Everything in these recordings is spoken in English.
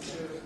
Yeah.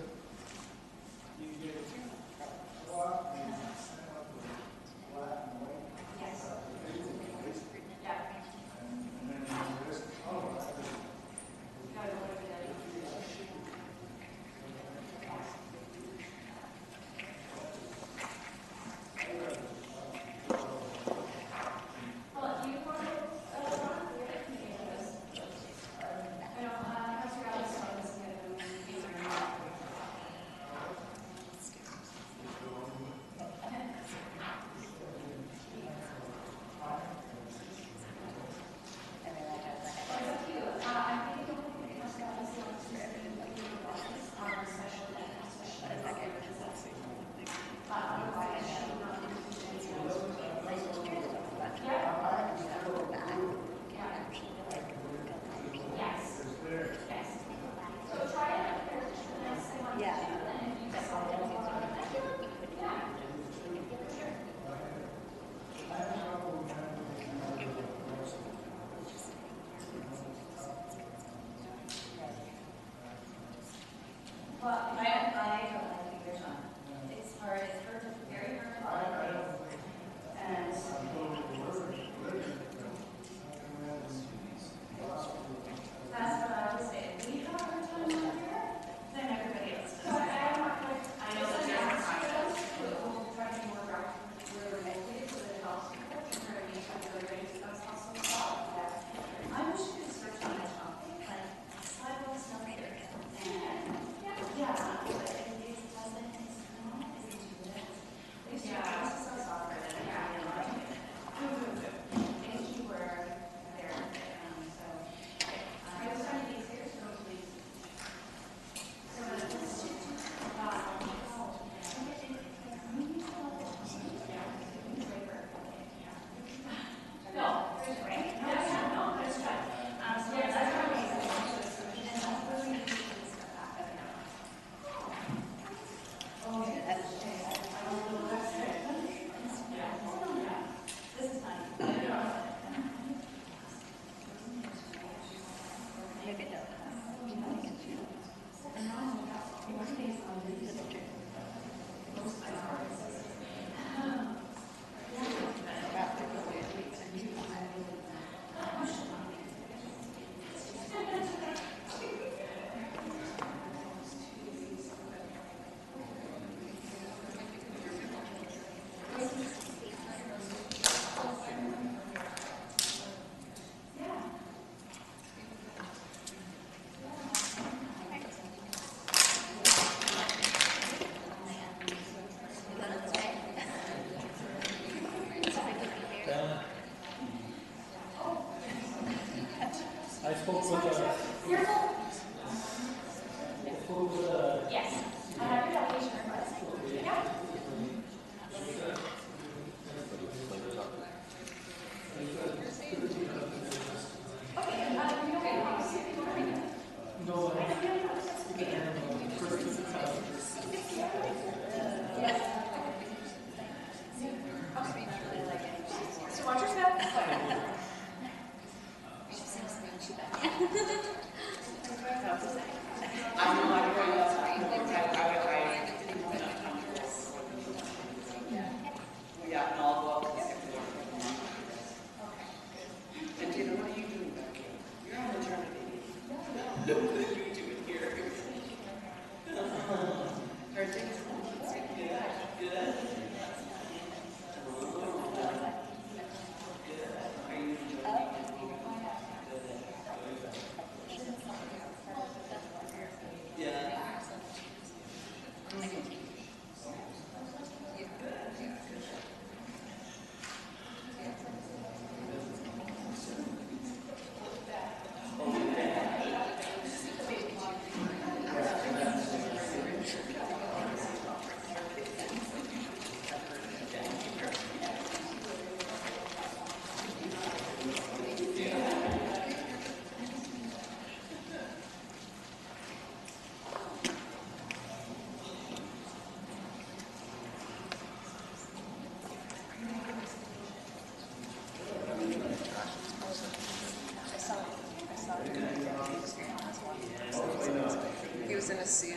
in a suit.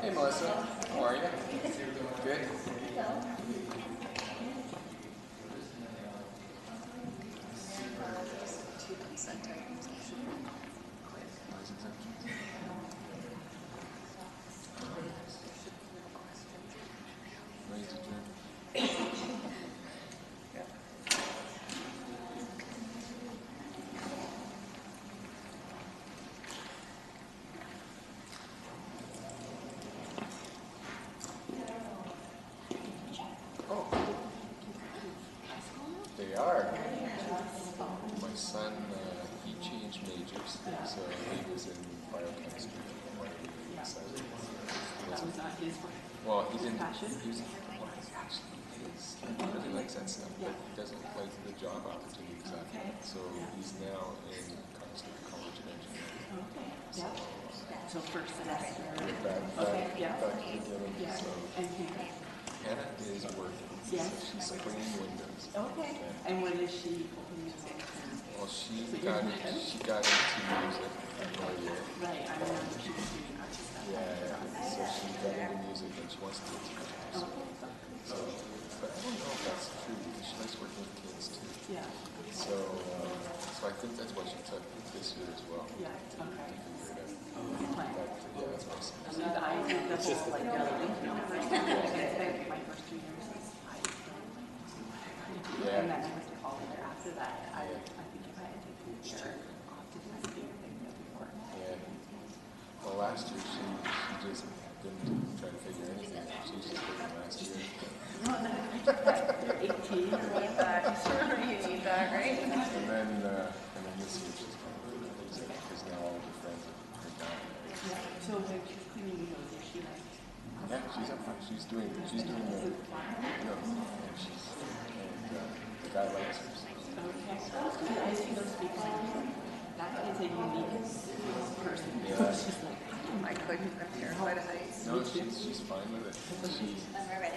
Hey Melissa, how are you? Good? Two consent items. Oh, they are. My son, he changed majors, so he was in biochemistry. That was not his Well, he's in passion. well, he actually is. He really likes that stuff, but he doesn't like the job opportunities out there. So he's now in Conestoga College of Engineering. Okay. Yeah. So first semester. Okay. Yeah. Yeah. So And Hannah. Hannah is working. Yes. So she's cleaning windows. Okay. And when is she opening this one? Well, she got into music earlier. Right. I remember she was doing art stuff. Yeah. So she got into music and she wants to be a teacher. So, but I don't know if that's true because she likes working with kids too. Yeah. So I think that's why she took this year as well. Yeah. Okay. But yeah, that's my son. I did the whole like LinkedIn first time. I spent my first 2 years. Yeah. And then I went to college after that. I think if I had taken care of autism, I think before. Yeah. Well, last year she just didn't try to figure anything out. She was just working last year. You're 18 or whatever. You need that, right? And then this year she's going to do music because now all of her friends are down there. Yeah. So when she's cleaning windows, is she like? Yeah, she's up front. She's doing the, and she's, the guy likes her. Okay. I see those people. That is a unique person. Yeah. She's like, I couldn't. I'm terrified of heights. No, she's fine with it.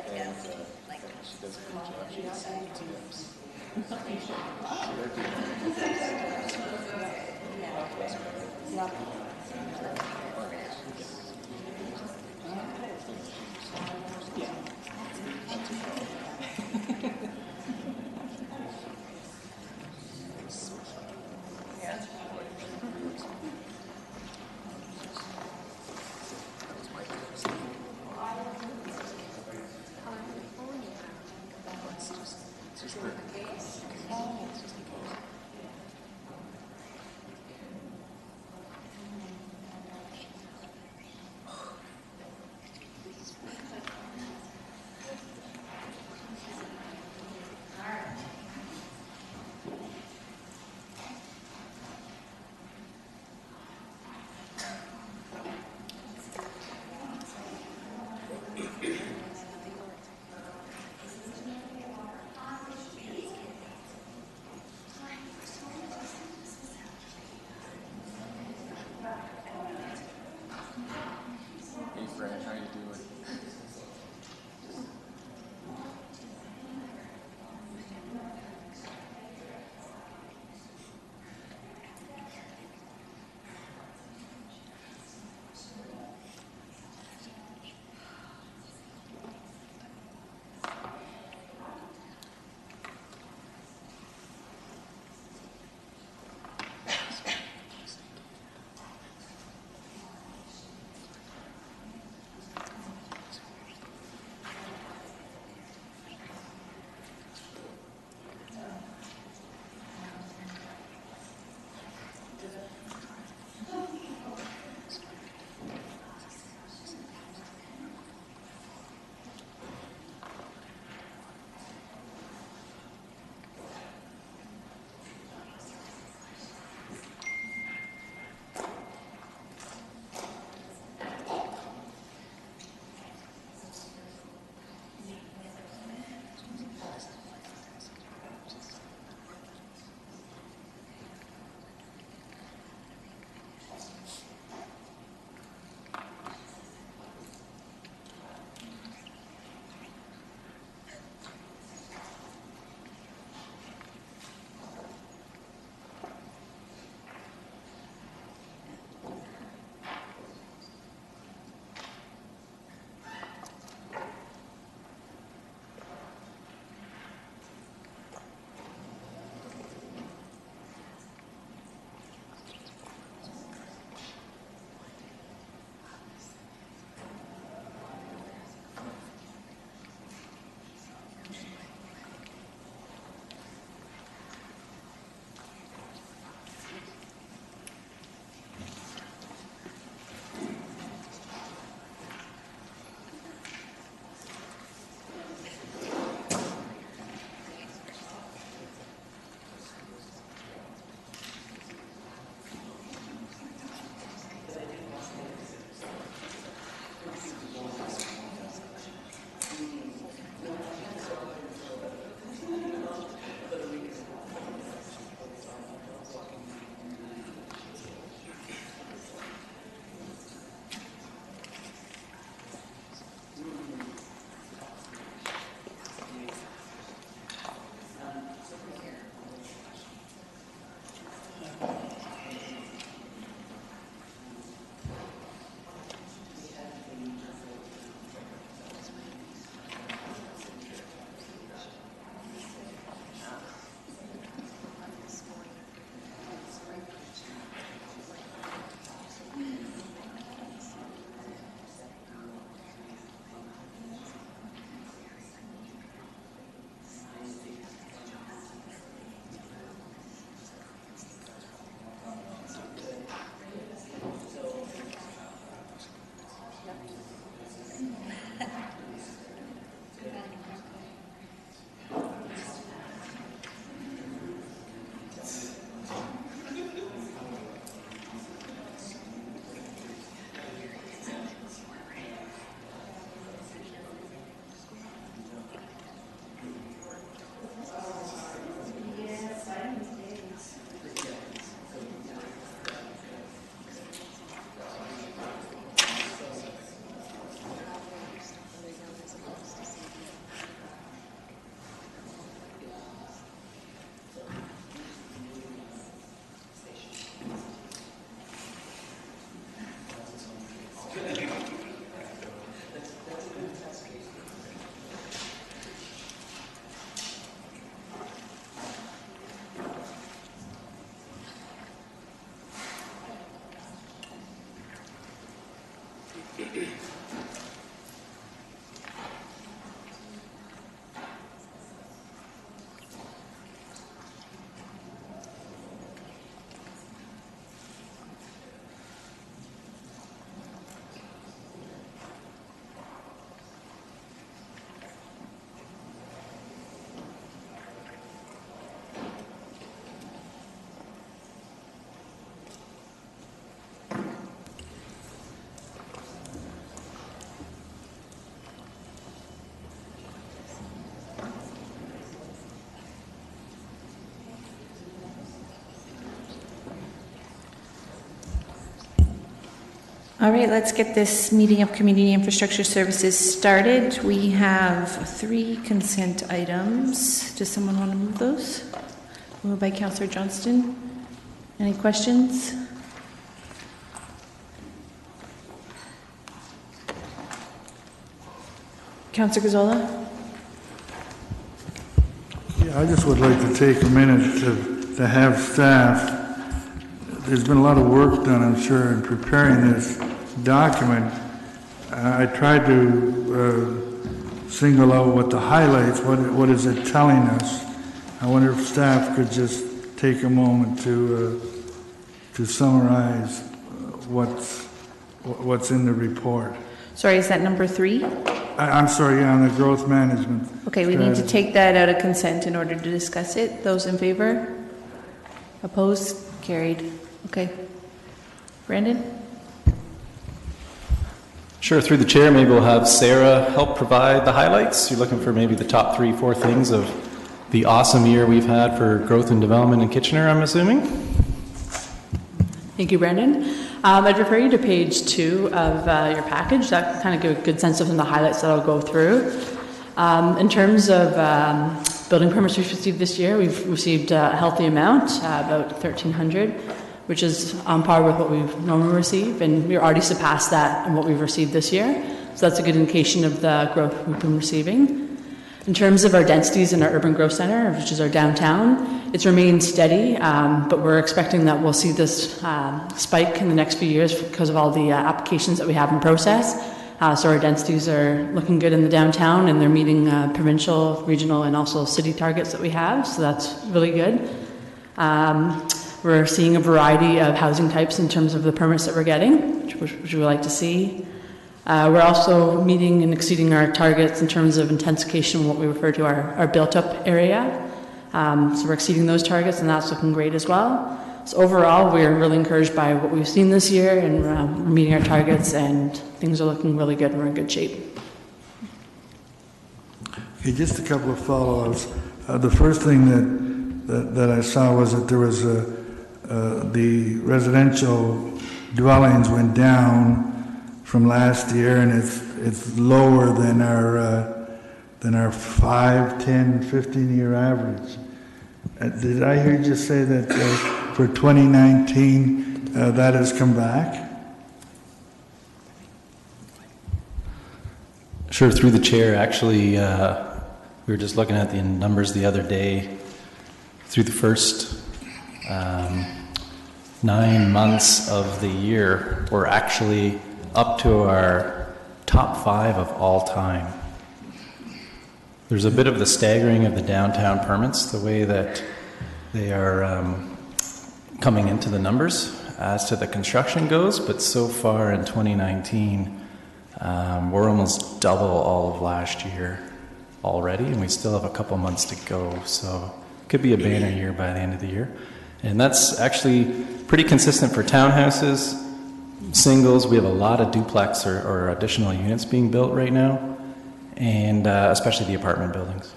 And she does a good job. She gets some tips. So they're doing All right, let's get this meeting of Community Infrastructure Services started. We have 3 consent items. Does someone want to move those? Moved by Councillor Johnston. Any questions? Councillor Gazzola? Yeah, I just would like to take a minute to have staff. There's been a lot of work done, I'm sure, in preparing this document. I tried to single out what the highlights, what is it telling us. I wonder if staff could just take a moment to summarize what's in the report. Sorry, is that number 3? I'm sorry, yeah, on the growth management. Okay, we need to take that out of consent in order to discuss it. Those in favor? Opposed? Carried. Okay. Brandon? Sure, through the chair, maybe we'll have Sarah help provide the highlights. You're looking for maybe the top 3, 4 things of the awesome year we've had for growth and development in Kitchener, I'm assuming. Thank you, Brandon. I'd refer you to page 2 of your package. That kind of give a good sense of some of the highlights that I'll go through. In terms of building permits we've received this year, we've received a healthy amount, about 1,300, which is on par with what we've normally receive, and we're already surpassed that in what we've received this year. So that's a good indication of the growth we've been receiving. In terms of our densities in our urban growth center, which is our downtown, it's remained steady, but we're expecting that we'll see this spike in the next few years because of all the applications that we have in process. So our densities are looking good in the downtown, and they're meeting provincial, regional, and also city targets that we have, so that's really good. We're seeing a variety of housing types in terms of the permits that we're getting, which we like to see. We're also meeting and exceeding our targets in terms of intensification, what we refer to our built-up area. So we're exceeding those targets, and that's looking great as well. So overall, we're really encouraged by what we've seen this year, and we're meeting our targets, and things are looking really good, and we're in good shape. Okay, just a couple of follow-ups. The first thing that I saw was that there was the residential dwellings went down from last year, and it's lower than our 5, 10, 15-year average. Did I hear you say that for 2019 that has come back? Sure, through the chair, actually, we were just looking at the numbers the other day. Through the first 9 months of the year, we're actually up to our top 5 of all time. There's a bit of the staggering of the downtown permits, the way that they are coming into the numbers as to the construction goes, but so far in 2019, we're almost double all of last year already, and we still have a couple months to go, so it could be a banner year by the end of the year. And that's actually pretty consistent for townhouses, singles. We have a lot of duplex or additional units being built right now, and especially the apartment buildings.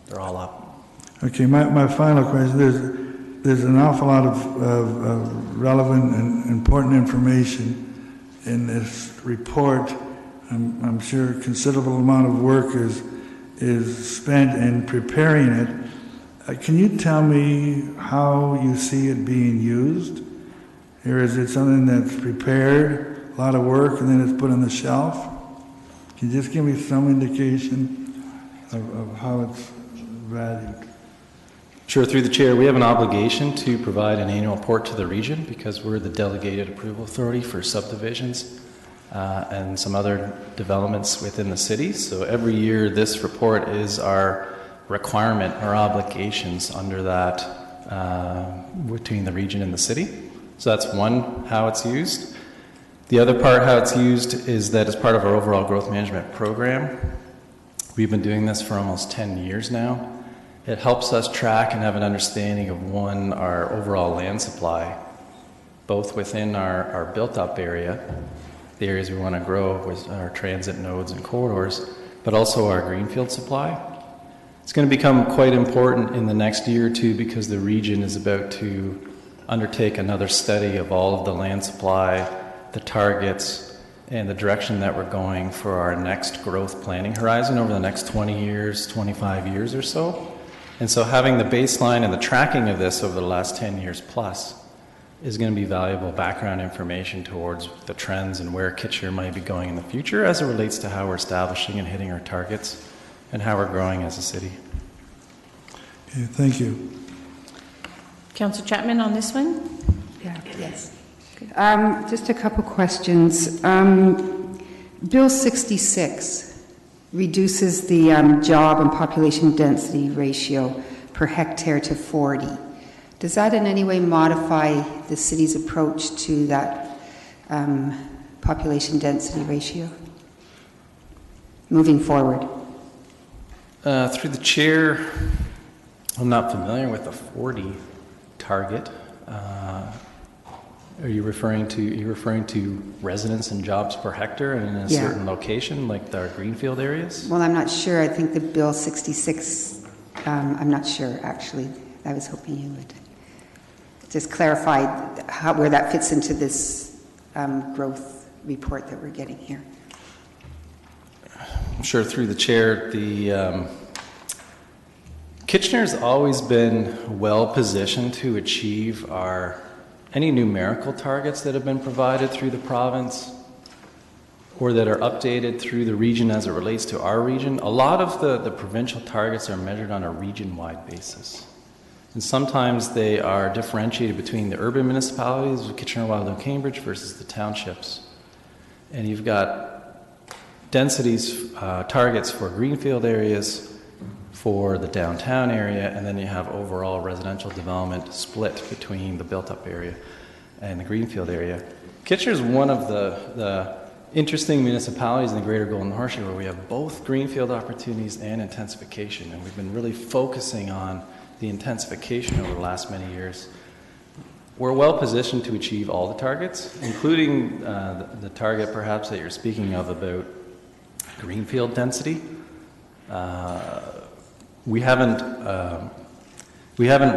They're all up. Okay, my final question, there's an awful lot of relevant and important information in this report. I'm sure a considerable amount of work is spent in preparing it. Can you tell me how you see it being used? Or is it something that's prepared, a lot of work, and then it's put on the shelf? Can you just give me some indication of how it's valued? Sure, through the chair, we have an obligation to provide an annual report to the region because we're the delegated approval authority for subdivisions and some other developments within the city. So every year this report is our requirement or obligations under that between the region and the city. So that's one, how it's used. The other part, how it's used, is that as part of our overall growth management program. We've been doing this for almost 10 years now. It helps us track and have an understanding of, one, our overall land supply, both within our built-up area, the areas we want to grow with our transit nodes and corridors, but also our greenfield supply. It's going to become quite important in the next year or two because the region is about to undertake another study of all of the land supply the targets and the direction that we're going for our next growth planning horizon over the next 20 years, 25 years or so. And so having the baseline and the tracking of this over the last 10 years plus is going to be valuable background information towards the trends and where Kitchener might be going in the future as it relates to how we're establishing and hitting our targets and how we're growing as a city. Okay, thank you. Councillor Chapman on this one? Yeah, yes. Just a couple questions. Bill 66 reduces the job and population density ratio per hectare to 40. Does that in any way modify the city's approach to that population density ratio moving forward? Through the chair, I'm not familiar with the 40 target. Are you referring to residents and jobs per hectare in a certain location, like our greenfield areas? Well, I'm not sure. I think the Bill 66, I'm not sure, actually. I was hoping you would just clarify where that fits into this growth report that we're getting here. Sure, through the chair, the Kitchener's always been well positioned to achieve any numerical targets that have been provided through the province or that are updated through the region as it relates to our region. A lot of the provincial targets are measured on a region-wide basis. And sometimes they are differentiated between the urban municipalities of Kitchener, Waterloo, Cambridge versus the townships. And you've got densities, targets for greenfield areas, for the downtown area, and then you have overall residential development split between the built-up area and the greenfield area. Kitchener is one of the interesting municipalities in the Greater Golden Horseshoe where we have both greenfield opportunities and intensification, and we've been really focusing on the intensification over the last many years. We're well positioned to achieve all the targets, including the target perhaps that you're speaking of about greenfield density. We haven't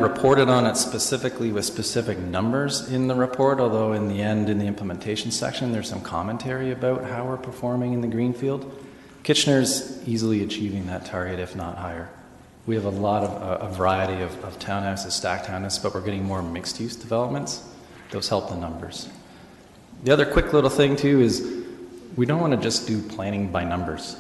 reported on it specifically with specific numbers in the report, although in the end, in the implementation section, there's some commentary about how we're performing in the greenfield. Kitchener's easily achieving that target, if not higher. We have a variety of townhouses, stacked townhouses, but we're getting more mixed-use developments. Those help the numbers. The other quick little thing, too, is we don't want to just do planning by numbers.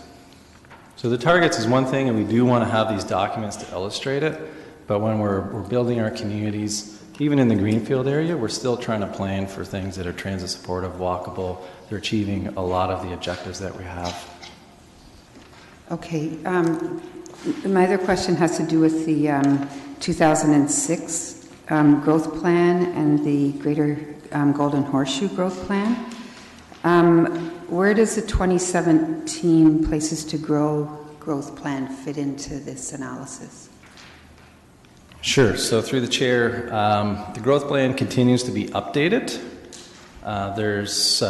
So the targets is one thing, and we do want to have these documents to illustrate it, but when we're building our communities, even in the greenfield area, we're still trying to plan for things that are transit supportive, walkable. They're achieving a lot of the objectives that we have. Okay. My other question has to do with the 2006 growth plan and the Greater Golden Horseshoe growth plan. Where does the 2017 Places to Grow growth plan fit into this analysis? Sure. So through the chair, the growth plan continues to be updated. There's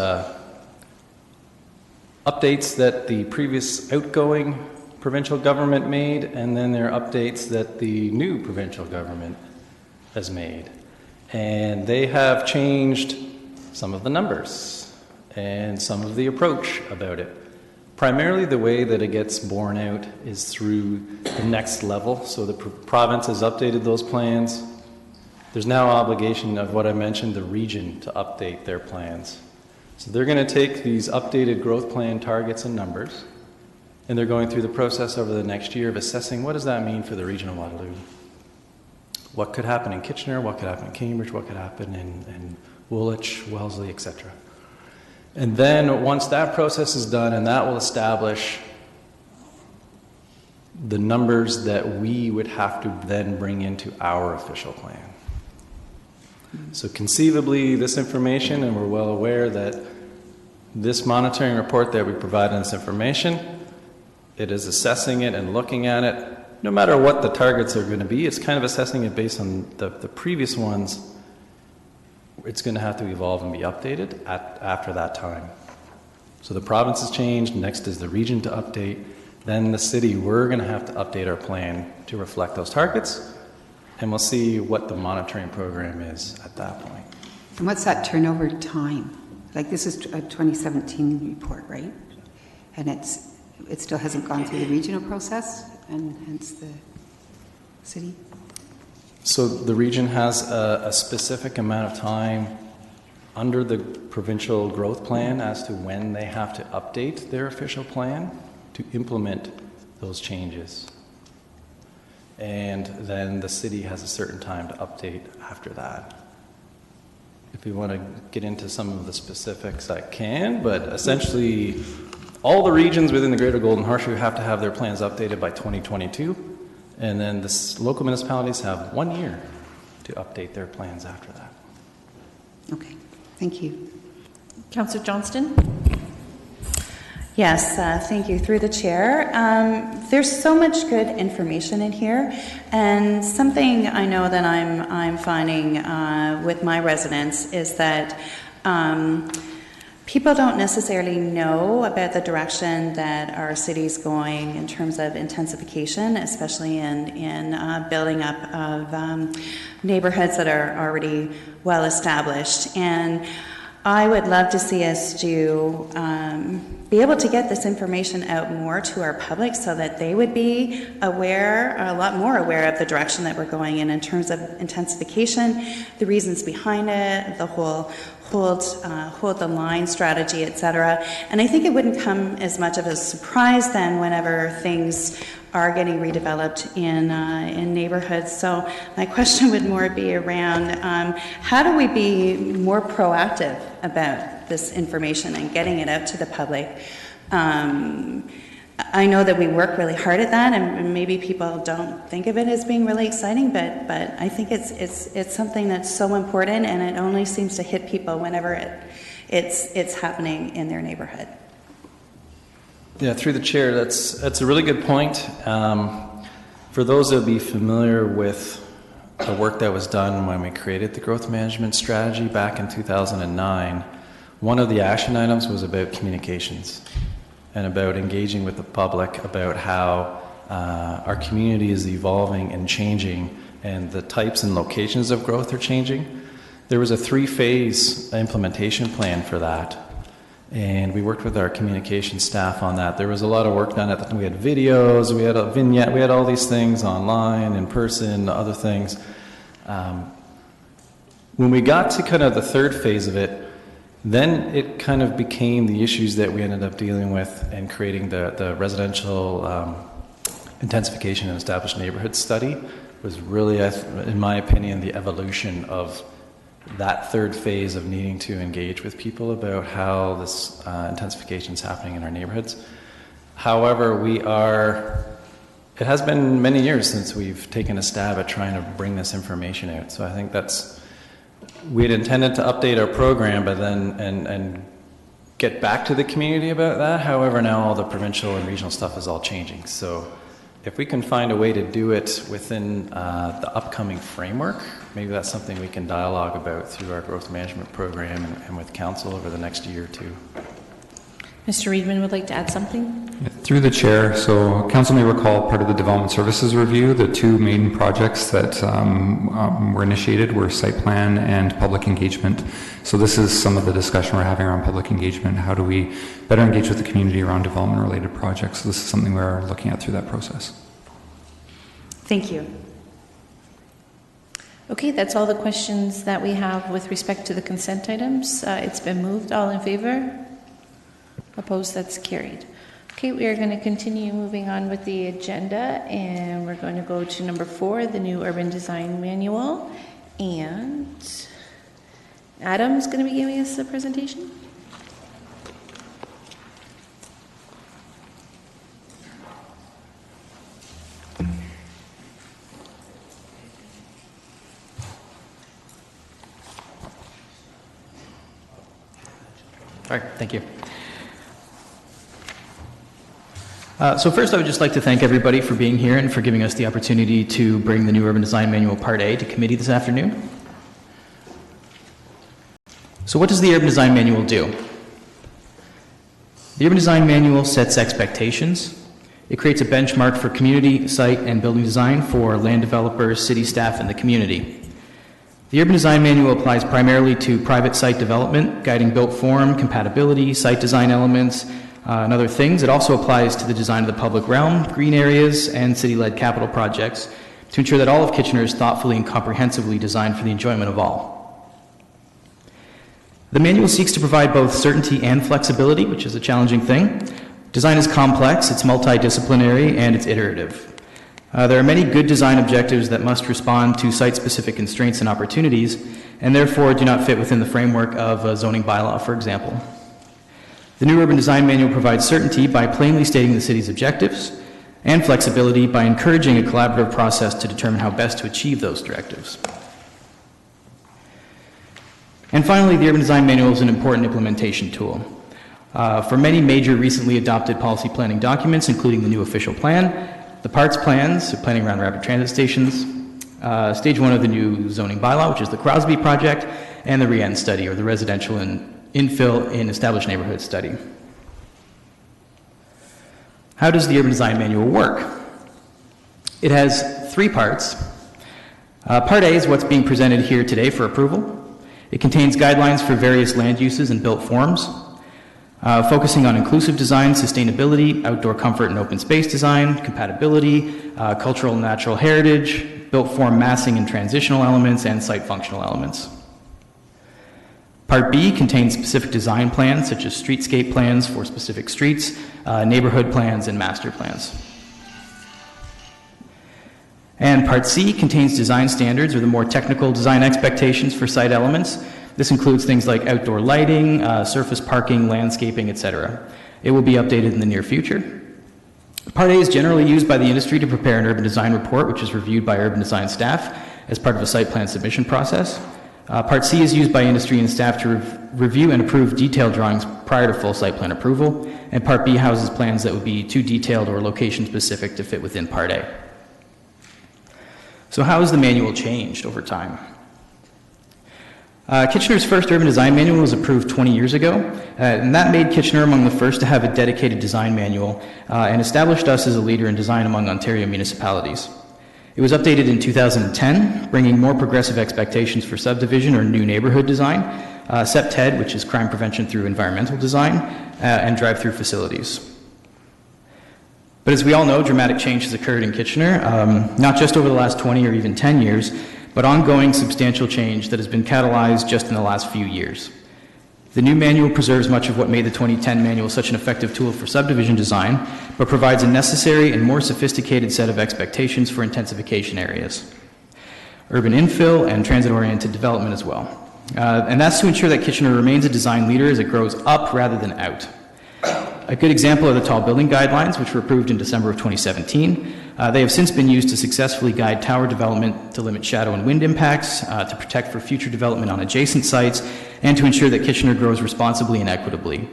updates that the previous outgoing provincial government made, and then there are updates that the new provincial government has made. And they have changed some of the numbers and some of the approach about it. Primarily the way that it gets borne out is through the next level. So the province has updated those plans. There's now obligation of what I mentioned, the region, to update their plans. So they're going to take these updated growth plan targets and numbers, and they're going through the process over the next year of assessing what does that mean for the region of Waterloo. What could happen in Kitchener, what could happen in Cambridge, what could happen in Woolwich, Wellesley, etc. And then once that process is done, and that will establish the numbers that we would have to then bring into our official plan. So conceivably, this information, and we're well aware that this monitoring report that we provide on this information, it is assessing it and looking at it. No matter what the targets are going to be, it's kind of assessing it based on the previous ones. It's going to have to evolve and be updated after that time. So the province has changed, next is the region to update, then the city, we're going to have to update our plan to reflect those targets, and we'll see what the monitoring program is at that point. And what's that turnover time? like this is a 2017 report, right? And it still hasn't gone through the regional process, and hence the city? So the region has a specific amount of time under the provincial growth plan as to when they have to update their official plan to implement those changes. And then the city has a certain time to update after that. If you want to get into some of the specifics, I can, but essentially all the regions within the Greater Golden Horseshoe have to have their plans updated by 2022, and then the local municipalities have 1 year to update their plans after that. Okay, thank you. Councillor Johnston? Yes, thank you. Through the chair. There's so much good information in here, and something I know that I'm finding with my residents is that people don't necessarily know about the direction that our city's going in terms of intensification, especially in building up of neighborhoods that are already well established. And I would love to see us be able to get this information out more to our public so that they would be aware, a lot more aware of the direction that we're going in terms of intensification, the reasons behind it, the whole hold the line strategy, etc. And I think it wouldn't come as much of a surprise then whenever things are getting redeveloped in neighborhoods. So my question would more be around how do we be more proactive about this information and getting it out to the public? I know that we work really hard at that, and maybe people don't think of it as being really exciting, but I think it's something that's so important, and it only seems to hit people whenever it's happening in their neighborhood. Yeah, through the chair, that's a really good point. For those that would be familiar with the work that was done when we created the growth management strategy back in 2009, one of the action items was about communications and about engaging with the public about how our community is evolving and changing, and the types and locations of growth are changing. There was a 3-phase implementation plan for that, and we worked with our communication staff on that. There was a lot of work done. We had videos, we had a vignette, we had all these things online, in person, other things. When we got to kind of the 3rd phase of it, then it kind of became the issues that we ended up dealing with and creating the residential intensification and established neighborhood study was really, in my opinion, the evolution of that 3rd phase of needing to engage with people about how this intensification is happening in our neighborhoods. However, it has been many years since we've taken a stab at trying to bring this information out. So I think we had intended to update our program, but then and get back to the community about that. However, now all the provincial and regional stuff is all changing. So if we can find a way to do it within the upcoming framework, maybe that's something we can dialogue about through our growth management program and with council over the next year or two. Mr. Reedman would like to add something? Through the chair, so council may recall part of the development services review, the 2 main projects that were initiated were site plan and public engagement. So this is some of the discussion we're having around public engagement. How do we better engage with the community around development related projects? So this is something we're looking at through that process. Thank you. Okay, that's all the questions that we have with respect to the consent items. It's been moved. All in favor? Opposed? That's carried. Okay, we are going to continue moving on with the agenda, and we're going to go to number 4, the new urban design manual. And Adam's going to be giving us a presentation. All right, thank you. So first, I would just like to thank everybody for being here and for giving us the opportunity to bring the new Urban Design Manual Part A to committee this afternoon. So what does the Urban Design Manual do? The Urban Design Manual sets expectations. It creates a benchmark for community, site, and building design for land developers, city staff, and the community. The Urban Design Manual applies primarily to private site development, guiding built form, compatibility, site design elements, and other things. It also applies to the design of the public realm, green areas, and city-led capital projects to ensure that all of Kitchener is thoughtfully and comprehensively designed for the enjoyment of all. The manual seeks to provide both certainty and flexibility, which is a challenging thing. Design is complex, it's multidisciplinary, and it's iterative. There are many good design objectives that must respond to site-specific constraints and opportunities, and therefore do not fit within the framework of a zoning bylaw, for example. The new Urban Design Manual provides certainty by plainly stating the city's objectives, and flexibility by encouraging a collaborative process to determine how best to achieve those directives. And finally, the Urban Design Manual is an important implementation tool. For many major recently adopted policy planning documents, including the new official plan, the parts plans, so planning around rapid transit stations, stage 1 of the new zoning bylaw, which is the Crosby project, and the REN study, or the residential and infill in established neighborhoods study. How does the Urban Design Manual work? It has 3 parts. Part A is what's being presented here today for approval. It contains guidelines for various land uses and built forms, focusing on inclusive design, sustainability, outdoor comfort and open space design, compatibility, cultural and natural heritage, built form massing and transitional elements, and site functional elements. Part B contains specific design plans, such as streetscape plans for specific streets, neighborhood plans, and master plans. And Part C contains design standards, or the more technical design expectations for site elements. This includes things like outdoor lighting, surface parking, landscaping, etc. It will be updated in the near future. Part A is generally used by the industry to prepare an urban design report, which is reviewed by urban design staff as part of a site plan submission process. Part C is used by industry and staff to review and approve detailed drawings prior to full site plan approval, and Part B houses plans that would be too detailed or location specific to fit within Part A. So how has the manual changed over time? Kitchener's first urban design manual was approved 20 years ago, and that made Kitchener among the first to have a dedicated design manual and established us as a leader in design among Ontario municipalities. It was updated in 2010, bringing more progressive expectations for subdivision or new neighborhood design, CEPTED, which is crime prevention through environmental design, and drive-through facilities. But as we all know, dramatic change has occurred in Kitchener, not just over the last 20 or even 10 years, but ongoing substantial change that has been catalyzed just in the last few years. The new manual preserves much of what made the 2010 manual such an effective tool for subdivision design, but provides a necessary and more sophisticated set of expectations for intensification areas, urban infill, and transit-oriented development as well. And that's to ensure that Kitchener remains a design leader as it grows up rather than out. A good example are the tall building guidelines, which were approved in December of 2017. They have since been used to successfully guide tower development to limit shadow and wind impacts, to protect for future development on adjacent sites, and to ensure that Kitchener grows responsibly and equitably.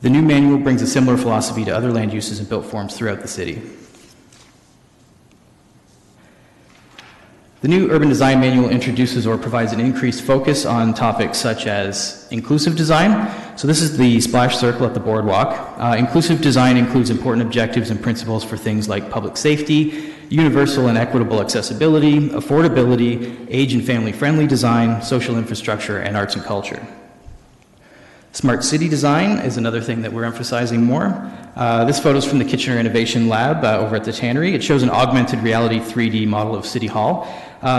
The new manual brings a similar philosophy to other land uses and built forms throughout the city. The new Urban Design Manual introduces or provides an increased focus on topics such as inclusive design. So this is the splash circle at the boardwalk. Inclusive design includes important objectives and principles for things like public safety, universal and equitable accessibility, affordability, age and family-friendly design, social infrastructure, and arts and culture. Smart city design is another thing that we're emphasizing more. This photo is from the Kitchener Innovation Lab over at the Tannery. It shows an augmented reality 3D model of City Hall.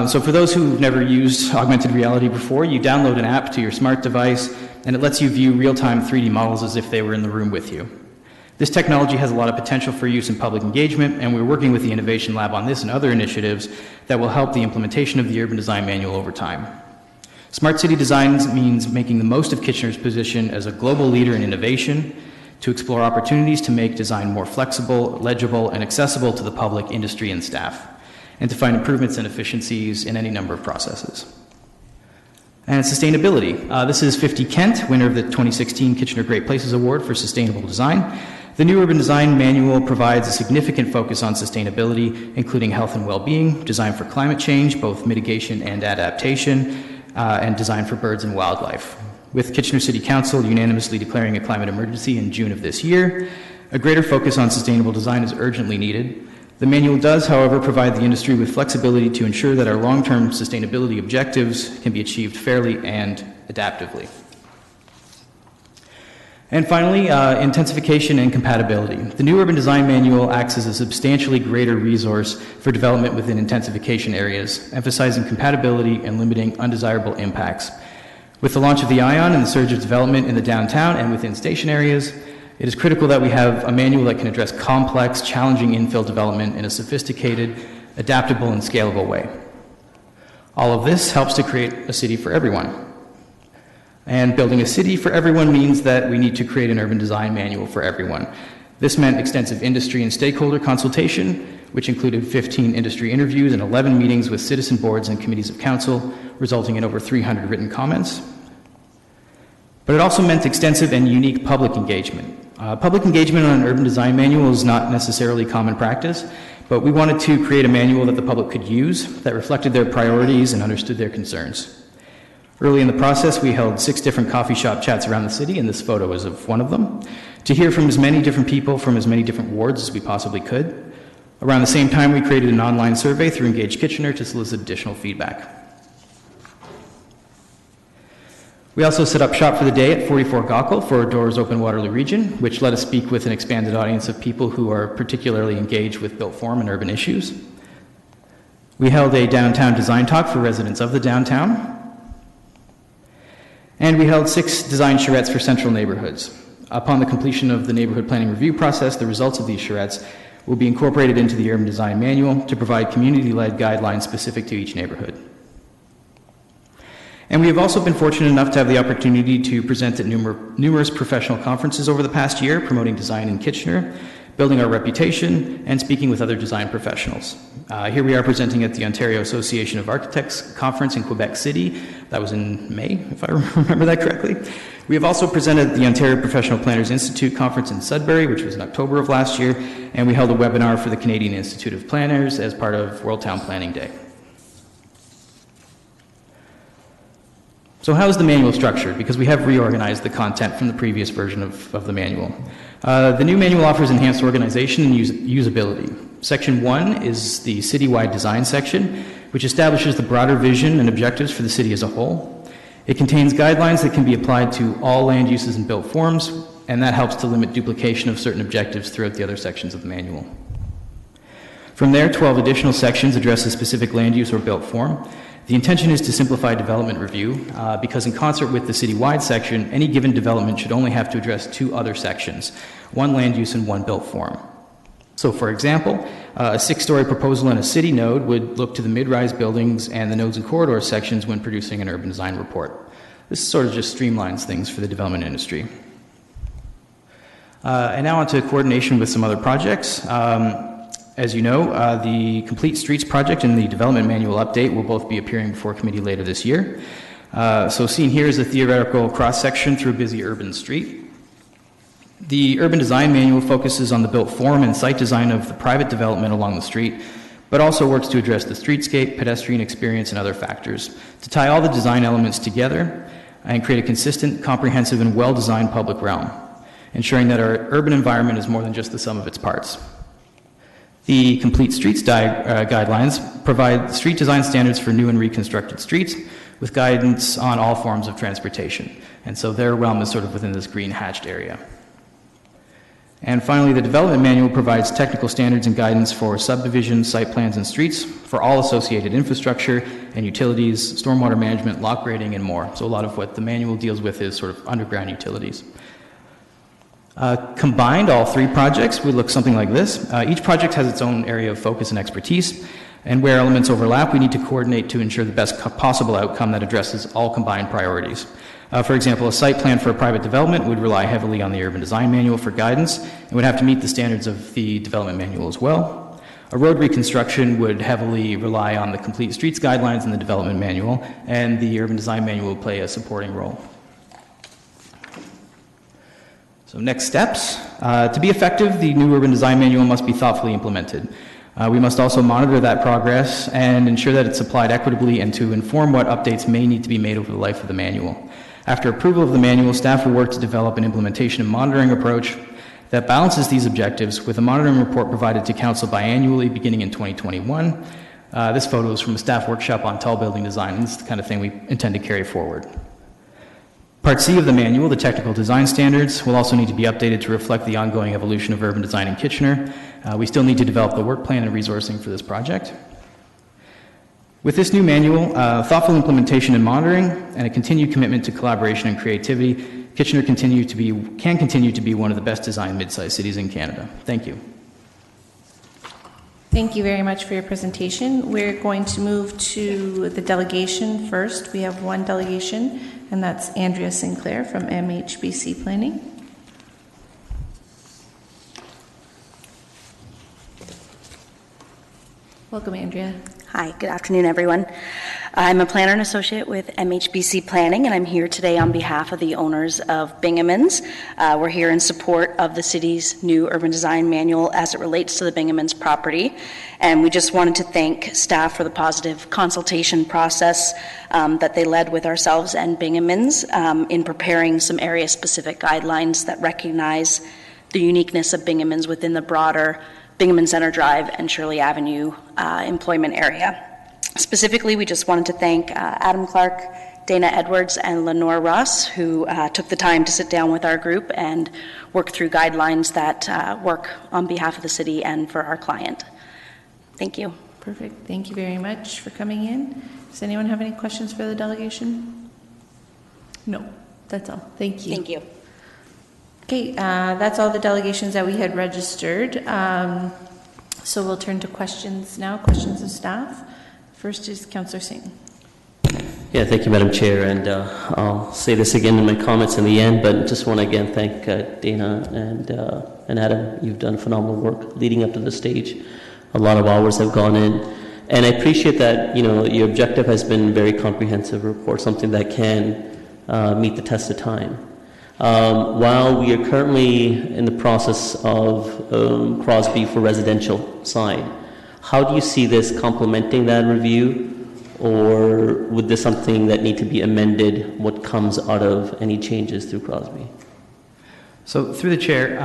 So for those who've never used augmented reality before, you download an app to your smart device, and it lets you view real-time 3D models as if they were in the room with you. This technology has a lot of potential for use in public engagement, and we're working with the Innovation Lab on this and other initiatives that will help the implementation of the Urban Design Manual over time. Smart city design means making the most of Kitchener's position as a global leader in innovation, to explore opportunities to make design more flexible, legible, and accessible to the public, industry, and staff, and to find improvements and efficiencies in any number of processes. And sustainability. This is 50 Kent, winner of the 2016 Kitchener Great Places Award for Sustainable Design. The new Urban Design Manual provides a significant focus on sustainability, including health and well-being, design for climate change, both mitigation and adaptation, and design for birds and wildlife. With Kitchener City Council unanimously declaring a climate emergency in June of this year, a greater focus on sustainable design is urgently needed. The manual does, however, provide the industry with flexibility to ensure that our long-term sustainability objectives can be achieved fairly and adaptively. And finally, intensification and compatibility. The new Urban Design Manual acts as a substantially greater resource for development within intensification areas, emphasizing compatibility and limiting undesirable impacts. With the launch of the ION and the surge of development in the downtown and within station areas, it is critical that we have a manual that can address complex, challenging infill development in a sophisticated, adaptable, and scalable way. All of this helps to create a city for everyone. And building a city for everyone means that we need to create an urban design manual for everyone. This meant extensive industry and stakeholder consultation, which included 15 industry interviews and 11 meetings with citizen boards and committees of council, resulting in over 300 written comments. But it also meant extensive and unique public engagement. Public engagement on an urban design manual is not necessarily common practice, but we wanted to create a manual that the public could use, that reflected their priorities and understood their concerns. Early in the process, we held 6 different coffee shop chats around the city, and this photo is of one of them, to hear from as many different people from as many different wards as we possibly could. Around the same time, we created an online survey through Engage Kitchener to solicit additional feedback. We also set up shop for the day at 44 Gaukel for Doors Open Waterloo Region, which let us speak with an expanded audience of people who are particularly engaged with built form and urban issues. We held a downtown design talk for residents of the downtown. And we held 6 design charrettes for central neighborhoods. Upon the completion of the neighborhood planning review process, the results of these charrettes will be incorporated into the Urban Design Manual to provide community-led guidelines specific to each neighborhood. And we have also been fortunate enough to have the opportunity to present at numerous professional conferences over the past year, promoting design in Kitchener, building our reputation, and speaking with other design professionals. Here we are presenting at the Ontario Association of Architects Conference in Quebec City. That was in May, if I remember that correctly. We have also presented at the Ontario Professional Planners Institute Conference in Sudbury, which was in October of last year, and we held a webinar for the Canadian Institute of Planners as part of World Town Planning Day. So how is the manual structured? Because we have reorganized the content from the previous version of the manual. The new manual offers enhanced organization and usability. Section 1 is the citywide design section, which establishes the broader vision and objectives for the city as a whole. It contains guidelines that can be applied to all land uses and built forms, and that helps to limit duplication of certain objectives throughout the other sections of the manual. From there, 12 additional sections address a specific land use or built form. The intention is to simplify development review because in concert with the citywide section, any given development should only have to address 2 other sections, 1 land use and 1 built form. So for example, a 6-story proposal in a city node would look to the mid-rise buildings and the nodes and corridors sections when producing an urban design report. This sort of just streamlines things for the development industry. And now on to coordination with some other projects. As you know, the Complete Streets project and the Development Manual update will both be appearing before committee later this year. So seen here is a theoretical cross-section through a busy urban street. The Urban Design Manual focuses on the built form and site design of the private development along the street, but also works to address the streetscape, pedestrian experience, and other factors, to tie all the design elements together and create a consistent, comprehensive, and well-designed public realm, ensuring that our urban environment is more than just the sum of its parts. The Complete Streets guidelines provide street design standards for new and reconstructed streets with guidance on all forms of transportation. And so their realm is sort of within this green hatched area. And finally, the Development Manual provides technical standards and guidance for subdivisions, site plans, and streets for all associated infrastructure and utilities, stormwater management, lock grading, and more. So a lot of what the manual deals with is sort of underground utilities. Combined, all 3 projects would look something like this. Each project has its own area of focus and expertise, and where elements overlap, we need to coordinate to ensure the best possible outcome that addresses all combined priorities. For example, a site plan for a private development would rely heavily on the Urban Design Manual for guidance and would have to meet the standards of the Development Manual as well. A road reconstruction would heavily rely on the Complete Streets guidelines and the Development Manual, and the Urban Design Manual will play a supporting role. So next steps. To be effective, the new Urban Design Manual must be thoughtfully implemented. We must also monitor that progress and ensure that it's applied equitably and to inform what updates may need to be made over the life of the manual. After approval of the manual, staff will work to develop an implementation and monitoring approach that balances these objectives with a monitoring report provided to Council biannually beginning in 2021. This photo is from a staff workshop on tall building design, and this is the kind of thing we intend to carry forward. Part C of the manual, the technical design standards, will also need to be updated to reflect the ongoing evolution of urban design in Kitchener. We still need to develop the work plan and resourcing for this project. With this new manual, thoughtful implementation and monitoring, and a continued commitment to collaboration and creativity, Kitchener can continue to be one of the best designed mid-sized cities in Canada. Thank you. Thank you very much for your presentation. We're going to move to the delegation first. We have one delegation, and that's Andrea Sinclair from MHBC Planning. Welcome, Andrea. Hi, good afternoon, everyone. I'm a planner and associate with MHBC Planning, and I'm here today on behalf of the owners of Bingamons. We're here in support of the city's new urban design manual as it relates to the Bingamons property. And we just wanted to thank staff for the positive consultation process that they led with ourselves and Bingamons in preparing some area-specific guidelines that recognize the uniqueness of Bingamons within the broader Bingaman Center Drive and Shirley Avenue employment area. Specifically, we just wanted to thank Adam Clark, Dana Edwards, and Lenore Ross, who took the time to sit down with our group and work through guidelines that work on behalf of the city and for our client. Thank you. Perfect. Thank you very much for coming in. Does anyone have any questions for the delegation? No, that's all. Thank you. Thank you. Okay, that's all the delegations that we had registered. So we'll turn to questions now, questions of staff. First is Councillor Singh. Yeah, thank you, Madam Chair, and I'll say this again in my comments in the end, but just want to again thank Dana and Adam. You've done phenomenal work leading up to this stage. A lot of hours have gone in, and I appreciate that, you know, your objective has been very comprehensive report, something that can meet the test of time. While we are currently in the process of Crosby for residential side, how do you see this complementing that review, or would this something that need to be amended, what comes out of any changes through Crosby? So through the chair,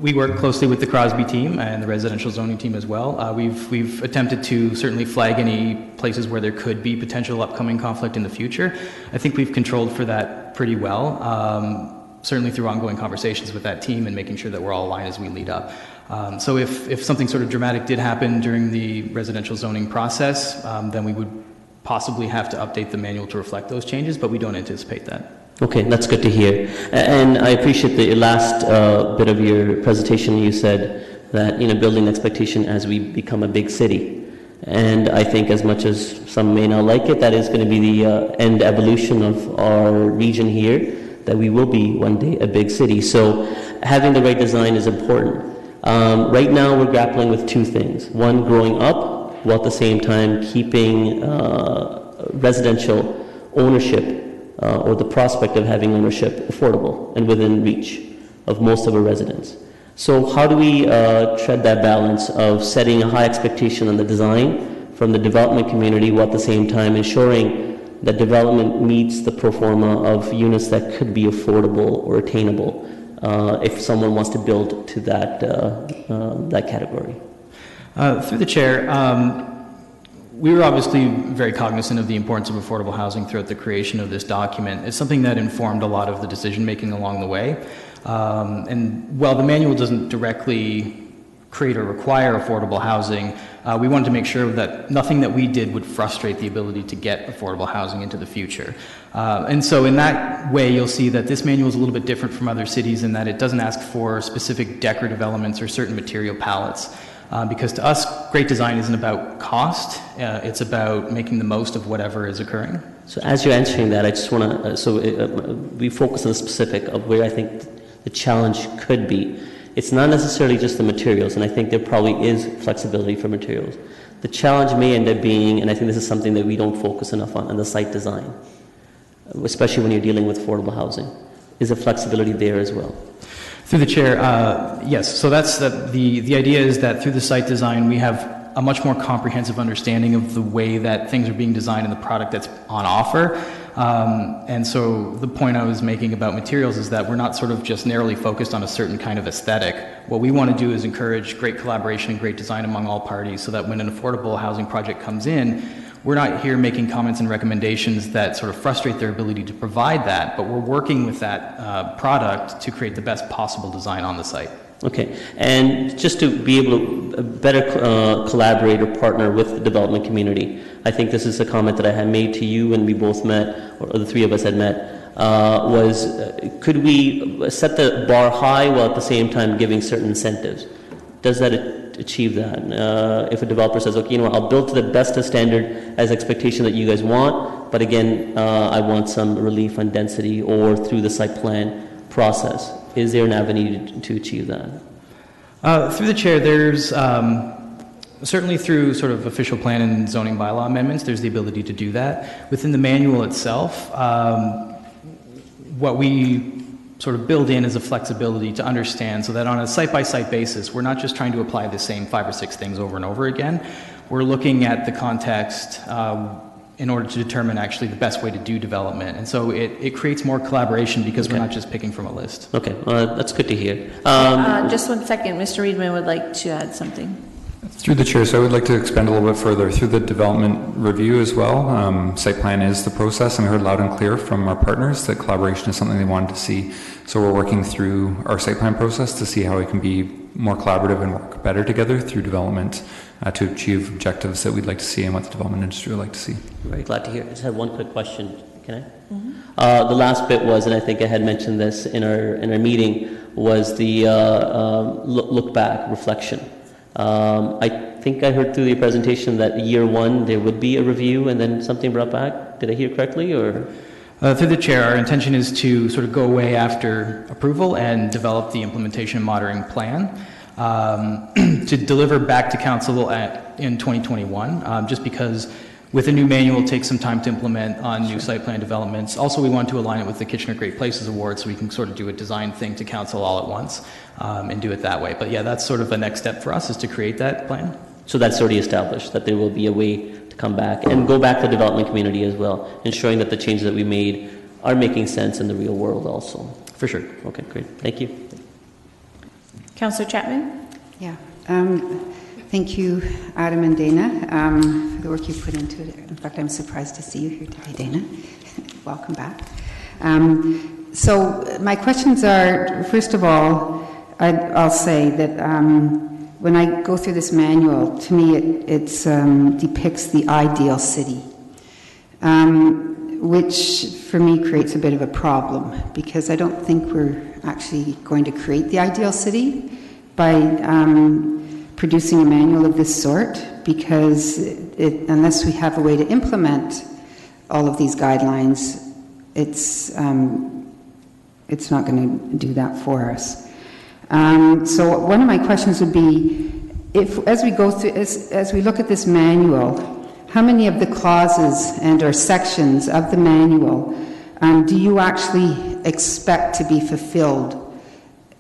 we work closely with the Crosby team and the residential zoning team as well. We've attempted to certainly flag any places where there could be potential upcoming conflict in the future. I think we've controlled for that pretty well, certainly through ongoing conversations with that team and making sure that we're all aligned as we lead up. So if something sort of dramatic did happen during the residential zoning process, then we would possibly have to update the manual to reflect those changes, but we don't anticipate that. Okay, that's good to hear. And I appreciate the last bit of your presentation. You said that, you know, building expectation as we become a big city. And I think as much as some may not like it, that is going to be the end evolution of our region here, that we will be one day a big city. So having the right design is important. Right now we're grappling with two things. One, growing up, while at the same time keeping residential ownership or the prospect of having ownership affordable and within reach of most of our residents. So how do we tread that balance of setting a high expectation on the design from the development community while at the same time ensuring that development meets the pro forma of units that could be affordable or attainable if someone wants to build to that category? Through the chair, we were obviously very cognizant of the importance of affordable housing throughout the creation of this document. It's something that informed a lot of the decision-making along the way. And while the manual doesn't directly create or require affordable housing, we wanted to make sure that nothing that we did would frustrate the ability to get affordable housing into the future. And so in that way, you'll see that this manual is a little bit different from other cities in that it doesn't ask for specific decorative elements or certain material palettes. Because to us, great design isn't about cost, it's about making the most of whatever is occurring. So as you're answering that, I just want to, we focus on the specific of where I think the challenge could be. It's not necessarily just the materials, and I think there probably is flexibility for materials. The challenge may end up being, and I think this is something that we don't focus enough on the site design, especially when you're dealing with affordable housing. Is there flexibility there as well? Through the chair, yes. So that's the idea is that through the site design, we have a much more comprehensive understanding of the way that things are being designed and the product that's on offer. And so the point I was making about materials is that we're not sort of just narrowly focused on a certain kind of aesthetic. What we want to do is encourage great collaboration and great design among all parties so that when an affordable housing project comes in, we're not here making comments and recommendations that sort of frustrate their ability to provide that, but we're working with that product to create the best possible design on the site. Okay, and just to be able to better collaborate or partner with the development community, I think this is a comment that I had made to you when we both met, or the three of us had met, could we set the bar high while at the same time giving certain incentives? Does that achieve that? If a developer says, okay, you know what, I'll build to the best of standard as expectation that you guys want, but again, I want some relief on density or through the site plan process. Is there an avenue to achieve that? Through the chair, there's certainly through sort of official plan and zoning bylaw amendments, there's the ability to do that. Within the manual itself, what we sort of build in is a flexibility to understand so that on a site-by-site basis, we're not just trying to apply the same 5 or 6 things over and over again. We're looking at the context in order to determine actually the best way to do development. And so it creates more collaboration because we're not just picking from a list. Okay, that's good to hear. Just 1 second, Mr. Reedman would like to add something. Through the chair, so I would like to expand a little bit further through the development review as well. Site plan is the process, and we heard loud and clear from our partners that collaboration is something they wanted to see. So we're working through our site plan process to see how we can be more collaborative and work better together through development to achieve objectives that we'd like to see and what the development industry would like to see. Very glad to hear. I just had one quick question. Can I? Mm-hmm. The last bit was, and I think I had mentioned this in our meeting, was the look back, reflection. I think I heard through your presentation that year 1 there would be a review and then something brought back. Did I hear correctly, or? Through the chair, our intention is to sort of go away after approval and develop the implementation and monitoring plan to deliver back to council in 2021, just because with a new manual, it takes some time to implement on new site plan developments. Also, we want to align it with the Kitchener Great Places Award so we can sort of do a design thing to council all at once and do it that way. But yeah, that's sort of the next step for us is to create that plan. So that's already established, that there will be a way to come back and go back to the development community as well, ensuring that the changes that we made are making sense in the real world also. For sure. Okay, great. Thank you. Councillor Chapman? Yeah. Thank you, Adam and Dana, for the work you put into it. In fact, I'm surprised to see you here today, Dana. Welcome back. So my questions are, first of all, I'll say that when I go through this manual, to me it depicts the ideal city, which for me creates a bit of a problem because I don't think we're actually going to create the ideal city by producing a manual of this sort, because unless we have a way to implement all of these guidelines, it's not going to do that for us. So one of my questions would be, as we go through, as we look at this manual, how many of the clauses and or sections of the manual do you actually expect to be fulfilled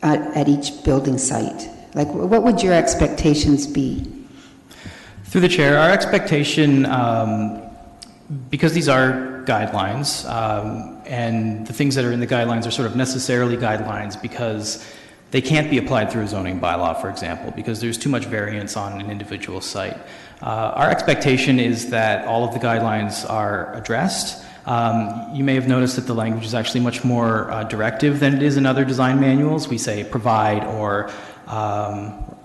at each building site? Like, what would your expectations be? Through the chair, our expectation, because these are guidelines, and the things that are in the guidelines are sort of necessarily guidelines because they can't be applied through a zoning bylaw, for example, because there's too much variance on an individual site. Our expectation is that all of the guidelines are addressed. You may have noticed that the language is actually much more directive than it is in other design manuals. We say provide or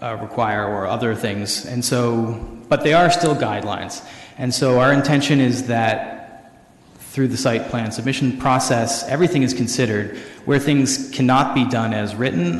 require or other things, and so, but they are still guidelines. And so our intention is that through the site plan submission process, everything is considered. Where things cannot be done as written,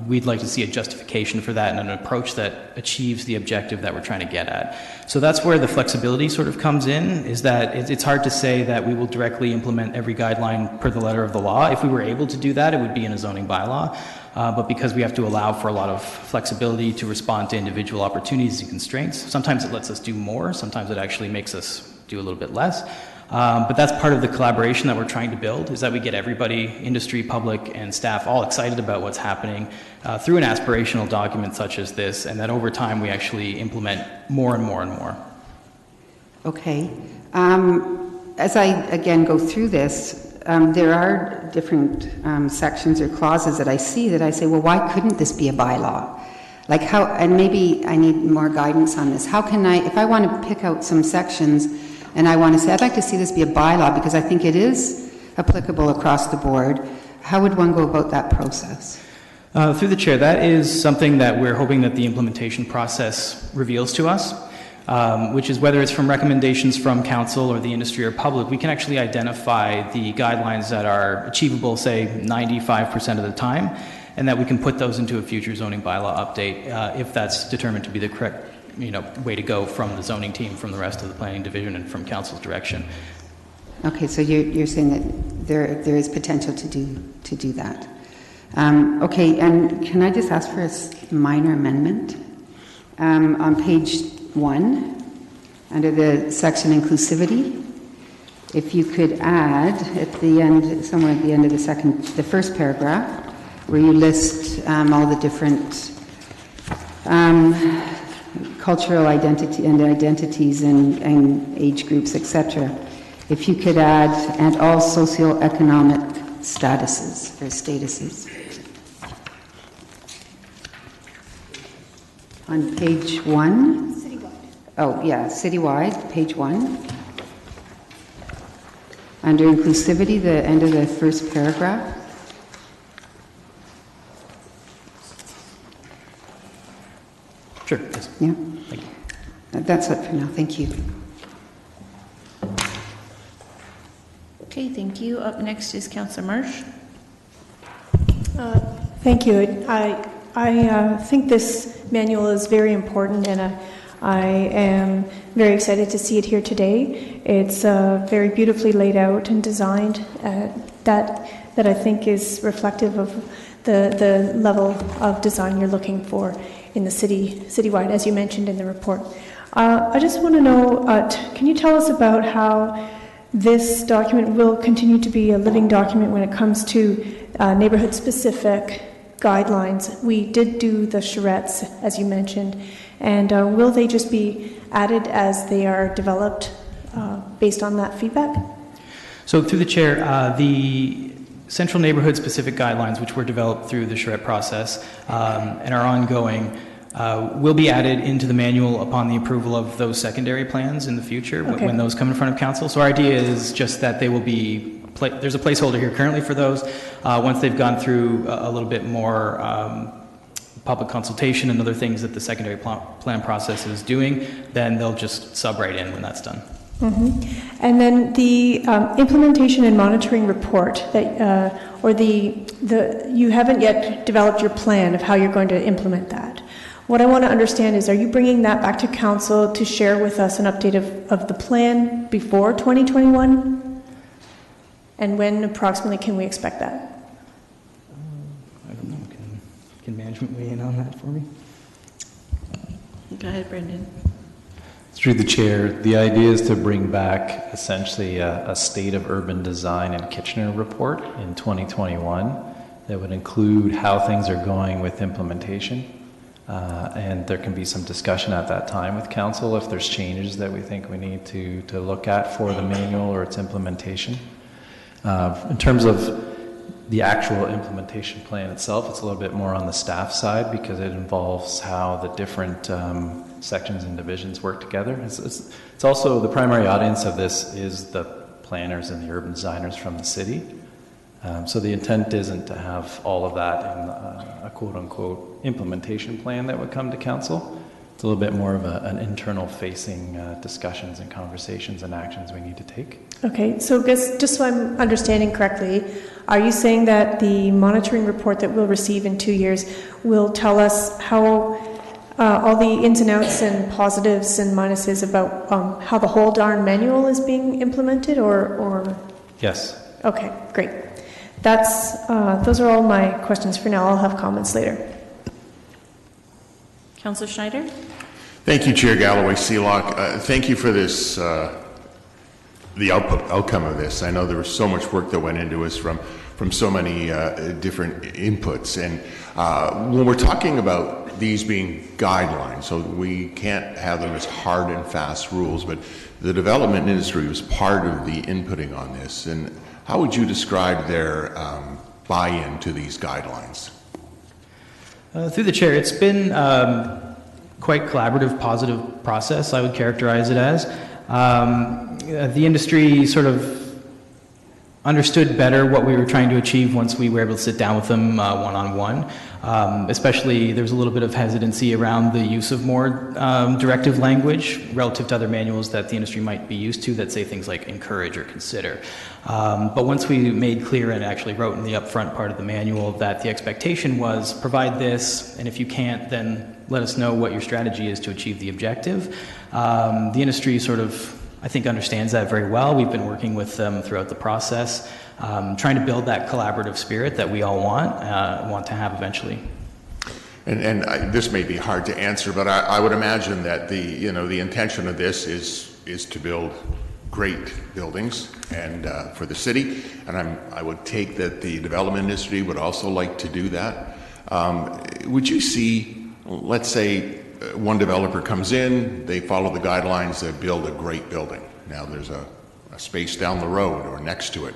we'd like to see a justification for that and an approach that achieves the objective that we're trying to get at. So that's where the flexibility sort of comes in, is that it's hard to say that we will directly implement every guideline per the letter of the law. If we were able to do that, it would be in a zoning bylaw. But because we have to allow for a lot of flexibility to respond to individual opportunities and constraints, sometimes it lets us do more, sometimes it actually makes us do a little bit less. But that's part of the collaboration that we're trying to build, is that we get everybody, industry, public, and staff all excited about what's happening through an aspirational document such as this, and that over time we actually implement more and more and more. Okay. as I again go through this, there are different sections or clauses that I see that I say, well, why couldn't this be a bylaw? Like how, and maybe I need more guidance on this. How can I, if I want to pick out some sections and I want to say, I'd like to see this be a bylaw because I think it is applicable across the board, how would one go about that process? Through the chair, that is something that we're hoping that the implementation process reveals to us, which is whether it's from recommendations from council or the industry or public, we can actually identify the guidelines that are achievable, say, 95% of the time, and that we can put those into a future zoning bylaw update if that's determined to be the correct way to go from the zoning team, from the rest of the planning division, and from council's direction. Okay, so you're saying that there is potential to do that. Okay, and can I just ask for a minor amendment? On page 1, under the section inclusivity, if you could add at the end, somewhere at the end of the first paragraph, where you list all the different cultural identity and identities and age groups, etc. If you could add, and all socioeconomic statuses or statuses. On page 1. Citywide. Oh, yeah, citywide, page 1. Under inclusivity, the end of the first paragraph. Sure. Yes. Yeah. Thank you. That's it for now. Thank you. Okay, thank you. Up next is Councillor Marsh. Thank you. I think this manual is very important, and I am very excited to see it here today. It's very beautifully laid out and designed that I think is reflective of the level of design you're looking for in the citywide, as you mentioned in the report. I just want to know, can you tell us about how this document will continue to be a living document when it comes to neighborhood-specific guidelines? We did do the charrettes, as you mentioned, and will they just be added as they are developed based on that feedback? So through the chair, the central neighborhood-specific guidelines, which were developed through the charrette process and are ongoing, will be added into the manual upon the approval of those secondary plans in the future when those come in front of council. So our idea is just that they will be, there's a placeholder here currently for those. Once they've gone through a little bit more public consultation and other things that the secondary plan process is doing, then they'll just sub right in when that's done. Mm-hmm. And then the implementation and monitoring report that, you haven't yet developed your plan of how you're going to implement that. What I want to understand is, are you bringing that back to council to share with us an update of the plan before 2021? And when approximately can we expect that? I don't know. Can management weigh in on that for me? Go ahead, Brendan. Through the chair, the idea is to bring back essentially a state of urban design and Kitchener report in 2021 that would include how things are going with implementation. And there can be some discussion at that time with council if there's changes that we think we need to look at for the manual or its implementation. In terms of the actual implementation plan itself, it's a little bit more on the staff side because it involves how the different sections and divisions work together. It's also, the primary audience of this is the planners and the urban designers from the city. So the intent isn't to have all of that in a quote-unquote implementation plan that would come to council. It's a little bit more of an internal facing discussions and conversations and actions we need to take. Okay, so just so I'm understanding correctly, are you saying that the monitoring report that we'll receive in 2 years will tell us how all the ins and outs and positives and minuses about how the whole darn manual is being implemented, or? Yes. Okay, great. Those are all my questions for now. I'll have comments later. Councillor Schneider? Thank you, Chair Galloway Seelock. Thank you for this the outcome of this. I know there was so much work that went into this from so many different inputs. And when we're talking about these being guidelines, so we can't have them as hard and fast rules, but the development industry was part of the inputting on this. And how would you describe their buy-in to these guidelines? Through the chair, it's been quite collaborative, positive process, I would characterize it as. The industry sort of understood better what we were trying to achieve once we were able to sit down with them one-on-one. Especially, there's a little bit of hesitancy around the use of more directive language relative to other manuals that the industry might be used to that say things like encourage or consider. But once we made clear and actually wrote in the upfront part of the manual that the expectation was provide this, and if you can't, then let us know what your strategy is to achieve the objective. The industry sort of, I think, understands that very well. We've been working with them throughout the process, trying to build that collaborative spirit that we all want to have eventually. And this may be hard to answer, but I would imagine that the intention of this is to build great buildings and for the city, and I would take that the development industry would also like to do that. Would you see, let's say, one developer comes in, they follow the guidelines, they build a great building. Now there's a space down the road or next to it.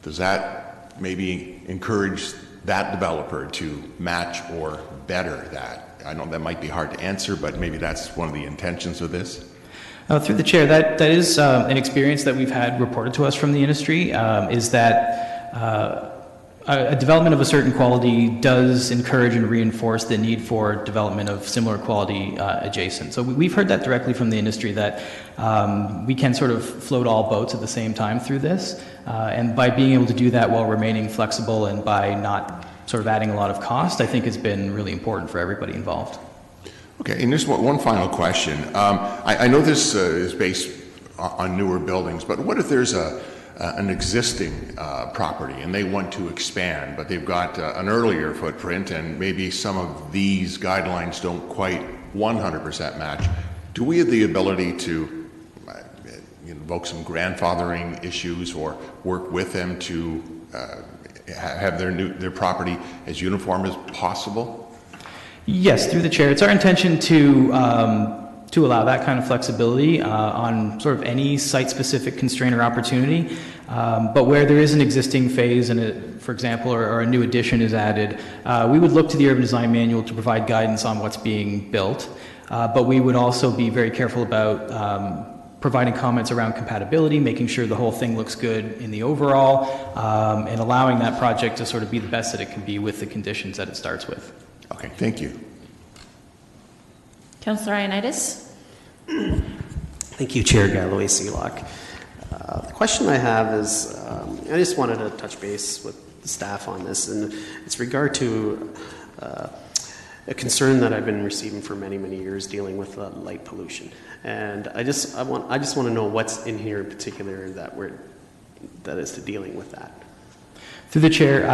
Does that maybe encourage that developer to match or better that? I know that might be hard to answer, but maybe that's one of the intentions of this. Through the chair, that is an experience that we've had reported to us from the industry, is that a development of a certain quality does encourage and reinforce the need for development of similar quality adjacent. So we've heard that directly from the industry, that we can sort of float all boats at the same time through this. And by being able to do that while remaining flexible and by not sort of adding a lot of cost, I think has been really important for everybody involved. Okay, and just one final question. I know this is based on newer buildings, but what if there's an existing property and they want to expand, but they've got an earlier footprint and maybe some of these guidelines don't quite 100% match? Do we have the ability to invoke some grandfathering issues or work with them to have their property as uniform as possible? Yes, through the chair. It's our intention to allow that kind of flexibility on sort of any site-specific constraint or opportunity. But where there is an existing phase, and for example, or a new addition is added, we would look to the Urban Design Manual to provide guidance on what's being built. But we would also be very careful about providing comments around compatibility, making sure the whole thing looks good in the overall, and allowing that project to sort of be the best that it can be with the conditions that it starts with. Okay, thank you. Councillor Ioannidis? Thank you, Chair Galloway Seelock. The question I have is, I just wanted to touch base with the staff on this, and it's regard to a concern that I've been receiving for many, many years dealing with light pollution. And I just want to know what's in here in particular that is to dealing with that. Through the chair,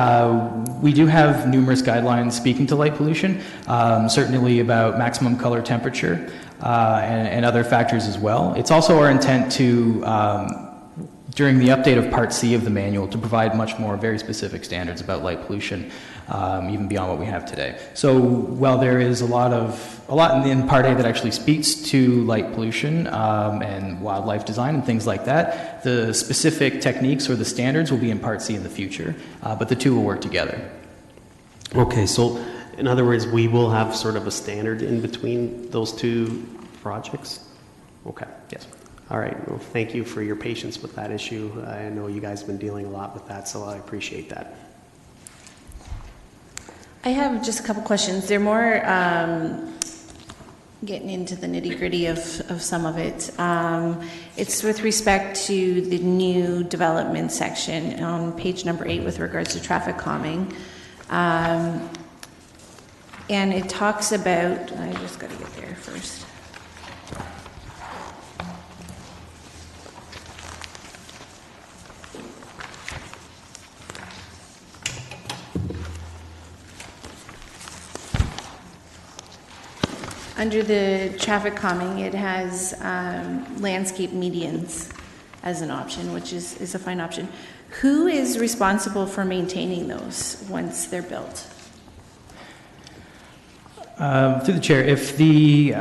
we do have numerous guidelines speaking to light pollution, certainly about maximum color temperature and other factors as well. It's also our intent to, during the update of Part C of the manual, to provide much more very specific standards about light pollution, even beyond what we have today. So while there is a lot in Part A that actually speaks to light pollution and wildlife design and things like that, the specific techniques or the standards will be in Part C in the future, but the two will work together. Okay, so in other words, we will have sort of a standard in between those two projects? Okay. Yes. All right. Well, thank you for your patience with that issue. I know you guys have been dealing a lot with that, so I appreciate that. I have just a couple questions. They're more getting into the nitty-gritty of some of it. It's with respect to the new development section on page number 8 with regards to traffic calming. And it talks about, I just got to get there first. Under the traffic calming, it has landscape medians as an option, which is a fine option. Who is responsible for maintaining those once they're built? Through the chair, if the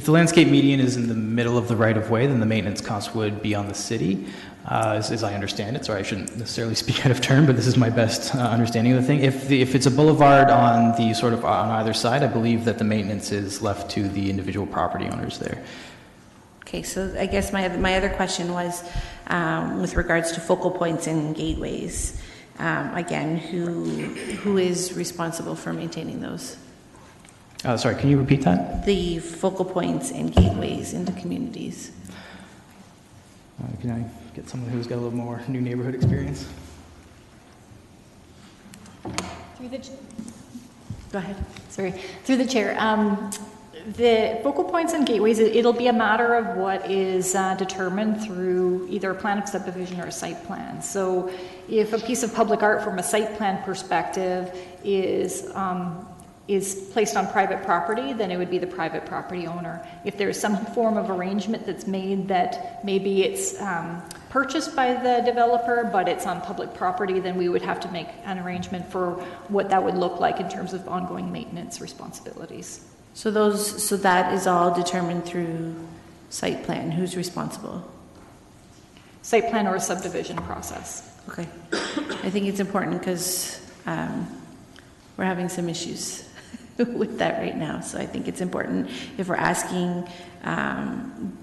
landscape median is in the middle of the right-of-way, then the maintenance cost would be on the city, as I understand it. Sorry, I shouldn't necessarily speak out of turn, but this is my best understanding of the thing. If it's a boulevard on the sort of on either side, I believe that the maintenance is left to the individual property owners there. Okay, so I guess my other question was with regards to focal points and gateways. Again, who is responsible for maintaining those? Sorry, can you repeat that? The focal points and gateways into communities. Can I get someone who's got a little more new neighborhood experience? Go ahead. Sorry. Through the chair. The focal points and gateways, it'll be a matter of what is determined through either a plan of subdivision or a site plan. So if a piece of public art from a site plan perspective is placed on private property, then it would be the private property owner. If there's some form of arrangement that's made that maybe it's purchased by the developer, but it's on public property, then we would have to make an arrangement for what that would look like in terms of ongoing maintenance responsibilities. So that is all determined through site plan. Who's responsible? Site plan or a subdivision process. Okay. I think it's important because we're having some issues with that right now. So I think it's important if we're asking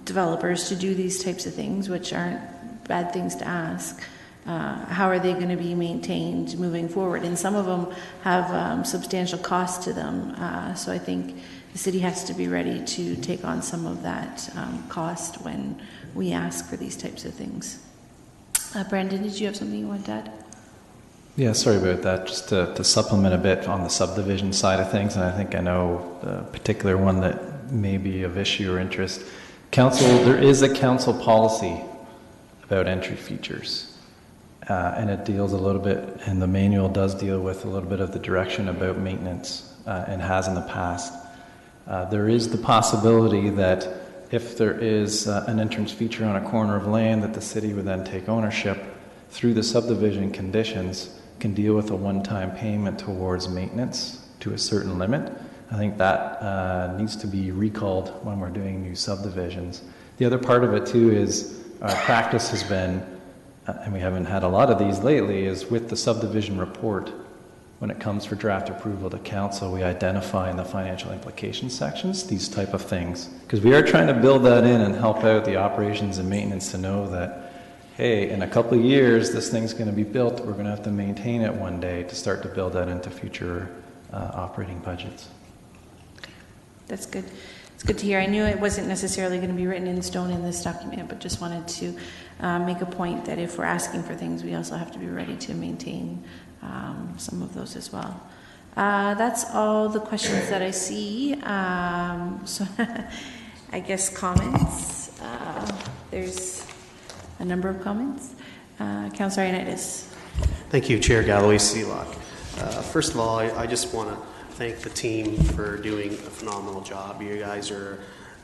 developers to do these types of things, which aren't bad things to ask, how are they going to be maintained moving forward? And some of them have substantial cost to them. So I think the city has to be ready to take on some of that cost when we ask for these types of things. Brandon, did you have something you wanted to add? Yeah, sorry about that. Just to supplement a bit on the subdivision side of things, and I think I know the particular one that may be of issue or interest. There is a council policy about entry features, and it deals a little bit, and the manual does deal with a little bit of the direction about maintenance, and has in the past. There is the possibility that if there is an entrance feature on a corner of land that the city would then take ownership through the subdivision conditions, can deal with a one-time payment towards maintenance to a certain limit. I think that needs to be recalled when we're doing new subdivisions. The other part of it too is our practice has been, and we haven't had a lot of these lately, is with the subdivision report. When it comes for draft approval to council, we identify in the financial implications sections these type of things. Because we are trying to build that in and help out the operations and maintenance to know that, hey, in a couple of years, this thing's going to be built. We're going to have to maintain it one day to start to build that into future operating budgets. That's good. It's good to hear. I knew it wasn't necessarily going to be written in stone in this document, but just wanted to make a point that if we're asking for things, we also have to be ready to maintain some of those as well. That's all the questions that I see. So I guess comments. There's a number of comments. Councillor Ioannidis. Thank you, Chair Galloway Seelock. First of all, I just want to thank the team for doing a phenomenal job. You guys are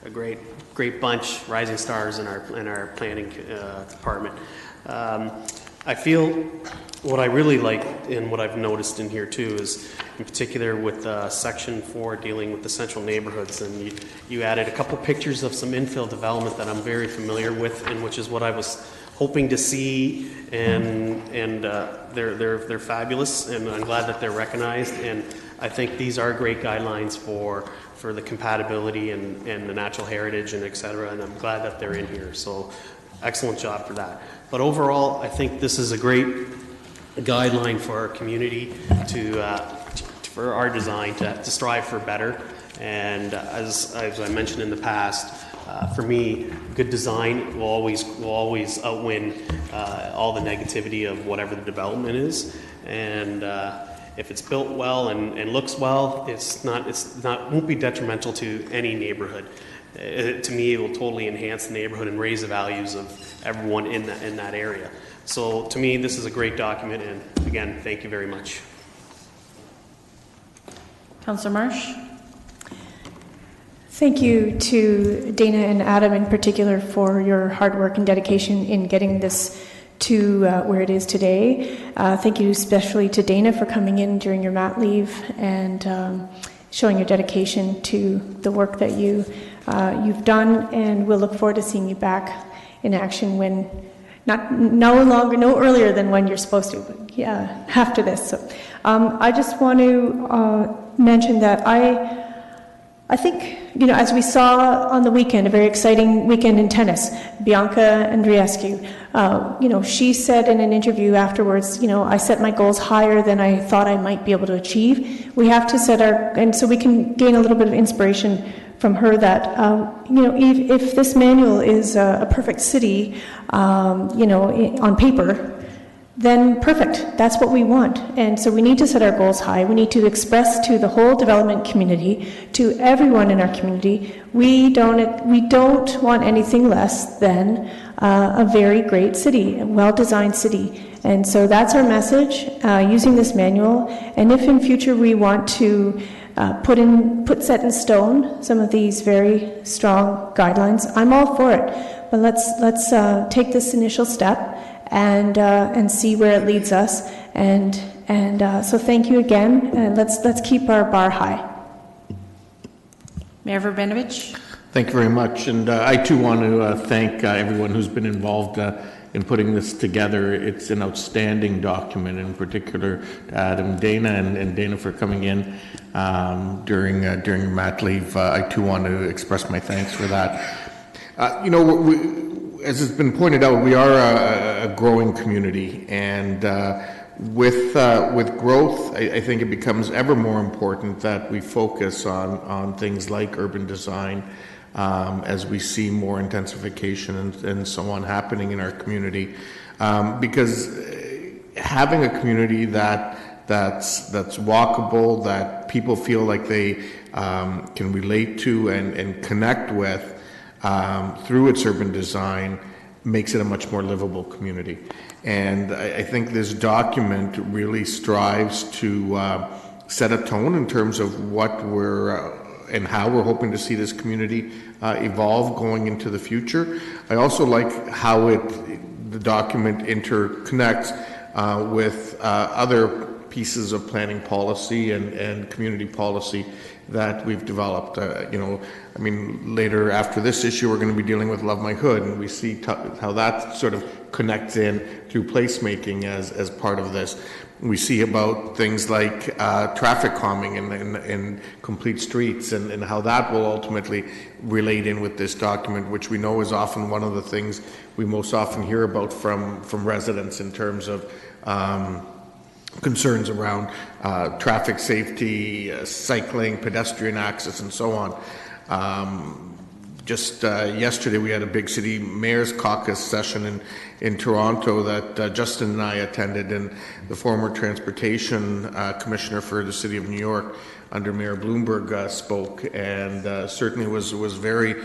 a great bunch, rising stars in our planning department. I feel what I really like and what I've noticed in here too is, in particular with Section 4 dealing with the central neighborhoods, and you added a couple pictures of some infill development that I'm very familiar with, and which is what I was hoping to see, and they're fabulous, and I'm glad that they're recognized, and I think these are great guidelines for the compatibility and the natural heritage and et cetera, and I'm glad that they're in here. So excellent job for that. But overall, I think this is a great guideline for our community for our design to strive for better. And as I mentioned in the past, for me, good design will always outwin all the negativity of whatever the development is. And if it's built well and looks well, won't be detrimental to any neighborhood. To me, it will totally enhance the neighborhood and raise the values of everyone in that area. So to me, this is a great document, and again, thank you very much. Councillor Marsh. Thank you to Dana and Adam in particular for your hard work and dedication in getting this to where it is today. Thank you especially to Dana for coming in during your mat leave and showing your dedication to the work that you've done, and we'll look forward to seeing you back in action when no earlier than when you're supposed to, but yeah, after this. So I just want to mention that I think, as we saw on the weekend, a very exciting weekend in tennis, Bianca Andreescu, she said in an interview afterwards, I set my goals higher than I thought I might be able to achieve. We have to set and so we can gain a little bit of inspiration from her that, if this manual is a perfect city, on paper, then perfect. That's what we want. And so we need to set our goals high. We need to express to the whole development community, to everyone in our community, we don't want anything less than a very great city, a well-designed city. And so that's our message using this manual. And if in future we want to set in stone some of these very strong guidelines, I'm all for it. But let's take this initial step and see where it leads us. And so thank you again, and let's keep our bar high. Mayor Verbenovich. Thank you very much, and I too want to thank everyone who's been involved in putting this together. It's an outstanding document, in particular to Adam, Dana, and Dana for coming in during mat leave. I too want to express my thanks for that. As has been pointed out, we are a growing community, and with growth, I think it becomes ever more important that we focus on things like urban design as we see more intensification and so on happening in our community, because having a community that's walkable, that people feel like they can relate to and connect with through its urban design makes it a much more livable community. And I think this document really strives to set a tone in terms of what and how we're hoping to see this community evolve going into the future. I also like how the document interconnects with other pieces of planning policy and community policy that we've developed. Later after this issue, we're going to be dealing with Love My Hood, and we see how that sort of connects in through placemaking as part of this. We see about things like traffic calming and complete streets, and how that will ultimately relate in with this document, which we know is often one of the things we most often hear about from residents in terms of concerns around traffic safety, cycling, pedestrian access, and so on. Just yesterday, we had a big city mayor's caucus session in Toronto that Justin and I attended, and the former transportation commissioner for the city of New York under Mayor Bloomberg spoke, and certainly was very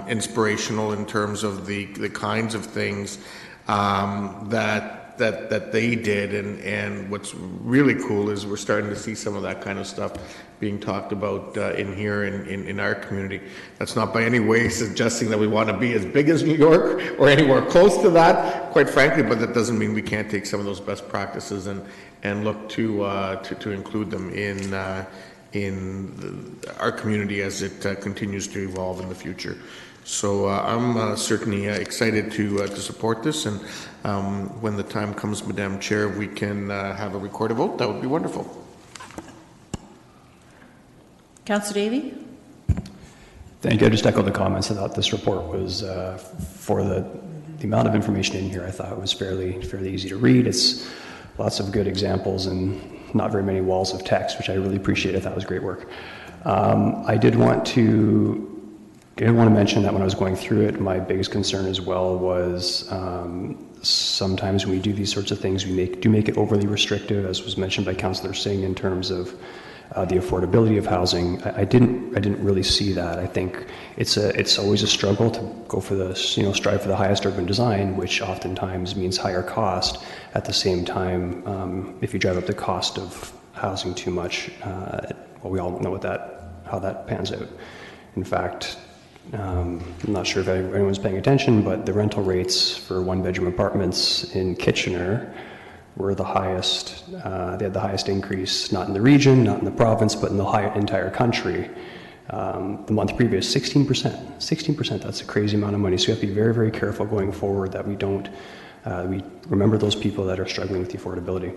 inspirational in terms of the kinds of things that they did, and what's really cool is we're starting to see some of that kind of stuff being talked about in here in our community. That's not by any way suggesting that we want to be as big as New York or anywhere close to that, quite frankly, but that doesn't mean we can't take some of those best practices and look to include them in our community as it continues to evolve in the future. So I'm certainly excited to support this, and when the time comes, Madam Chair, we can have a recorded vote. That would be wonderful. Councillor Davey? Thank you. I just echo the comments. I thought this report was, for the amount of information in here, I thought it was fairly easy to read. It's lots of good examples and not very many walls of text, which I really appreciate. I thought it was great work. I did want to mention that when I was going through it, my biggest concern as well was sometimes when we do these sorts of things, we do make it overly restrictive, as was mentioned by Councillor Singh, in terms of the affordability of housing. I didn't really see that. I think it's always a struggle to go for the strive for the highest urban design, which oftentimes means higher cost. At the same time, if you drive up the cost of housing too much, well, we all know how that pans out. In fact, I'm not sure if anyone's paying attention, but the rental rates for one-bedroom apartments in Kitchener were the highest. They had the highest increase, not in the region, not in the province, but in the entire country. The month previous, 16%. 16%, that's a crazy amount of money. So we have to be very, very careful going forward that we don't, we remember those people that are struggling with the affordability.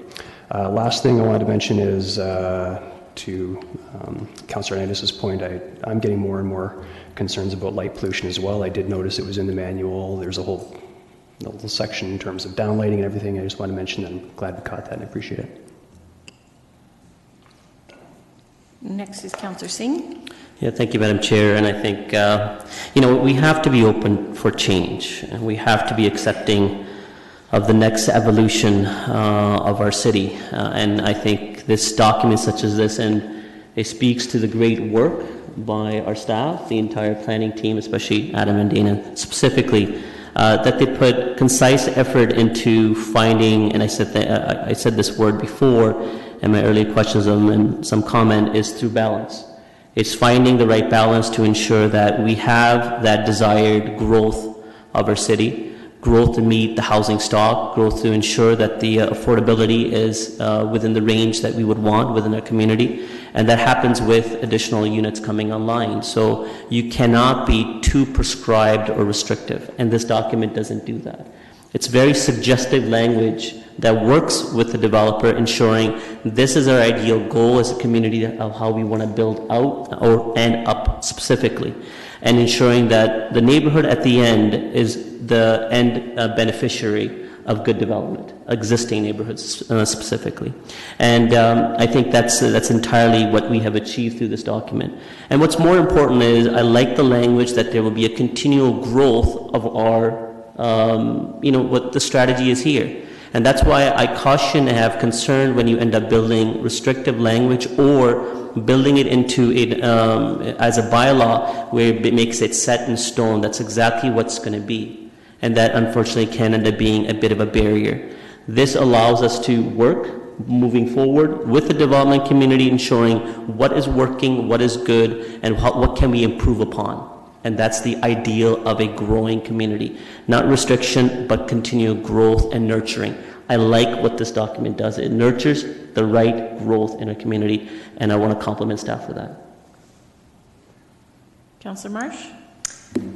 Last thing I wanted to mention is to Councillor Hernandez's point, I'm getting more and more concerns about light pollution as well. I did notice it was in the manual. There's a whole little section in terms of downlighting and everything. I just want to mention that. I'm glad we caught that and I appreciate it. Next is Councillor Singh. Yeah, thank you, Madam Chair. And I think, we have to be open for change, and we have to be accepting of the next evolution of our city. And I think this document such as this, and it speaks to the great work by our staff, the entire planning team, especially Adam and Dana specifically, that they put concise effort into finding, and I said this word before in my earlier questions and some comment, is through balance. It's finding the right balance to ensure that we have that desired growth of our city, growth to meet the housing stock, growth to ensure that the affordability is within the range that we would want within our community, and that happens with additional units coming online. So you cannot be too prescribed or restrictive, and this document doesn't do that. It's very suggestive language that works with the developer, ensuring this is our ideal goal as a community of how we want to build out or end up specifically, and ensuring that the neighborhood at the end is the end beneficiary of good development, existing neighborhoods specifically. And I think that's entirely what we have achieved through this document. And what's more important is I like the language that there will be a continual growth of our, what the strategy is here. And that's why I caution and have concern when you end up building restrictive language or building it into it as a bylaw where it makes it set in stone. That's exactly what's going to be. And that unfortunately can end up being a bit of a barrier. This allows us to work moving forward with the development community, ensuring what is working, what is good, and what can we improve upon. And that's the ideal of a growing community. Not restriction, but continual growth and nurturing. I like what this document does. It nurtures the right growth in a community, and I want to compliment staff for that. Councillor Marsh?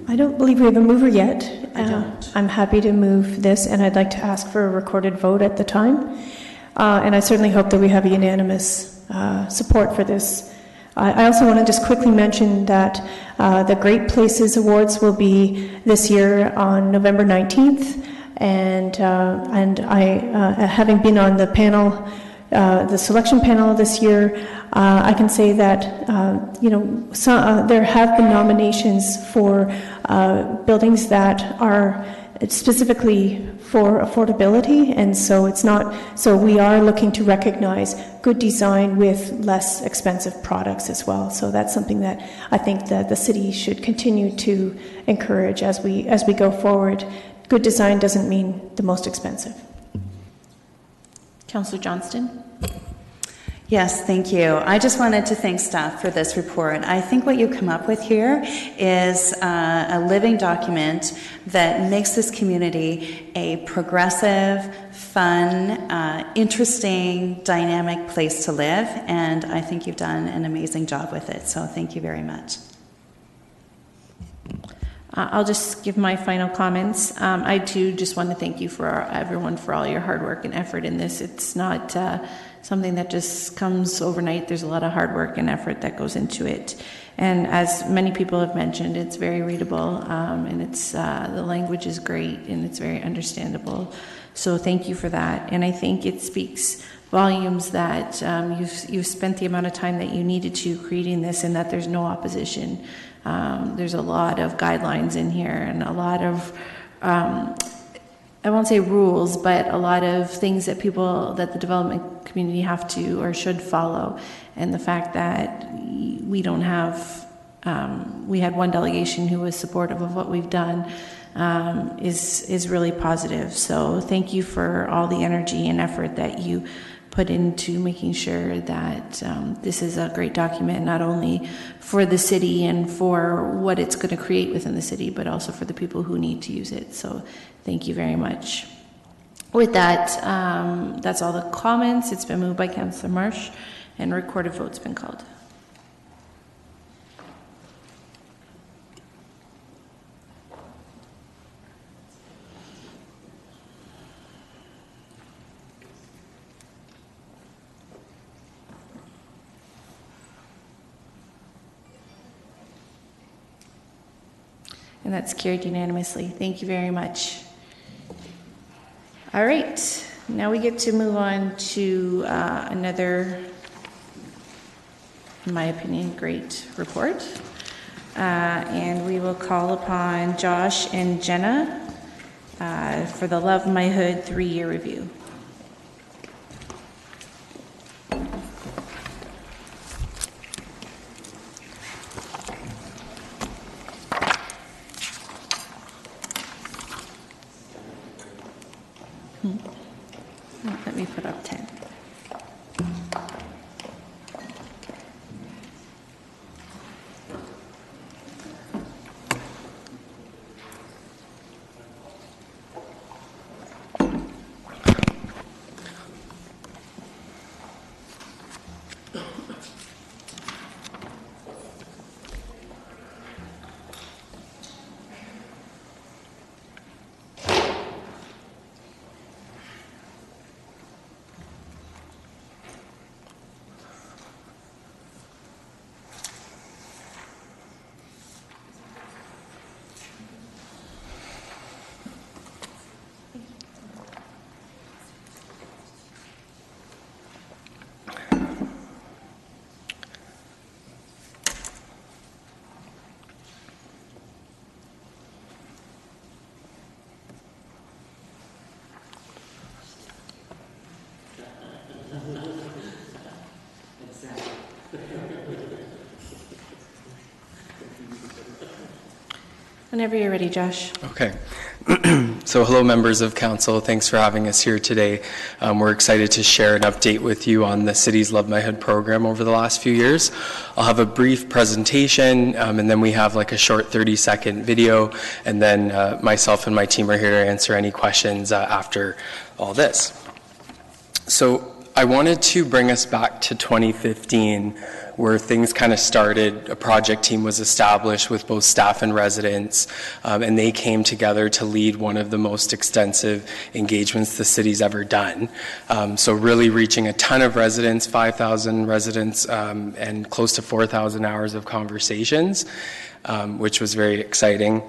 I don't believe we have a mover yet. I don't. I'm happy to move this, and I'd like to ask for a recorded vote at the time. And I certainly hope that we have unanimous support for this. I also want to just quickly mention that the Great Places Awards will be this year on November 19th, and I, having been on the panel, the selection panel this year, I can say that there have been nominations for buildings that are specifically for affordability, and so it's not. So we are looking to recognize good design with less expensive products as well. So that's something that I think that the city should continue to encourage as we go forward. Good design doesn't mean the most expensive. Councillor Johnston? Yes, thank you. I just wanted to thank staff for this report. I think what you come up with here is a living document that makes this community a progressive, fun, interesting, dynamic place to live, and I think you've done an amazing job with it, so thank you very much. I'll just give my final comments. I too just want to thank you for everyone for all your hard work and effort in this. It's not something that just comes overnight. There's a lot of hard work and effort that goes into it. And as many people have mentioned, it's very readable, and it's the language is great and it's very understandable. So thank you for that. And I think it speaks volumes that you've spent the amount of time that you needed to creating this, and that there's no opposition. There's a lot of guidelines in here and a lot of, I won't say rules, but a lot of things that the development community have to or should follow. And the fact that we don't have, we had one delegation who was supportive of what we've done is really positive. So thank you for all the energy and effort that you put into making sure that this is a great document, not only for the city and for what it's going to create within the city, but also for the people who need to use it. So thank you very much. With that, that's all the comments. It's been moved by Councillor Marsh, and a recorded vote's been called. And that's carried unanimously. Thank you very much. All right, now we get to move on to another, in my opinion, great report. And we will call upon Josh and Jenna for the Love My Hood 3-year review. Let me put up 10. Whenever you're ready, Josh. Okay. So hello, members of council. Thanks for having us here today. We're excited to share an update with you on the city's Love My Hood program over the last few years. I'll have a brief presentation, and then we have like a short 30-second video, and then myself and my team are here to answer any questions after all this. So I wanted to bring us back to 2015, where things kind of started. A project team was established with both staff and residents, and they came together to lead one of the most extensive engagements the city's ever done. So really reaching a ton of residents, 5,000 residents, and close to 4,000 hours of conversations, which was very exciting.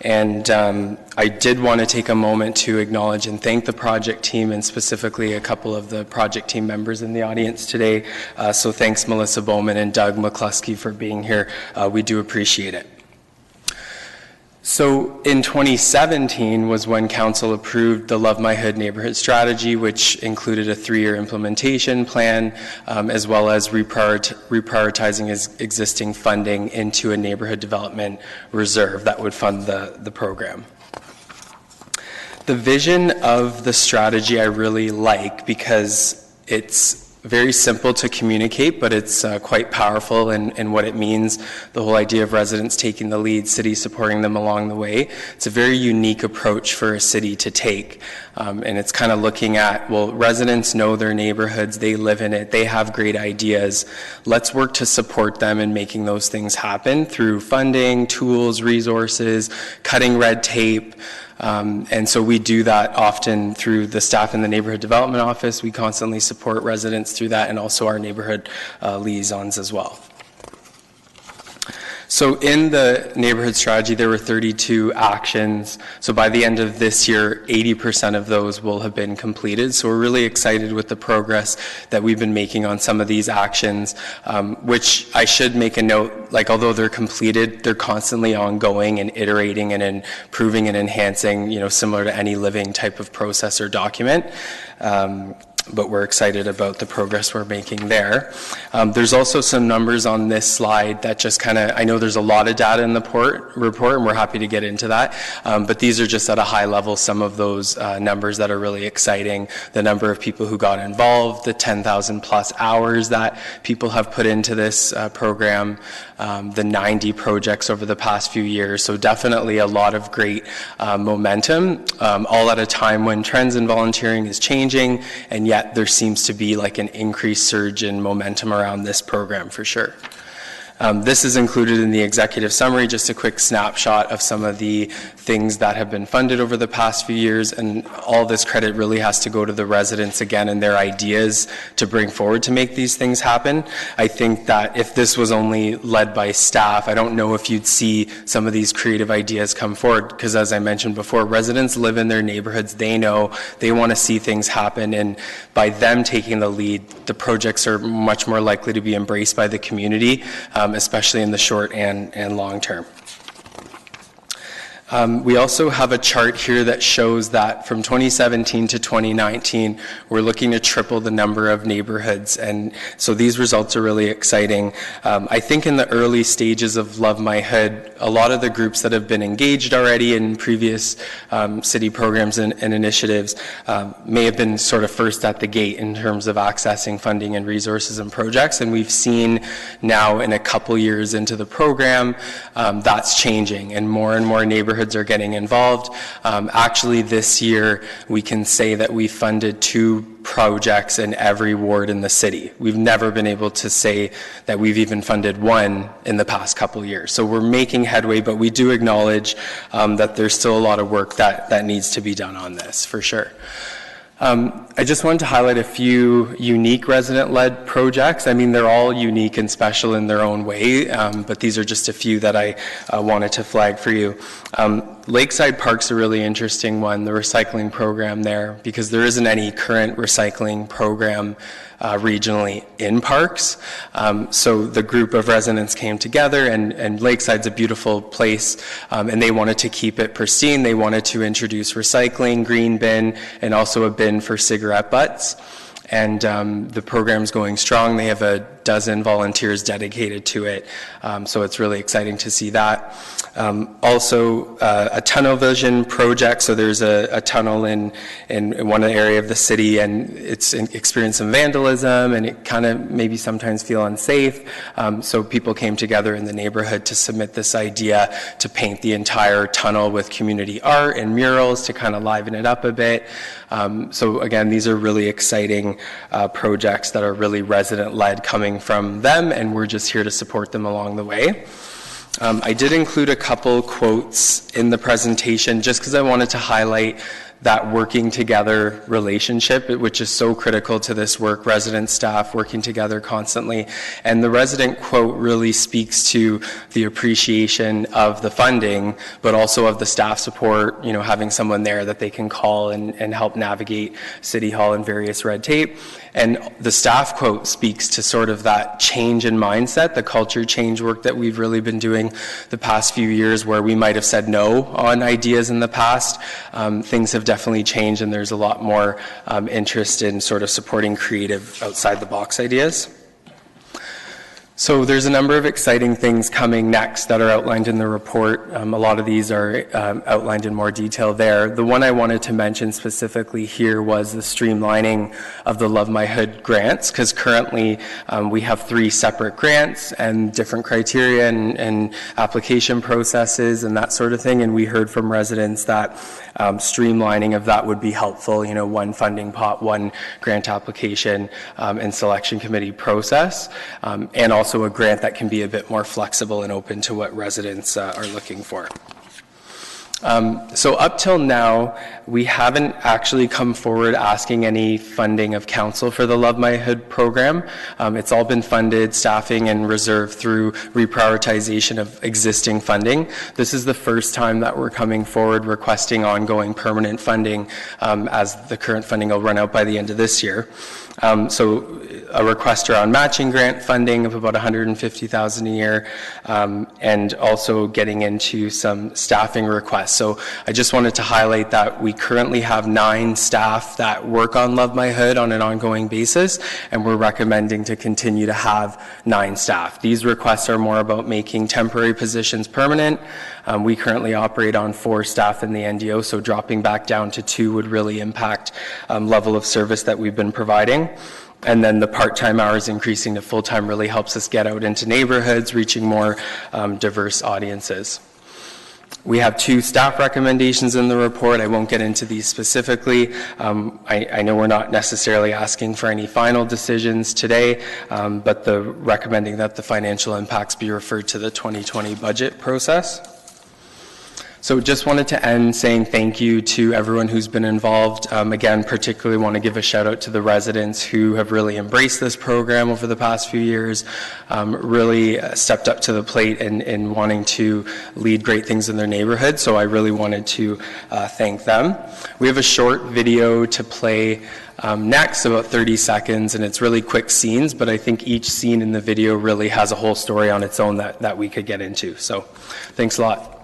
And I did want to take a moment to acknowledge and thank the project team, and specifically a couple of the project team members in the audience today. So thanks Melissa Bowman and Doug McCluskey for being here. We do appreciate it. So in 2017 was when council approved the Love My Hood neighborhood strategy, which included a 3-year implementation plan, as well as reprioritizing existing funding into a neighborhood development reserve that would fund the program. The vision of the strategy I really like because it's very simple to communicate, but it's quite powerful in what it means. The whole idea of residents taking the lead, city supporting them along the way. It's a very unique approach for a city to take. And it's kind of looking at, well, residents know their neighborhoods, they live in it, they have great ideas. Let's work to support them in making those things happen through funding, tools, resources, cutting red tape. And so we do that often through the staff in the Neighborhood Development Office. We constantly support residents through that, and also our neighborhood liaisons as well. So in the neighborhood strategy, there were 32 actions. So by the end of this year, 80% of those will have been completed. So we're really excited with the progress that we've been making on some of these actions, which I should make a note, like although they're completed, they're constantly ongoing and iterating and improving and enhancing, you know, similar to any living type of process or document. but we're excited about the progress we're making there. There's also some numbers on this slide that just kind of, I know there's a lot of data in the report, and we're happy to get into that, but these are just at a high level some of those numbers that are really exciting. The number of people who got involved, the 10,000 plus hours that people have put into this program, the 90 projects over the past few years. So definitely a lot of great momentum, all at a time when trends in volunteering is changing, and yet there seems to be like an increased surge in momentum around this program for sure. This is included in the executive summary, just a quick snapshot of some of the things that have been funded over the past few years, and all this credit really has to go to the residents again and their ideas to bring forward to make these things happen. I think that if this was only led by staff, I don't know if you'd see some of these creative ideas come forward, because as I mentioned before, residents live in their neighborhoods, they know, they want to see things happen, and by them taking the lead, the projects are much more likely to be embraced by the community, especially in the short and long term. We also have a chart here that shows that from 2017 to 2019, we're looking to triple the number of neighborhoods, and so these results are really exciting. I think in the early stages of Love My Hood, a lot of the groups that have been engaged already in previous city programs and initiatives may have been sort of first at the gate in terms of accessing funding and resources and projects, and we've seen now in a couple years into the program, that's changing, and more neighborhoods are getting involved. Actually, this year, we can say that we funded 2 projects in every ward in the city. We've never been able to say that we've even funded 1 in the past couple years. So we're making headway, but we do acknowledge that there's still a lot of work that needs to be done on this, for sure. I just wanted to highlight a few unique resident-led projects. I mean, they're all unique and special in their own way, but these are just a few that I wanted to flag for you. Lakeside Park's a really interesting one, the recycling program there, because there isn't any current recycling program regionally in parks. So the group of residents came together, and Lakeside's a beautiful place, and they wanted to keep it pristine. They wanted to introduce recycling, green bin, and also a bin for cigarette butts. And the program's going strong. They have a dozen volunteers dedicated to it, so it's really exciting to see that. Also, a tunnel vision project. So there's a tunnel in one area of the city, and it's experienced some vandalism, and it kind of maybe sometimes feel unsafe. So people came together in the neighborhood to submit this idea to paint the entire tunnel with community art and murals to kind of liven it up a bit. So again, these are really exciting projects that are really resident-led coming from them, and we're just here to support them along the way. I did include a couple quotes in the presentation just because I wanted to highlight that working together relationship, which is so critical to this work, resident staff working together constantly. And the resident quote really speaks to the appreciation of the funding, but also of the staff support, you know, having someone there that they can call and help navigate City Hall and various red tape. And the staff quote speaks to sort of that change in mindset, the culture change work that we've really been doing the past few years, where we might have said no on ideas in the past. Things have definitely changed, and there's a lot more interest in sort of supporting creative outside the box ideas. So there's a number of exciting things coming next that are outlined in the report. A lot of these are outlined in more detail there. The one I wanted to mention specifically here was the streamlining of the Love My Hood grants, because currently we have 3 separate grants and different criteria and application processes and that sort of thing, and we heard from residents that streamlining of that would be helpful, you know, 1 funding pot, 1 grant application and selection committee process, and also a grant that can be a bit more flexible and open to what residents are looking for. So up till now, we haven't actually come forward asking any funding of council for the Love My Hood program. It's all been funded, staffing, and reserved through reprioritization of existing funding. This is the first time that we're coming forward requesting ongoing permanent funding, as the current funding will run out by the end of this year. So a request around matching grant funding of about $150,000 a year, and also getting into some staffing requests. request. So I just wanted to highlight that we currently have 9 staff that work on Love My Hood on an ongoing basis, and we're recommending to continue to have 9 staff. These requests are more about making temporary positions permanent. We currently operate on 4 staff in the NDO, so dropping back down to 2 would really impact level of service that we've been providing. And then the part-time hours increasing to full-time really helps us get out into neighborhoods, reaching more diverse audiences. We have 2 staff recommendations in the report. I won't get into these specifically. I know we're not necessarily asking for any final decisions today, but recommending that the financial impacts be referred to the 2020 budget process. So just wanted to end saying thank you to everyone who's been involved. Again, particularly want to give a shout out to the residents who have really embraced this program over the past few years, really stepped up to the plate in wanting to lead great things in their neighborhood. So I really wanted to thank them. We have a short video to play next, about 30 seconds, and it's really quick scenes, but I think each scene in the video really has a whole story on its own that we could get into. So thanks a lot.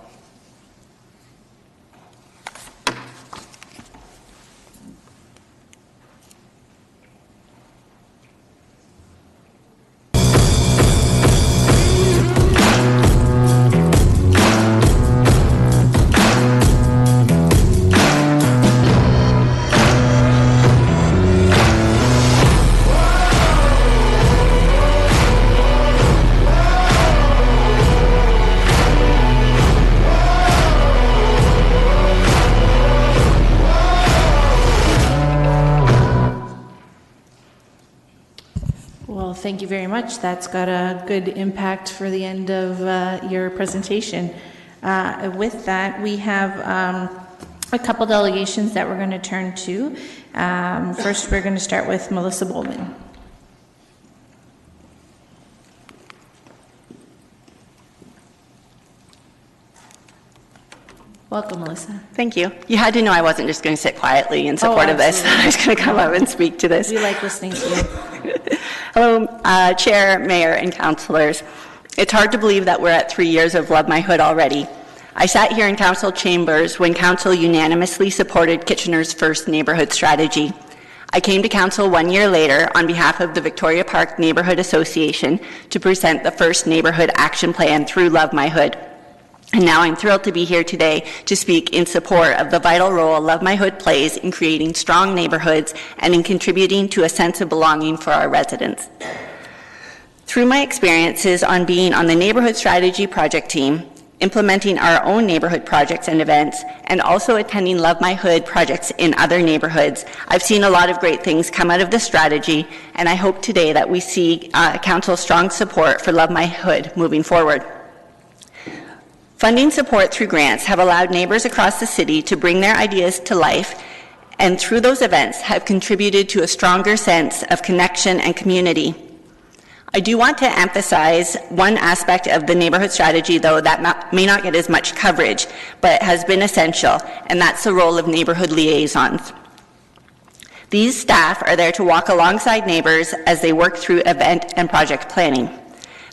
Thank you very much. That's got a good impact for the end of your presentation. With that, we have a couple delegations that we're going to turn to. First, we're going to start with Melissa Bowman. Welcome, Melissa. Thank you. You had to know I wasn't just going to sit quietly in support of this. I was going to come up and speak to this. We like listening to you. Hello, Chair, Mayor, and Councillors. It's hard to believe that we're at 3 years of Love My Hood already. I sat here in Council chambers when Council unanimously supported Kitchener's first neighbourhood strategy. I came to Council 1 year later on behalf of the Victoria Park Neighbourhood Association to present the first neighbourhood action plan through Love My Hood. And now I'm thrilled to be here today to speak in support of the vital role Love My Hood plays in creating strong neighborhoods and in contributing to a sense of belonging for our residents. Through my experiences on being on the Neighborhood Strategy Project team, implementing our own neighborhood projects and events, and also attending Love My Hood projects in other neighborhoods, I've seen a lot of great things come out of this strategy, and I hope today that we see Council's strong support for Love My Hood moving forward. Funding support through grants have allowed neighbors across the city to bring their ideas to life, and through those events have contributed to a stronger sense of connection and community. I do want to emphasize one aspect of the neighborhood strategy, though, that may not get as much coverage, but has been essential, and that's the role of neighborhood liaisons. These staff are there to walk alongside neighbors as they work through event and project planning.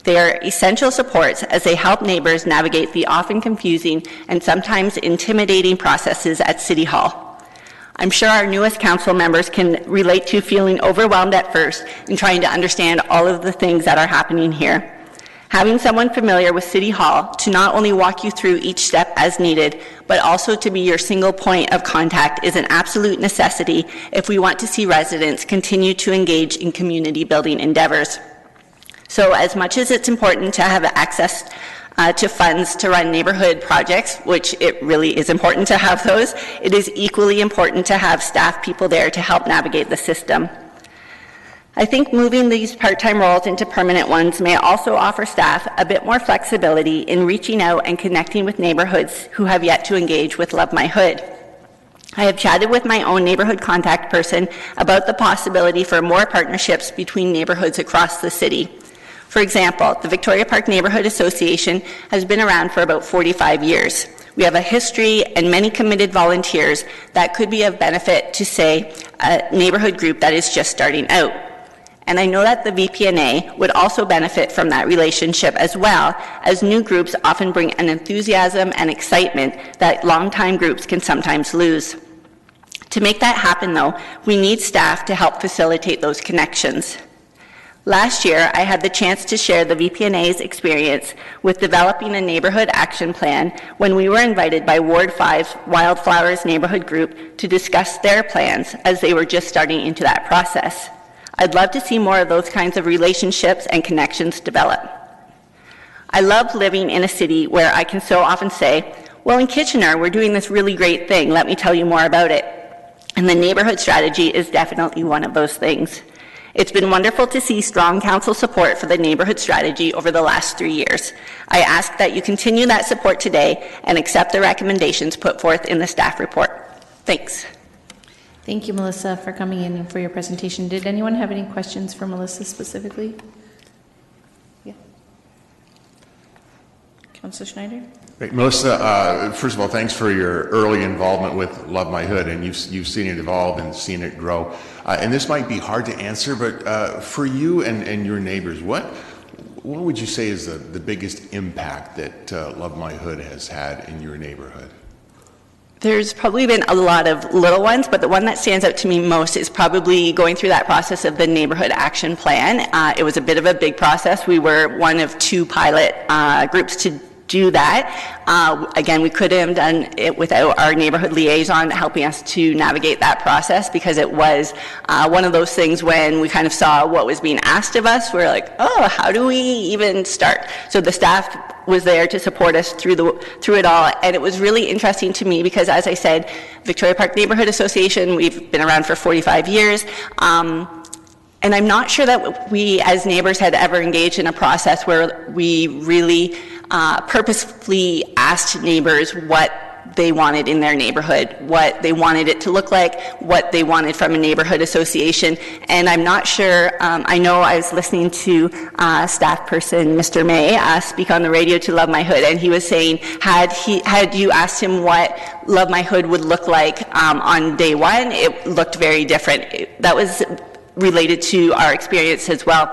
They are essential supports as they help neighbors navigate the often confusing and sometimes intimidating processes at City Hall. I'm sure our newest council members can relate to feeling overwhelmed at first in trying to understand all of the things that are happening here. Having someone familiar with City Hall to not only walk you through each step as needed, but also to be your single point of contact is an absolute necessity if we want to see residents continue to engage in community building endeavors. So as much as it's important to have access to funds to run neighborhood projects, which it really is important to have those, it is equally important to have staff people there to help navigate the system. I think moving these part-time roles into permanent ones may also offer staff a bit more flexibility in reaching out and connecting with neighborhoods who have yet to engage with Love My Hood. I have chatted with my own neighborhood contact person about the possibility for more partnerships between neighborhoods across the city. For example, the Victoria Park Neighbourhood Association has been around for about 45 years. We have a history and many committed volunteers that could be of benefit to, say, a neighbourhood group that is just starting out. And I know that the VPNA would also benefit from that relationship as well, as new groups often bring an enthusiasm and excitement that longtime groups can sometimes lose. To make that happen, though, we need staff to help facilitate those connections. Last year, I had the chance to share the VPNA's experience with developing a neighborhood action plan when we were invited by Ward 5 Wildflowers Neighborhood Group to discuss their plans as they were just starting into that process. I'd love to see more of those kinds of relationships and connections develop. I love living in a city where I can so often say, well, in Kitchener, we're doing this really great thing. Let me tell you more about it. And the neighborhood strategy is definitely one of those things. It's been wonderful to see strong council support for the neighborhood strategy over the last 3 years. I ask that you continue that support today and accept the recommendations put forth in the staff report. Thanks. Thank you, Melissa, for coming in and for your presentation. Did anyone have any questions for Melissa specifically? Yeah. Councillor Schneider? Great. Melissa, first of all, thanks for your early involvement with Love My Hood, and you've seen it evolve and seen it grow. And this might be hard to answer, but for you and your neighbors, what would you say is the biggest impact that Love My Hood has had in your neighborhood? There's probably been a lot of little ones, but the one that stands out to me most is probably going through that process of the neighborhood action plan. It was a bit of a big process. We were one of 2 pilot groups to do that. Again, we couldn't have done it without our neighborhood liaison helping us to navigate that process, because it was one of those things when we kind of saw what was being asked of us, we're like, oh, how do we even start? So the staff was there to support us through it all, and it was really interesting to me because, as I said, Victoria Park Neighborhood Association, we've been around for 45 years, and I'm not sure that we as neighbors had ever engaged in a process where we really purposefully asked neighbors what they wanted in their neighborhood, what they wanted it to look like, what they wanted from a neighborhood association. And I'm not sure, I know I was listening to staff person Mr. May speak on the radio to Love My Hood, and he was saying had you asked him what Love My Hood would look like on day one, it looked very different. That was related to our experience as well,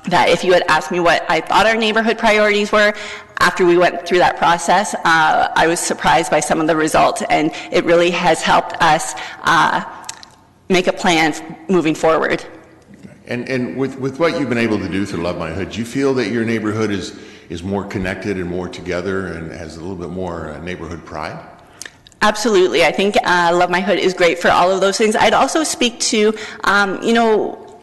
that if you had asked me what I thought our neighborhood priorities were, after we went through that process, I was surprised by some of the results, and it really has helped us make a plan moving forward. And with what you've been able to do through Love My Hood, do you feel that your neighborhood is more connected and more together and has a little bit more neighborhood pride? Absolutely. I think Love My Hood is great for all of those things. I'd also speak to,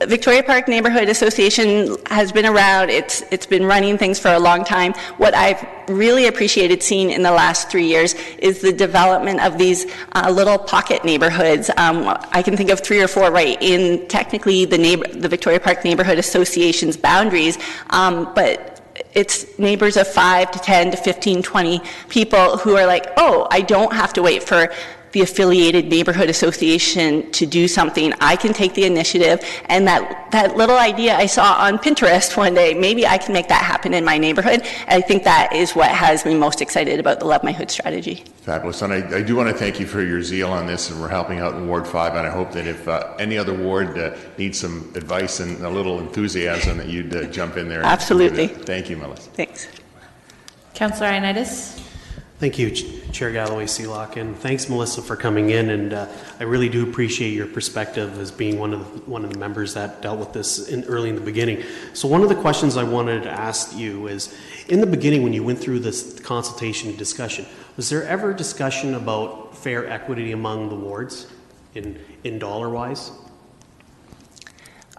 Victoria Park Neighborhood Association has been around. It's been running things for a long time. What I've really appreciated seeing in the last 3 years is the development of these little pocket neighborhoods. I can think of 3 or 4 right in technically the Victoria Park Neighborhood Association's boundaries, but it's neighbors of 5 to 10 to 15, 20 people who are like, oh, I don't have to wait for the affiliated neighborhood association to do something. I can take the initiative, and that little idea I saw on Pinterest one day, maybe I can make that happen in my neighborhood. And I think that is what has me most excited about the Love My Hood strategy. Fabulous. And I do want to thank you for your zeal on this, and we're helping out in Ward 5, and I hope that if any other ward needs some advice and a little enthusiasm, that you'd jump in there. Absolutely. Thank you, Melissa. Thanks. Councillor Ioannidis? Thank you, Chair Galloway Seelock, and thanks, Melissa, for coming in. And I really do appreciate your perspective as being one of the members that dealt with this early in the beginning. So one of the questions I wanted to ask you is, in the beginning, when you went through this consultation discussion, was there ever discussion about fair equity among the wards in dollar-wise?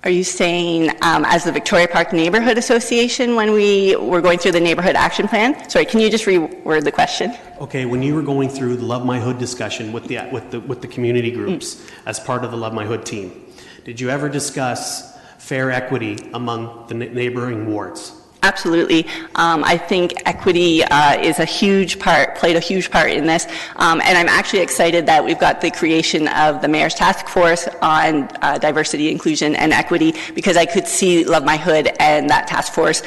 Are you saying as the Victoria Park Neighborhood Association when we were going through the neighborhood action plan? Sorry, can you just reword the question? Okay, when you were going through the Love My Hood discussion with the community groups as part of the Love My Hood team, did you ever discuss fair equity among the neighboring wards? Absolutely. I think equity is played a huge part in this. And I'm actually excited that we've got the creation of the Mayor's Task Force on Diversity, Inclusion, and Equity, because I could see Love My Hood and that task force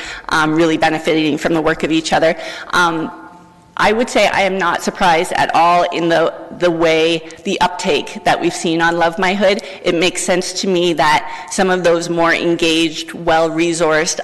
really benefiting from the work of each other. I would say I am not surprised at all in the way, the uptake that we've seen on Love My Hood. It makes sense to me that some of those more engaged, well-resourced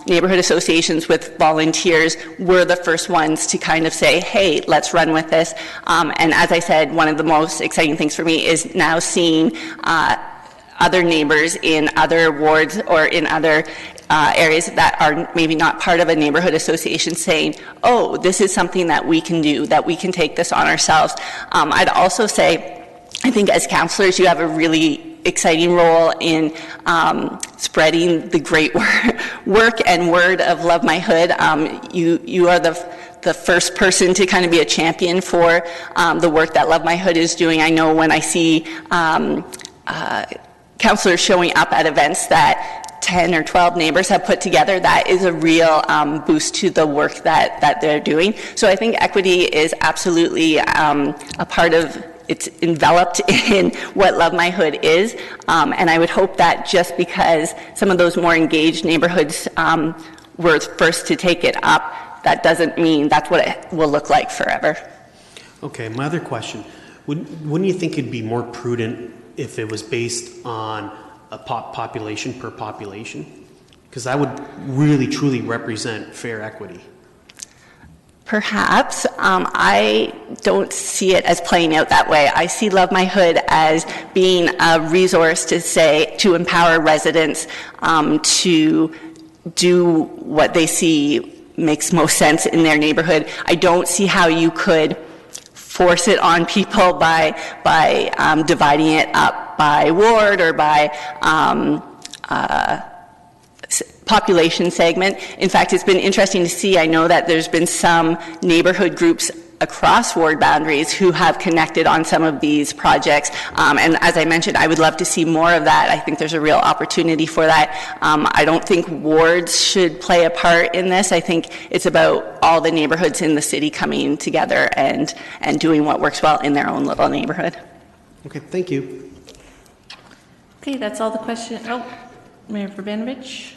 neighborhood associations with volunteers were the first ones to kind of say, hey, let's run with this. And as I said, one of the most exciting things for me is now seeing other neighbors in other wards or in other areas that are maybe not part of a neighborhood association saying, oh, this is something that we can do, that we can take this on ourselves. I'd also say, I think as counselors, you have a really exciting role in spreading the great work and word of Love My Hood. You are the first person to kind of be a champion for the work that Love My Hood is doing. I know when I see counselors showing up at events that 10 or 12 neighbors have put together, that is a real boost to the work that they're doing. So I think equity is absolutely a part of, it's enveloped in what Love My Hood is. And I would hope that just because some of those more engaged neighborhoods were first to take it up, that doesn't mean that's what it will look like forever. Okay, my other question, wouldn't you think it'd be more prudent if it was based on a population per population? Because that would really truly represent fair equity. Perhaps. I don't see it as playing out that way. I see Love My Hood as being a resource to empower residents to do what they see makes most sense in their neighborhood. I don't see how you could force it on people by dividing it up by ward or by population segment. In fact, it's been interesting to see, I know that there's been some neighborhood groups across ward boundaries who have connected on some of these projects. And as I mentioned, I would love to see more of that. I think there's a real opportunity for that. I don't think wards should play a part in this. I think it's about all the neighborhoods in the city coming together and doing what works well in their own little neighborhood. Okay, thank you. Okay, that's all the questions. Oh, Mayor Verbanovich.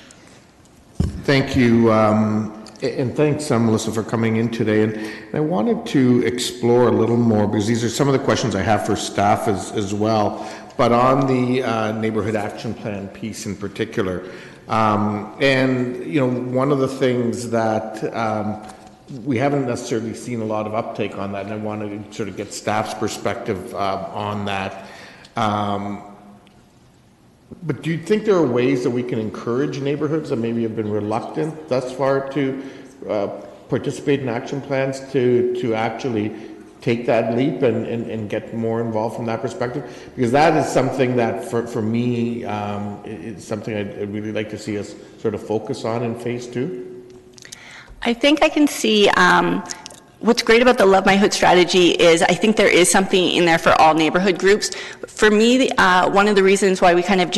Thank you, and thanks, Melissa, for coming in today. And I wanted to explore a little more, because these are some of the questions I have for staff as well, but on the neighborhood action plan piece in particular. And, you know, one of the things that we haven't necessarily seen a lot of uptake on that, and I wanted to sort of get staff's perspective on that. But do you think there are ways that we can encourage neighborhoods that maybe have been reluctant thus far to participate in action plans to actually take that leap and get more involved from that perspective? Because that is something that for me is something I'd really like to see us sort of focus on in phase 2. I think I can see what's great about the Love My Hood strategy is I think there is something in there for all neighborhood groups. For me, one of the reasons why we kind of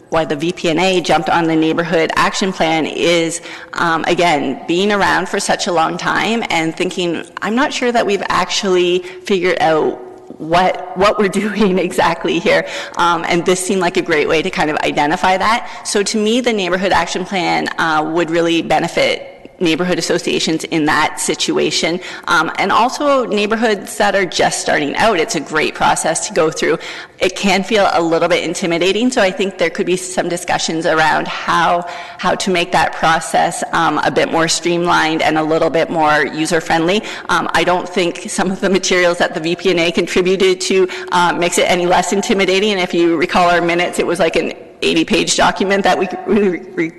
why the VPNA jumped on the neighborhood action plan is, again, being around for such a long time and thinking, I'm not sure that we've actually figured out what we're doing exactly here. And this seemed like a great way to kind of identify that. So to me, the neighborhood action plan would really benefit neighborhood associations in that situation, and also neighborhoods that are just starting out. It's a great process to go through. It can feel a little bit intimidating, so I think there could be some discussions around how to make that process a bit more streamlined and a little bit more user-friendly. I don't think some of the materials that the VPNA contributed to makes it any less intimidating. And if you recall our minutes, it was like an 80-page document that we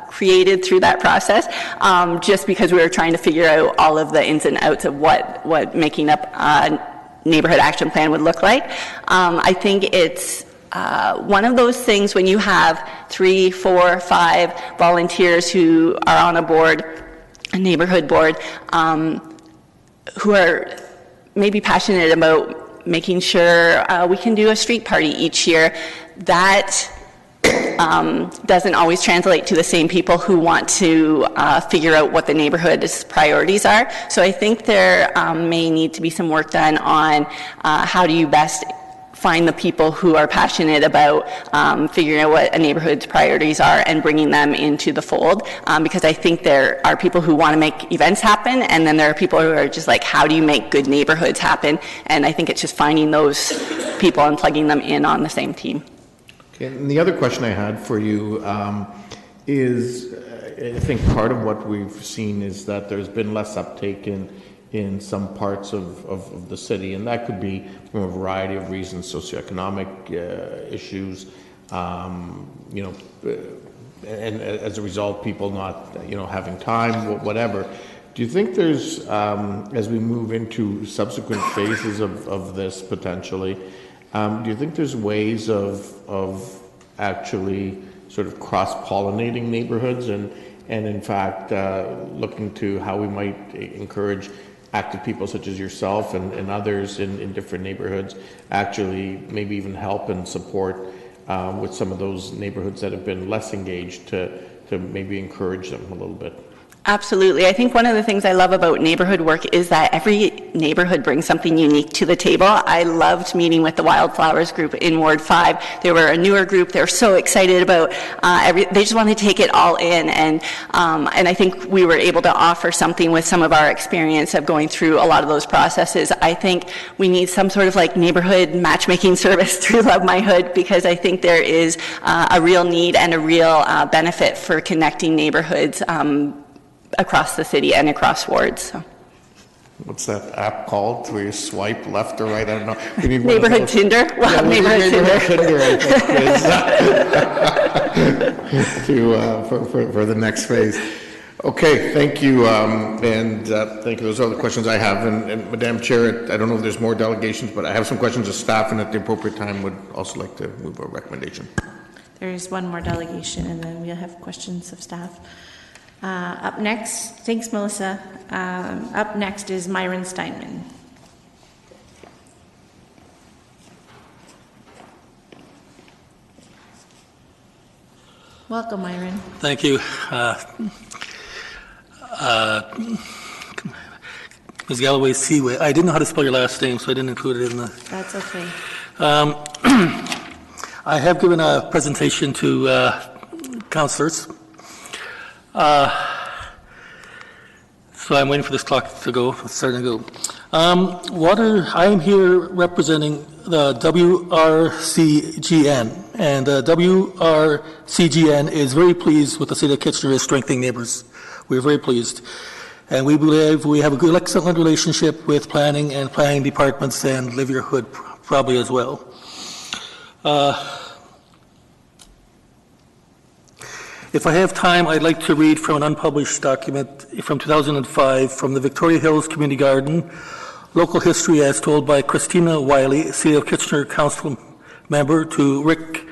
created through that process, just because we were trying to figure out all of the ins and outs of what making up a neighborhood action plan would look like. I think it's one of those things when you have 3, 4, 5 volunteers who are on a board, a neighborhood board, who are maybe passionate about making sure we can do a street party each year. That doesn't always translate to the same people who want to figure out what the neighborhood's priorities are. So I think there may need to be some work done on how do you best find the people who are passionate about figuring out what a neighborhood's priorities are and bringing them into the fold, because I think there are people who want to make events happen, and then there are people who are just like, how do you make good neighborhoods happen? And I think it's just finding those people and plugging them in on the same team. Okay, and the other question I had for you is, I think part of what we've seen is that there's been less uptake in some parts of the city, and that could be from a variety of reasons, socioeconomic issues, you know, and as a result, people not, you know, having time, whatever. Do you think there's, as we move into subsequent phases of this potentially, do you think there's ways of actually sort of cross-pollinating neighborhoods and in fact looking to how we might encourage active people such as yourself and others in different neighborhoods actually maybe even help and support with some of those neighborhoods that have been less engaged to maybe encourage them a little bit? Absolutely. I think one of the things I love about neighborhood work is that every neighborhood brings something unique to the table. I loved meeting with the Wildflowers group in Ward 5. They were a newer group. They were so excited about they just wanted to take it all in. And I think we were able to offer something with some of our experience of going through a lot of those processes. I think we need some sort of like neighborhood matchmaking service through Love My Hood, because I think there is a real need and a real benefit for connecting neighborhoods across the city and across wards. So. What's that app called where you swipe left or right? I don't know. We need Neighborhood Tinder? We'll have Neighborhood Tinder, I think, for the next phase. Okay, thank you, and thank you. Those are the questions I have. And Madam Chair, I don't know if there's more delegations, but I have some questions of staff, and at the appropriate time would also like to move a recommendation. There's one more delegation, and then we'll have questions of staff. Up next, thanks, Melissa. Up next is Myron Steinman. Welcome, Myron. Thank you. Ms. Galloway Seaway. I didn't know how to spell your last name, so I didn't include it in the... That's okay. I have given a presentation to councillors. So I'm waiting for this clock to go. It's starting to go. I am here representing the WRCGN, and WRCGN is very pleased with the City of Kitchener as strengthening neighbors. We're very pleased. And we believe we have a good, excellent relationship with planning and planning departments and Live Your Hood probably as well. If I have time, I'd like to read from an unpublished document from 2005 from the Victoria Hills Community Garden, local history as told by Christina Wiley, City of Kitchener Council member, to Rick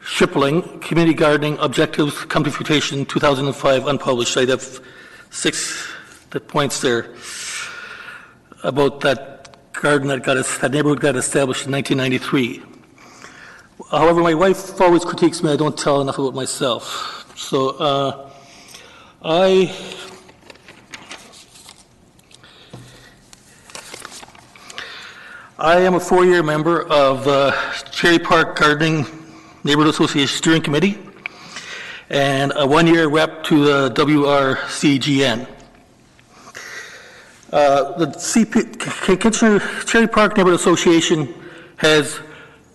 Shipling, Community Gardening Objectives, Computation 2005, unpublished. I'd have 6 points there about that garden that neighborhood got established in 1993. However, my wife always critiques me I don't tell enough about myself. So I am a 4-year member of Cherry Park Gardening Neighborhood Association Steering Committee and a 1-year rep to the WRCGN. The Kitchener Cherry Park Neighborhood Association has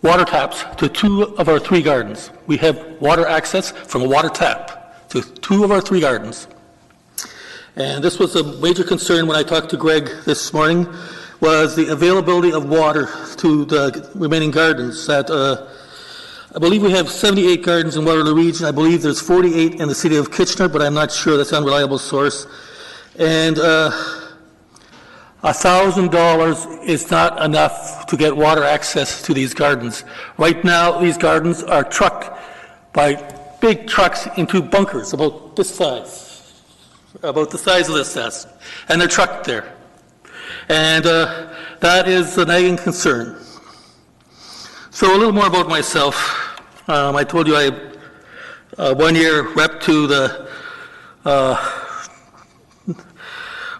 water taps to 2 of our 3 gardens. We have water access from a water tap to 2 of our 3 gardens. And this was a major concern when I talked to Greg this morning, was the availability of water to the remaining gardens. That I believe we have 78 gardens in Waterloo Region. I believe there's 48 in the City of Kitchener, but I'm not sure. That's an unreliable source. And $1,000 is not enough to get water access to these gardens. Right now, these gardens are trucked by big trucks into bunkers about this size, about the size of this desk, and they're trucked there. And that is a nagging concern. So a little more about myself. I told you I am a 1-year rep to the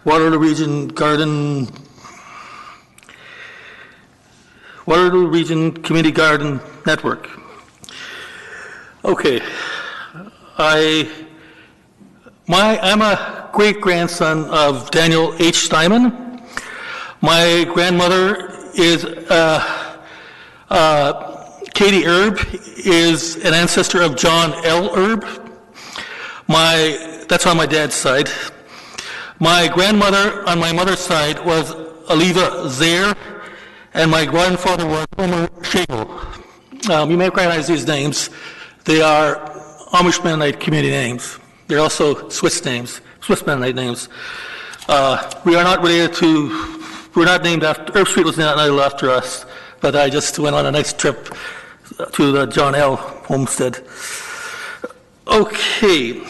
Waterloo Region Garden Waterloo Region Community Garden Network. Okay, I'm a great-grandson of Daniel H. Steinman. My grandmother is Katie Erb, is an ancestor of John L. Erb. That's on my dad's side. My grandmother on my mother's side was Aliva Zaire, and my grandfather was Homer Shagel. You may recognize these names. They are Amish Mennonite community names. They're also Swiss names, Swiss Mennonite names. We are not related to, we're not named after, Erb Street was not named after us, but I just went on a nice trip to the John L. homestead. Okay,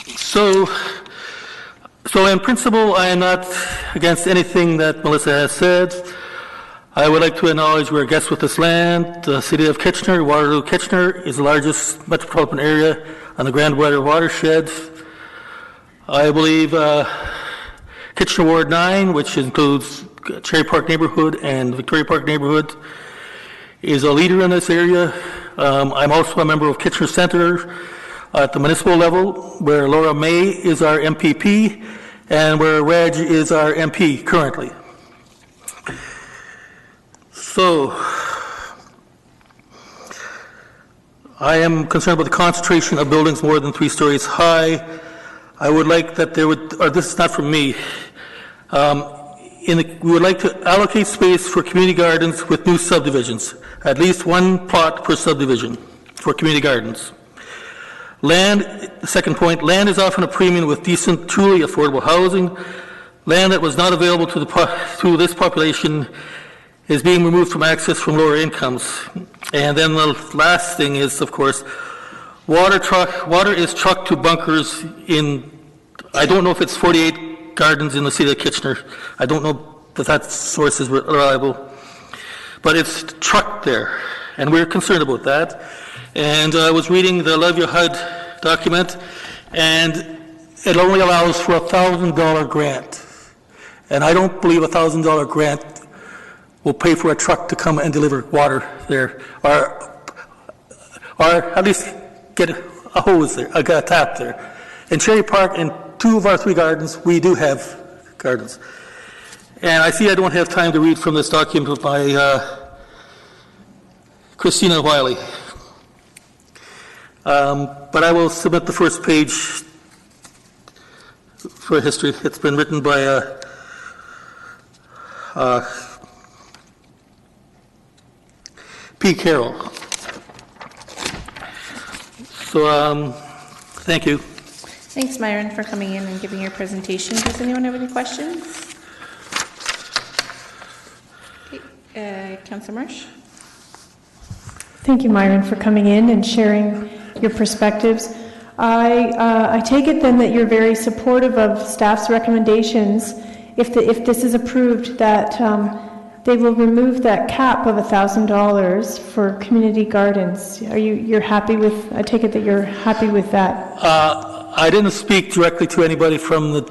so in principle, I am not against anything that Melissa has said. I would like to acknowledge we're guests with this land. The city of Kitchener, Waterloo Kitchener, is the largest metropolitan area on the Grand Water watershed. I believe Kitchener Ward 9, which includes Cherry Park neighborhood and Victoria Park neighborhood, is a leader in this area. I'm also a member of Kitchener Centre at the municipal level, where Laura May is our MPP and where Reg is our MP currently. So, I am concerned about the concentration of buildings more than 3 stories high. I would like that there would, or this is not from me, we would like to allocate space for community gardens with new subdivisions, at least 1 plot per subdivision for community gardens. Land, second point, land is often a premium with decent, truly affordable housing. Land that was not available to this population is being removed from access from lower incomes. And then the last thing is, of course, water is trucked to bunkers in, I don't know if it's 48 gardens in the city of Kitchener. I don't know if that source is reliable, but it's trucked there, and we're concerned about that. And I was reading the Love Your HUD document, and it only allows for a $1,000 grant. And I don't believe a $1,000 grant will pay for a truck to come and deliver water there, or at least get a hose there, a tap there. In Cherry Park, in 2 of our 3 gardens, we do have gardens. And I see I don't have time to read from this document by Christina Wiley. But I will submit the first page for history. It's been written by P. Carroll. So, thank you. Thanks, Myron, for coming in and giving your presentation. Does anyone have any questions? Okay, Councillor Marsh. Thank you, Myron, for coming in and sharing your perspectives. I take it then that you're very supportive of staff's recommendations if this is approved, that they will remove that cap of $1,000 for community gardens. You're happy with? I take it that you're happy with that. I didn't speak directly to anybody from the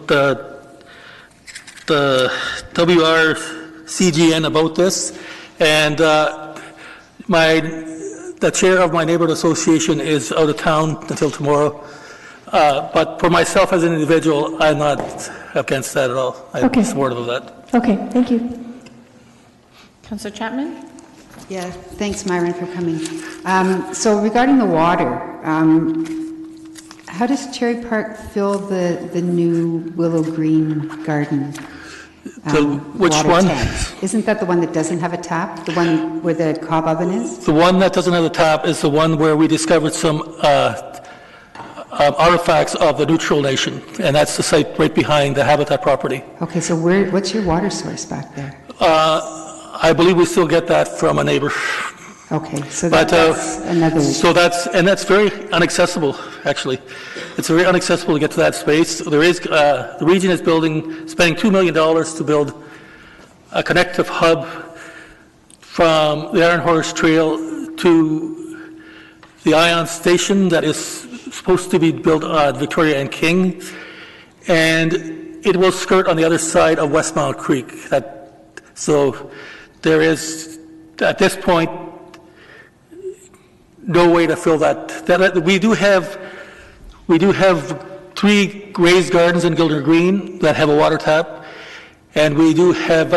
WRCGN about this, and the chair of my neighborhood association is out of town until tomorrow. But for myself as an individual, I'm not against that at all. I'm supportive of that. Okay, thank you. Councillor Chapman? Yeah, thanks, Myron, for coming. So regarding the water, how does Cherry Park fill the new Willow Green garden? Which one? Tank? Isn't that the one that doesn't have a tap? The one where the cob oven is? The one that doesn't have a tap is the one where we discovered some artifacts of the Neutral Nation, and that's the site right behind the Habitat property. Okay, so what's your water source back there? I believe we still get that from a neighbor. Okay, so that's another. So that's very inaccessible. Actually, it's very inaccessible to get to that space. There is the region is spending $2 million to build a connective hub from the Iron Horse Trail to the Ion Station that is supposed to be built on Victoria and King, and it will skirt on the other side of Westmount Creek. So there's at this point, no way to fill that. We do have 3 raised gardens in Gilder Green that have a water tap, and we do have.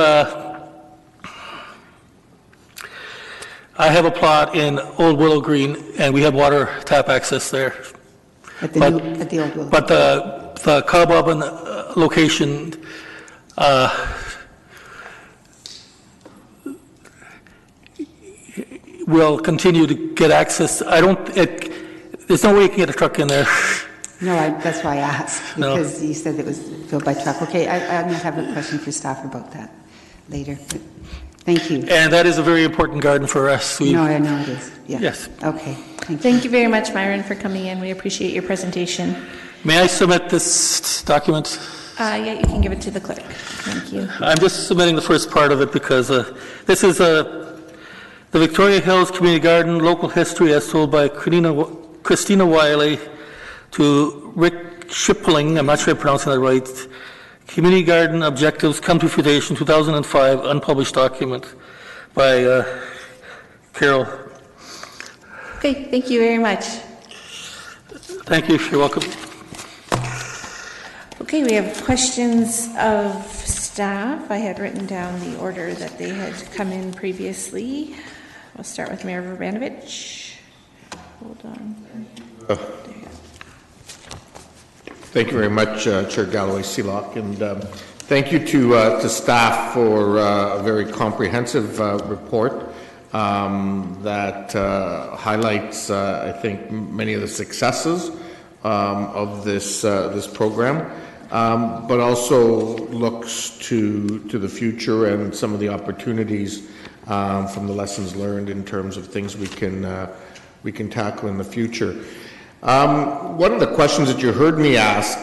I have a plot in Old Willow Green, and we have water tap access there. At the Old Willow. But the Carbon location. Will continue to get access. There's no way you can get a truck in there. No, that's why I asked, because you said it was filled by truck. Okay, I might have a question for staff about that later. But thank you. And that is a very important garden for us. No, I know it is. Yeah. Yes. Okay. Thank you very much, Myron, for coming in. We appreciate your presentation. May I submit this document? Yeah, you can give it to the clerk. Thank you. I'm just submitting the first part of it because this is the Victoria Hills Community Garden Local History as told by Christina Wiley to Rick Shipling, I'm not sure I'm pronouncing that right, Community Garden Objectives Come to Fruition 2005, unpublished document by Carol. Okay, thank you very much. Thank you, you're welcome. Okay, we have questions of staff. I had written down the order that they had come in previously. I'll start with Mayor Vrbanovich. Hold on. Thank you very much, Chair Galloway Seelock, and thank you to staff for a very comprehensive report that highlights, I think, many of the successes of this program, but also looks to the future and some of the opportunities from the lessons learned in terms of things we can tackle in the future. One of the questions that you heard me ask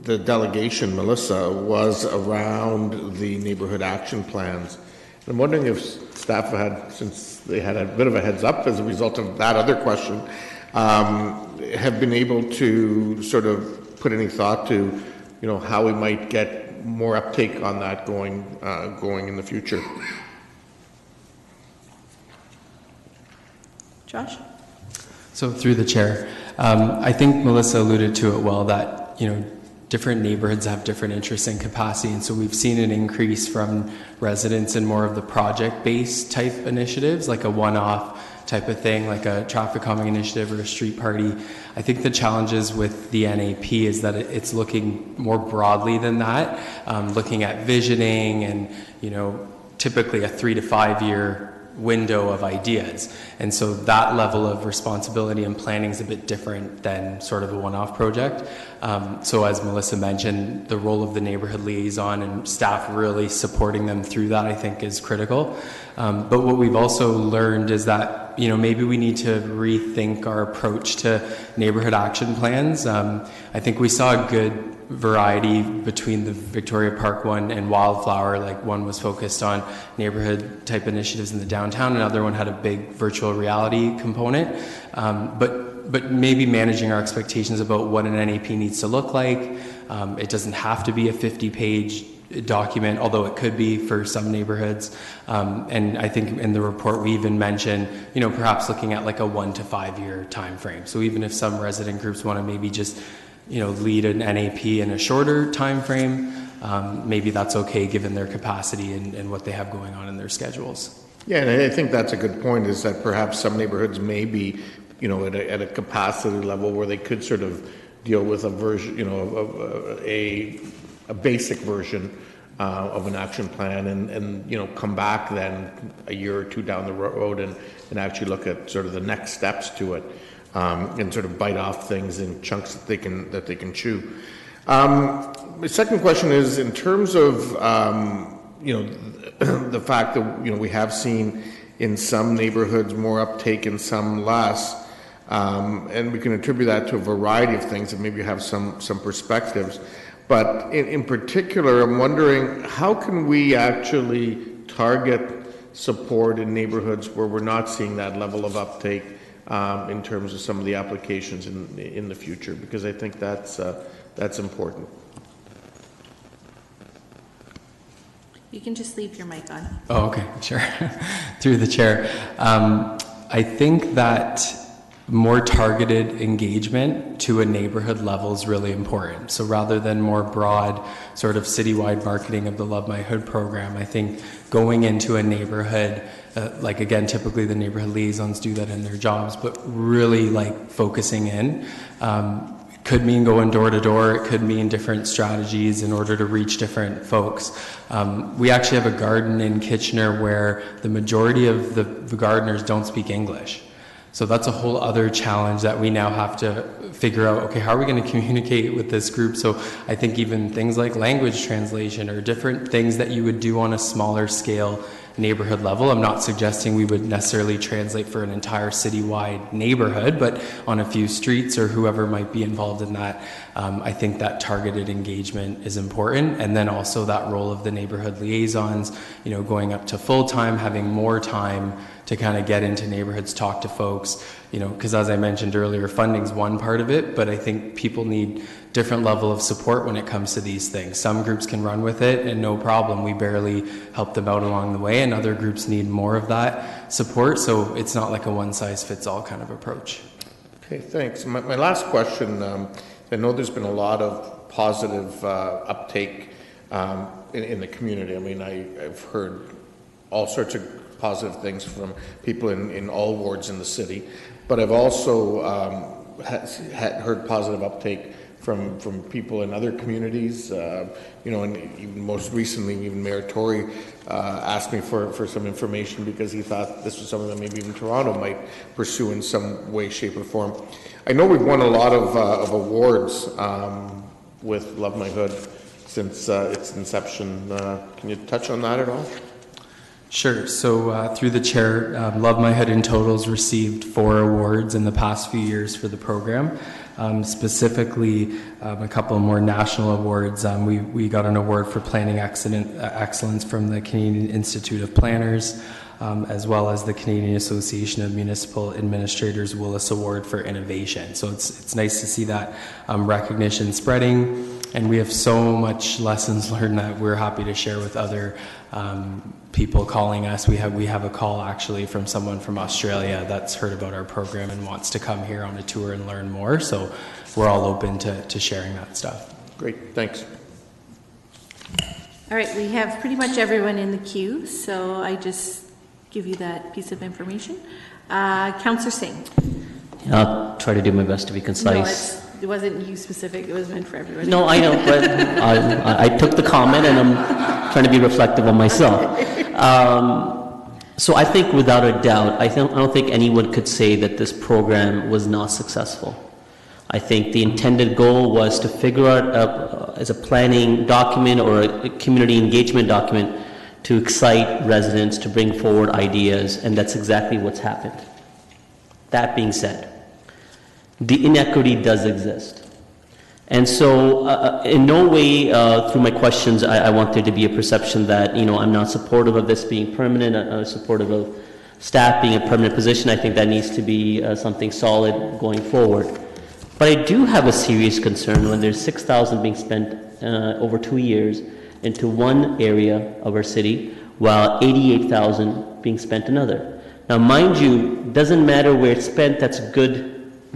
the delegation, Melissa, was around the neighborhood action plans. I'm wondering if staff had, since they had a bit of a heads up as a result of that other question, have been able to sort of put any thought to, how we might get more uptake on that going in the future. Josh? So through the chair, I think Melissa alluded to it well that, different neighborhoods have different interests and capacity, and so we've seen an increase from residents in more of the project-based type initiatives, like a one-off type of thing, like a traffic calming initiative or a street party. I think the challenges with the NAP is that it's looking more broadly than that, looking at visioning and, typically a 3 to 5 year window of ideas. And so that level of responsibility and planning is a bit different than sort of a one-off project. So as Melissa mentioned, the role of the neighborhood liaison and staff really supporting them through that, I think, is critical. But what we've also learned is that, maybe we need to rethink our approach to neighborhood action plans. I think we saw a good variety between the Victoria Park one and Wildflower. Like, one was focused on neighborhood type initiatives in the downtown, another one had a big virtual reality component. But maybe managing our expectations about what an NAP needs to look like. It doesn't have to be a 50-page document, although it could be for some neighborhoods. And I think in the report we even mentioned, perhaps looking at like a 1 to 5 year time frame. So even if some resident groups want to maybe just lead an NAP in a shorter time frame, maybe that's okay given their capacity and what they have going on in their schedules. Yeah, and I think that's a good point, is that perhaps some neighborhoods may be, at a capacity level where they could sort of deal with a version, a basic version of an action plan and come back then a year or two down the road and actually look at sort of the next steps to it. And sort of bite off things in chunks that they can chew. My second question is, in terms of the fact that we have seen in some neighborhoods more uptake and some less, and we can attribute that to a variety of things, and maybe you have some perspectives. But in particular, I'm wondering, how can we actually target support in neighborhoods where we're not seeing that level of uptake? In terms of some of the applications in the future, because I think that's important. You can just leave your mic on. Oh, okay, sure. Through the chair. I think that more targeted engagement to a neighborhood level is really important. So rather than more broad sort of citywide marketing of the Love My Hood program, I think going into a neighborhood, like again, typically the neighborhood liaisons do that in their jobs, but really like focusing in. Could mean going door to door. It could mean different strategies in order to reach different folks. We actually have a garden in Kitchener where the majority of the gardeners don't speak English. So that's a whole other challenge that we now have to figure out, okay, how are we going to communicate with this group? So I think even things like language translation or different things that you would do on a smaller scale neighborhood level. I'm not suggesting we would necessarily translate for an entire citywide neighborhood, but on a few streets or whoever might be involved in that, I think that targeted engagement is important. And then also that role of the neighborhood liaisons, you know, going up to full-time, having more time to kind of get into neighborhoods, talk to folks, you know, because as I mentioned earlier, funding's one part of it, but I think people need different level of support when it comes to these things. Some groups can run with it and no problem. We barely help them out along the way, and other groups need more of that support. So it's not like a one-size-fits-all kind of approach. Okay, thanks. My last question, I know there's been a lot of positive uptake in the community. I mean, I've heard all sorts of positive things from people in all wards in the city, but I've also heard positive uptake from people in other communities, you know, and even most recently, even Mayor Tory asked me for some information because he thought this was something that maybe even Toronto might pursue in some way, shape, or form. I know we've won a lot of awards with Love My Hood since its inception. Can you touch on that at all? Sure. So through the chair, Love My Hood in total has received 4 awards in the past few years for the program. Specifically, a couple more national awards. We got an award for planning excellence from the Canadian Institute of Planners, as well as the Canadian Association of Municipal Administrators Willis Award for Innovation. So it's nice to see that recognition spreading. And we have so much lessons learned that we're happy to share with other people calling us. We have a call actually from someone from Australia that's heard about our program and wants to come here on a tour and learn more. So we're all open to sharing that stuff. Great, thanks. All right, we have pretty much everyone in the queue, so I just give you that piece of information. Councillor Singh. I'll try to do my best to be concise. No, it wasn't you specific, it was meant for everyone. No, I know, but I took the comment and I'm trying to be reflective of myself. So I think without a doubt, I don't think anyone could say that this program was not successful. I think the intended goal was to figure out as a planning document or a community engagement document to excite residents, to bring forward ideas, and that's exactly what's happened. That being said, the inequity does exist. And so in no way through my questions I want there to be a perception that, you know, I'm not supportive of this being permanent, I'm supportive of staff being a permanent position. I think that needs to be something solid going forward. But I do have a serious concern when there's $6,000 being spent over 2 years into one area of our city, while $88,000 being spent another. Now, mind you, doesn't matter where it's spent, that's good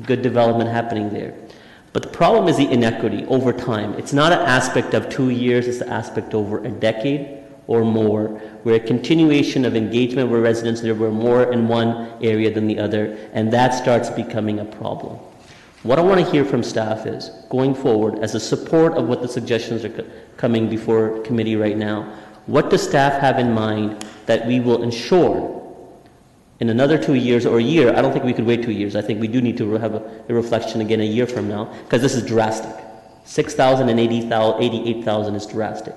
development happening there. But the problem is the inequity over time. It's not an aspect of 2 years, it's an aspect over a decade or more, where a continuation of engagement with residents, there were more in one area than the other, and that starts becoming a problem. What I want to hear from staff is, going forward, as a support of what the suggestions are coming before committee right now, what does staff have in mind that we will ensure in another 2 years or a year? I don't think we could wait 2 years. I think we do need to have a reflection again a year from now, because this is drastic. 6,000 and 88,000 is drastic.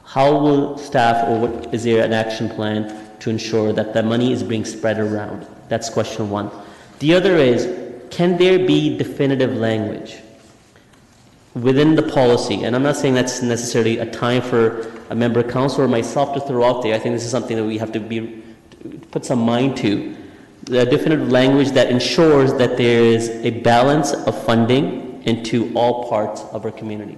How will staff, or what, is there an action plan to ensure that the money is being spread around? That's question one. The other is, can there be definitive language within the policy? And I'm not saying that's necessarily a time for a member of council or myself to throw out there. I think this is something that we have to put some mind to. The definitive language that ensures that there is a balance of funding into all parts of our community.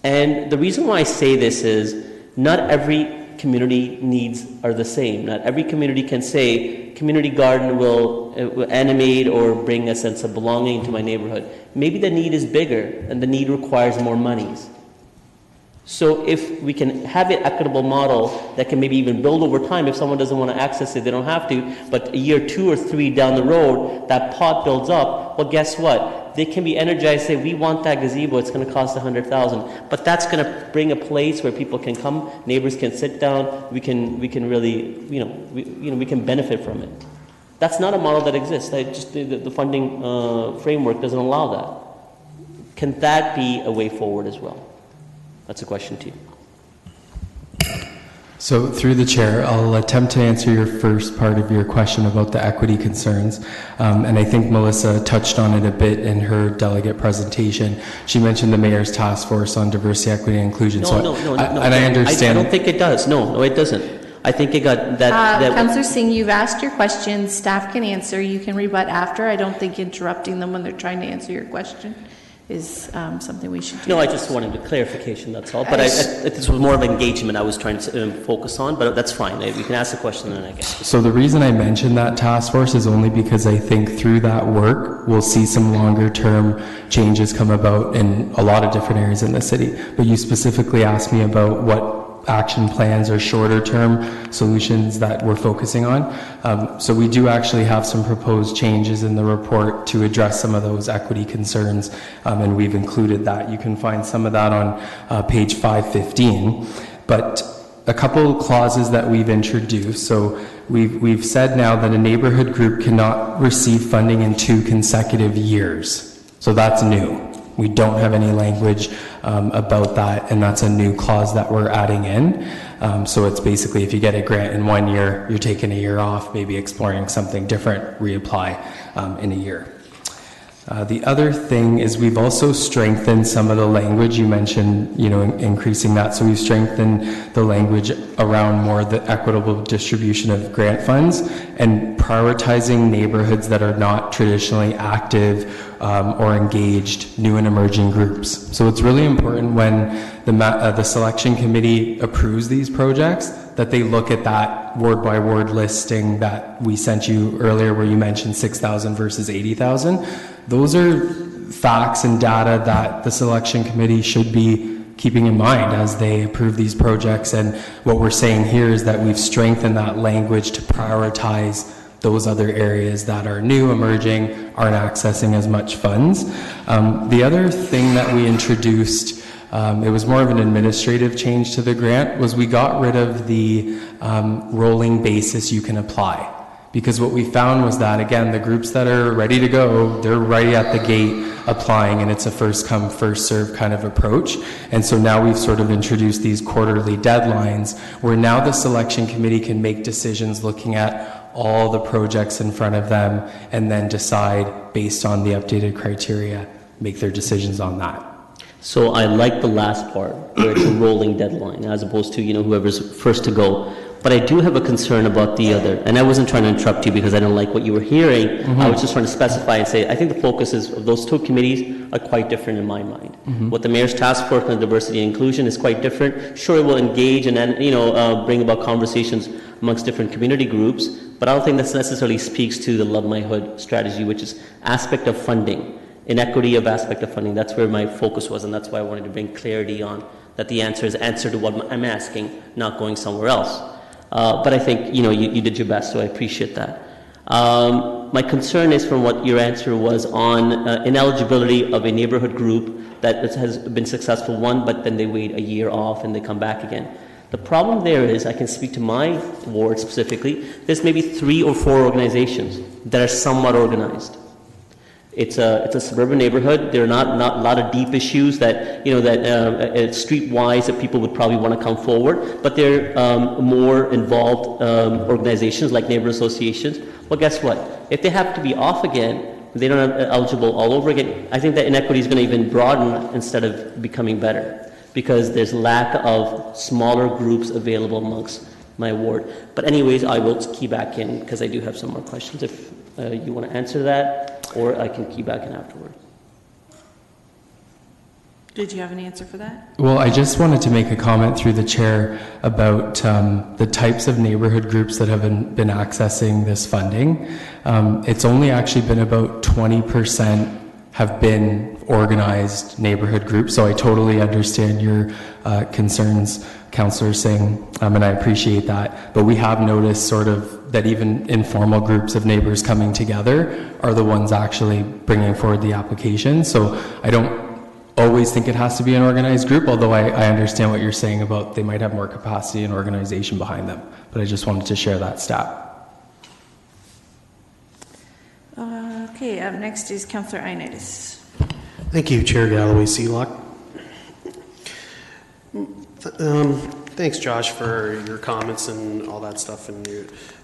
And the reason why I say this is, Not every community needs are the same. Not every community can say, community garden will animate or bring a sense of belonging to my neighborhood. Maybe the need is bigger and the need requires more monies. So if we can have an equitable model that can maybe even build over time, if someone doesn't want to access it, they don't have to, but a year, 2 or 3 down the road, that pot builds up, well, guess what? They can be energized, say, we want that gazebo, it's going to cost $100,000. But that's going to bring a place where people can come, neighbors can sit down, we can really, we can benefit from it. That's not a model that exists. The funding framework doesn't allow that. Can that be a way forward as well? That's a question to you. So through the chair, I'll attempt to answer your first part of your question about the equity concerns. And I think Melissa touched on it a bit in her delegate presentation. She mentioned the mayor's task force on diversity, equity, and inclusion. No. And I understand. I don't think it does. No, it doesn't. I think it got that. Councillor Singh, you've asked your questions. Staff can answer. You can rebut after. I don't think interrupting them when they're trying to answer your question is something we should do. No, I just wanted a clarification, that's all. But this was more of engagement I was trying to focus on, but that's fine. You can ask the question and I guess. So the reason I mentioned that task force is only because I think through that work, we'll see some longer term changes come about in a lot of different areas in the city. But you specifically asked me about what action plans or shorter term solutions that we're focusing on. So we do actually have some proposed changes in the report to address some of those equity concerns, and we've included that. You can find some of that on page 515. But a couple of clauses that we've introduced. So we've said now that a neighborhood group cannot receive funding in 2 consecutive years. So that's new. We don't have any language about that, and that's a new clause that we're adding in. So it's basically if you get a grant in 1 year, you're taking a year off, maybe exploring something different, reapply in a year. The other thing is we've also strengthened some of the language. You mentioned, increasing that. So we've strengthened the language around more the equitable distribution of grant funds and prioritizing neighborhoods that are not traditionally active or engaged, new and emerging groups. So it's really important when the selection committee approves these projects that they look at that word by word listing that we sent you earlier where you mentioned 6,000 versus 80,000. Those are facts and data that the selection committee should be keeping in mind as they approve these projects. And what we're saying here is that we've strengthened that language to prioritize those other areas that are new, emerging, aren't accessing as much funds. The other thing that we introduced, it was more of an administrative change to the grant, was we got rid of the rolling basis you can apply. Because what we found was that, again, the groups that are ready to go, they're right at the gate applying, and it's a first come, first serve kind of approach. And so now we've sort of introduced these quarterly deadlines where now the selection committee can make decisions looking at all the projects in front of them and then decide based on the updated criteria, make their decisions on that. So I like the last part where it's a rolling deadline as opposed to, whoever's first to go. But I do have a concern about the other, and I wasn't trying to interrupt you because I didn't like what you were hearing. Mm-hmm. I was just trying to specify and say, I think the focuses of those 2 committees are quite different in my mind. Mm-hmm. What the Mayor's Task Force on Diversity and Inclusion is quite different. Sure, it will engage and bring about conversations amongst different community groups, but I don't think that necessarily speaks to the Love My Hood strategy, which is aspect of funding, inequity of aspect of funding. That's where my focus was, and that's why I wanted to bring clarity on that the answer is answer to what I'm asking, not going somewhere else. But I think, you did your best, so I appreciate that. My concern is from what your answer was on ineligibility of a neighborhood group that has been successful one, but then they wait a year off and they come back again. The problem there is, I can speak to my ward specifically, there's maybe 3 or 4 organizations that are somewhat organized. It's a suburban neighborhood. There are not a lot of deep issues that streetwise that people would probably want to come forward, but they're more involved organizations like neighborhood associations. Well, guess what? If they have to be off again, they don't have eligible all over again. I think that inequity is going to even broaden instead of becoming better because there's lack of smaller groups available amongst my ward. But anyways, I will key back in because I do have some more questions if you want to answer that. Or I can key back in afterwards. Did you have an answer for that? Well, I just wanted to make a comment through the chair about the types of neighborhood groups that have been accessing this funding. It's only actually been about 20% have been organized neighborhood groups, so I totally understand your concerns, Councillor Singh, and I appreciate that. But we have noticed sort of that even informal groups of neighbors coming together are the ones actually bringing forward the application. So I don't always think it has to be an organized group, although I understand what you're saying about they might have more capacity and organization behind them. But I just wanted to share that stat. Okay, up next is Councillor Ioannidis. Thank you, Chair Galloway Sealock. Thanks, Josh, for your comments and all that stuff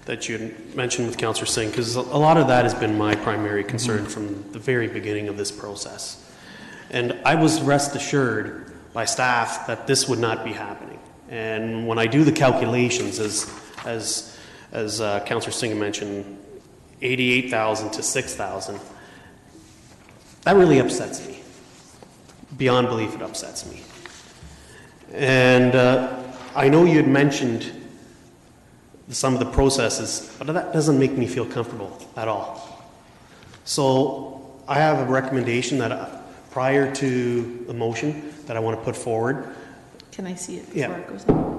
that you mentioned with Councillor Singh, because a lot of that has been my primary concern from the very beginning of this process. And I was rest assured by staff that this would not be happening. And when I do the calculations, as Councillor Singh mentioned, 88,000 to 6,000, that really upsets me. Beyond belief, it upsets me. And I know you had mentioned some of the processes, but that doesn't make me feel comfortable at all. So I have a recommendation that prior to the motion that I want to put forward. Can I see it before it goes in?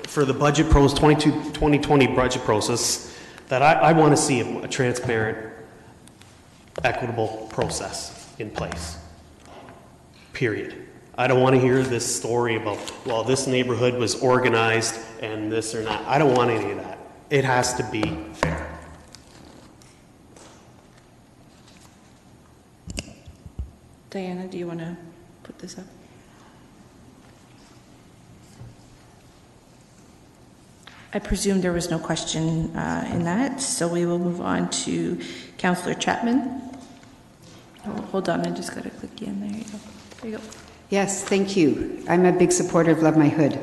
For the budget 2020 budget process, that I want to see a transparent, equitable process in place. Period. I don't want to hear this story about, well, this neighborhood was organized and this or not. I don't want any of that. It has to be fair. Diana, do you want to put this up? I presume there was no question in that, so we will move on to Councillor Chapman. Oh, hold on, I just got to click in. There you go. There you go. Yes, thank you. I'm a big supporter of Love My Hood,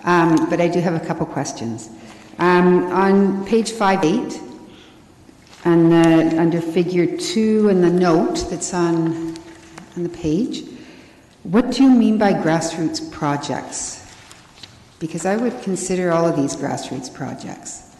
but I do have a couple questions. On page 5.8, under figure 2 and the note that's on the page, what do you mean by grassroots projects? Because I would consider all of these grassroots projects.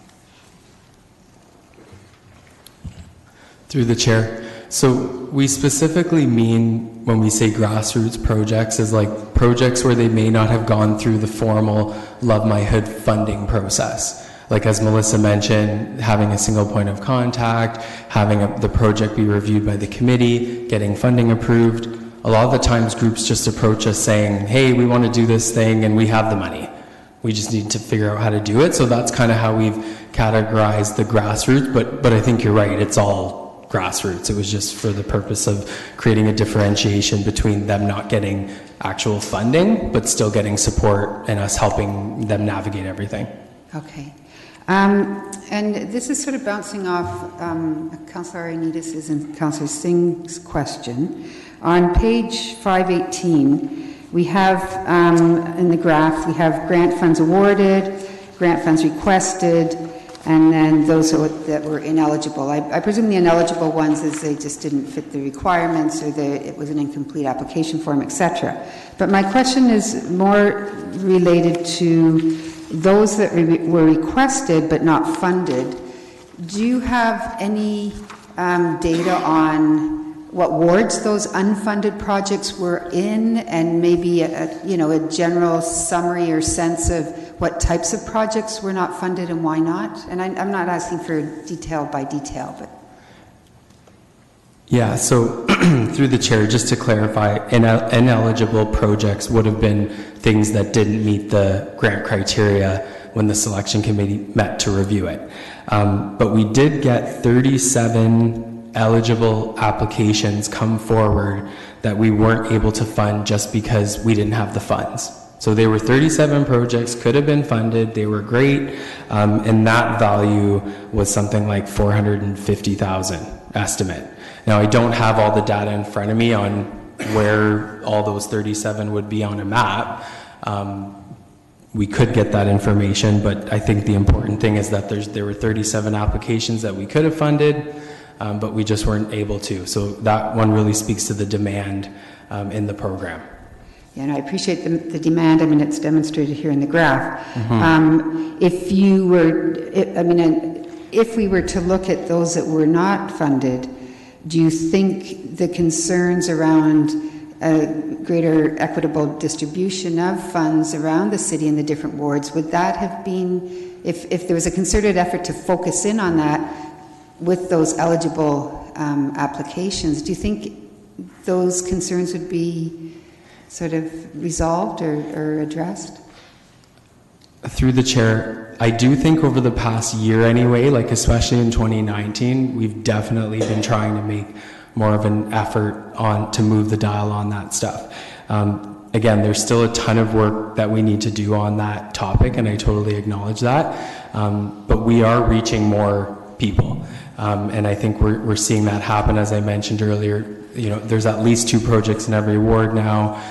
Through the chair. So we specifically mean when we say grassroots projects is like projects where they may not have gone through the formal Love My Hood funding process. Like as Melissa mentioned, having a single point of contact, having the project be reviewed by the committee, getting funding approved. A lot of the times groups just approach us saying, hey, we want to do this thing and we have the money. We just need to figure out how to do it. So that's kind of how we've categorized the grassroots. But I think you're right, it's all grassroots. It was just for the purpose of creating a differentiation between them not getting actual funding, but still getting support and us helping them navigate everything. Okay. And this is sort of bouncing off Councillor Ioannidis' and Councillor Singh's question. On page 518, we have, in the graph, we have grant funds awarded, grant funds requested, and then those that were ineligible. I presume the ineligible ones is they just didn't fit the requirements or it was an incomplete application form, etc. But my question is more related to those that were requested but not funded. Do you have any data on what wards those unfunded projects were in, and maybe a general summary or sense of what types of projects were not funded and why not? And I'm not asking for detail by detail, but... Yeah, so through the chair, just to clarify, ineligible projects would have been things that didn't meet the grant criteria when the selection committee met to review it. But we did get 37 eligible applications come forward that we weren't able to fund just because we didn't have the funds. So there were 37 projects, could have been funded, they were great, and that value was something like $450,000 estimate. Now I don't have all the data in front of me on where all those 37 would be on a map. We could get that information, but I think the important thing is that there were 37 applications that we could have funded. but we just weren't able to. So that one really speaks to the demand in the program. Yeah, and I appreciate the demand. I mean, it's demonstrated here in the graph. Mm-hmm. If we were to look at those that were not funded, do you think the concerns around greater equitable distribution of funds around the city and the different wards, would that have been, if there was a concerted effort to focus in on that with those eligible applications, do you think those concerns would be sort of resolved or addressed? Through the chair, I do think over the past year anyway, like especially in 2019, we've definitely been trying to make more of an effort to move the dial on that stuff. Again, there's still a ton of work that we need to do on that topic, and I totally acknowledge that. But we are reaching more people, and I think we're seeing that happen. As I mentioned earlier, there's at least 2 projects in every ward now.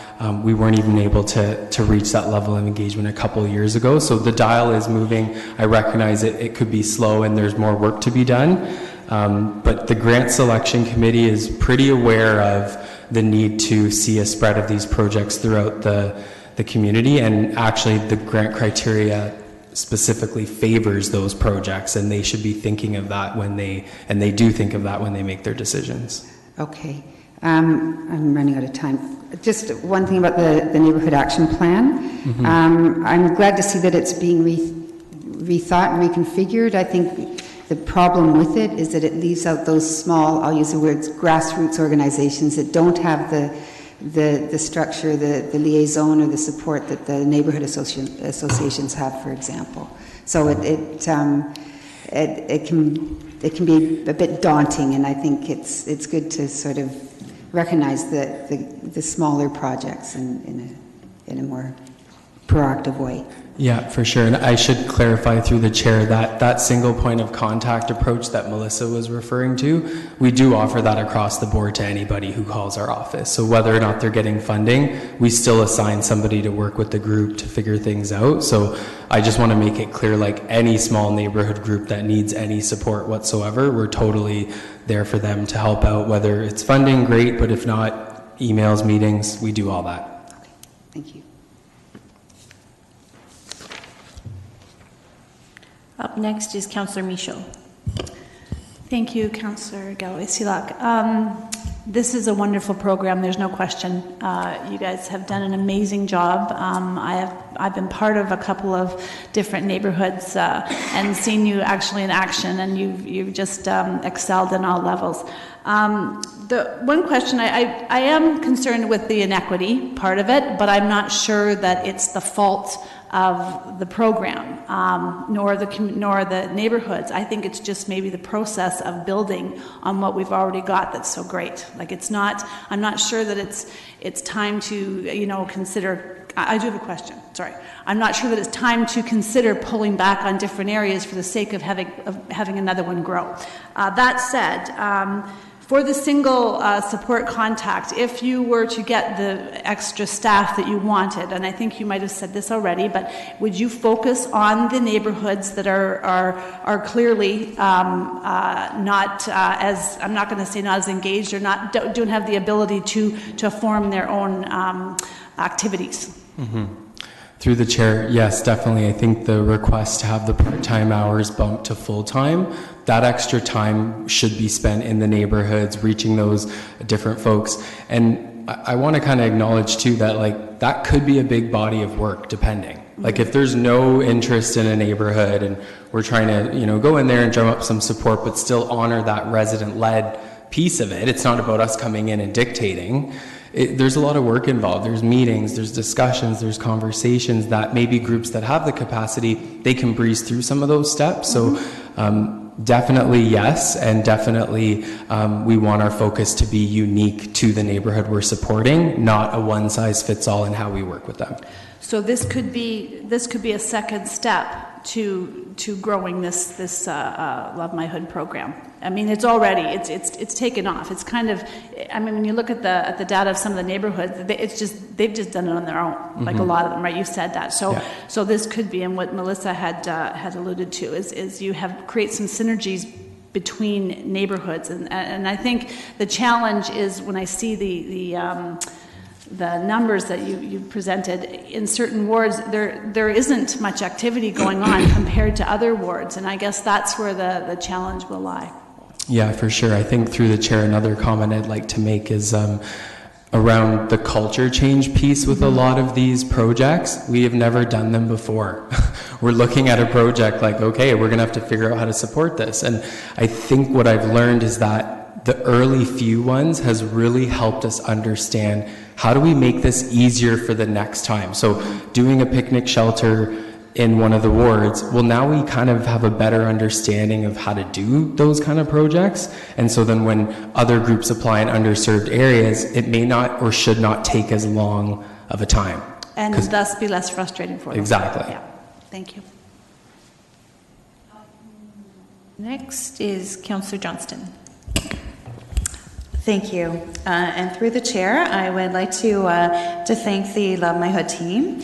We weren't even able to reach that level of engagement a couple of years ago. So the dial is moving. I recognize it could be slow and there's more work to be done. But the grant selection committee is pretty aware of the need to see a spread of these projects throughout the community. And actually the grant criteria specifically favors those projects, and they should be thinking of that when they do think of that when they make their decisions. Okay. I'm running out of time. Just one thing about the Neighborhood Action Plan. Mm-hmm. I'm glad to see that it's being rethought and reconfigured. I think the problem with it is that it leaves out those small, I'll use the words, grassroots organizations that don't have the structure, the liaison or the support that the neighborhood associations have, for example. So it can be a bit daunting, and I think it's good to sort of recognize the smaller projects in a more proactive way. Yeah, for sure. And I should clarify through the chair that single point of contact approach that Melissa was referring to, we do offer that across the board to anybody who calls our office. So whether or not they're getting funding, we still assign somebody to work with the group to figure things out. So I just want to make it clear, like any small neighborhood group that needs any support whatsoever, we're totally there for them to help out. Whether it's funding, great, but if not, emails, meetings, we do all that. Okay, thank you. Up next is Councillor Michaud. Thank you, Councillor Galloway-Seelock. This is a wonderful program, there's no question. You guys have done an amazing job. I've been part of a couple of different neighborhoods and seen you actually in action, and you've just excelled in all levels. The one question, I am concerned with the inequity part of it, but I'm not sure that it's the fault of the program, nor the neighborhoods. I think it's just maybe the process of building on what we've already got that's so great. Like I'm not sure that it's time to, consider, I do have a question, sorry. I'm not sure that it's time to consider pulling back on different areas for the sake of having another one grow. That said, for the single support contact, if you were to get the extra staff that you wanted, and I think you might have said this already, but would you focus on the neighborhoods that are clearly not as, I'm not going to say not as engaged or don't have the ability to form their own activities? Mm-hmm. Through the chair, yes, definitely. I think the request to have the part-time hours bumped to full-time, that extra time should be spent in the neighborhoods, reaching those different folks. And I want to kind of acknowledge too that that could be a big body of work, depending. Like if there's no interest in a neighborhood and we're trying to, go in there and drum up some support, but still honor that resident-led piece of it. It's not about us coming in and dictating. There's a lot of work involved. There's meetings, there's discussions, there's conversations that maybe groups that have the capacity, they can breeze through some of those steps. So definitely yes, and definitely we want our focus to be unique to the neighborhood we're supporting, not a one-size-fits-all in how we work with them. So this could be a second step to growing this Love My Hood program. I mean, it's already it's taken off. It's kind of, I mean, when you look at the data of some of the neighborhoods, they've just done it on their own, like a lot of them, right? You said that. So this could be, and what Melissa had alluded to is you create some synergies between neighborhoods. And I think the challenge is when I see the numbers that you presented, in certain wards, there isn't much activity going on compared to other wards. And I guess that's where the challenge will lie. Yeah, for sure. I think through the chair, another comment I'd like to make is around the culture change piece with a lot of these projects. We have never done them before. We're looking at a project like, okay, we're going to have to figure out how to support this. And I think what I've learned is that the early few ones has really helped us understand how do we make this easier for the next time. So doing a picnic shelter in one of the wards, well, now we kind of have a better understanding of how to do those kind of projects. And so then when other groups apply in underserved areas, it may not or should not take as long of a time. And thus be less frustrating for them. Exactly. Yeah. Thank you. Next is Councillor Johnston. Thank you. And through the chair, I would like to thank the Love My Hood team.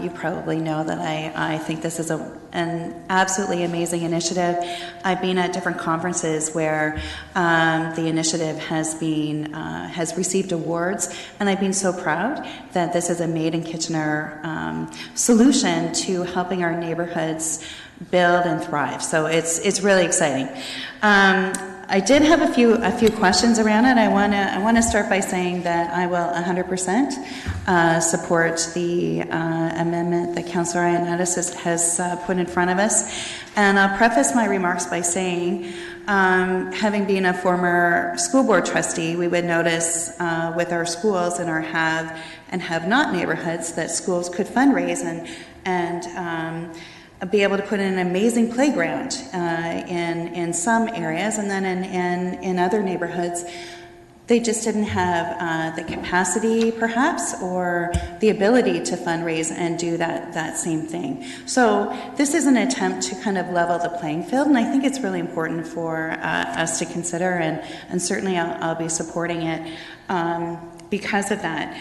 You probably know that I think this is an absolutely amazing initiative. I've been at different conferences where the initiative has received awards, and I've been so proud that this is a Made in Kitchener solution to helping our neighborhoods build and thrive. So it's really exciting. I did have a few questions around it. I want to start by saying that I will 100% support the amendment that Councillor Ioannidis has put in front of us. And I'll preface my remarks by saying, having been a former school board trustee, we would notice with our schools in our have and have not neighborhoods that schools could fundraise and be able to put in an amazing playground in some areas, and then in other neighborhoods, they just didn't have the capacity, perhaps, or the ability to fundraise and do that same thing. So this is an attempt to kind of level the playing field, and I think it's really important for us to consider, and certainly I'll be supporting it because of that.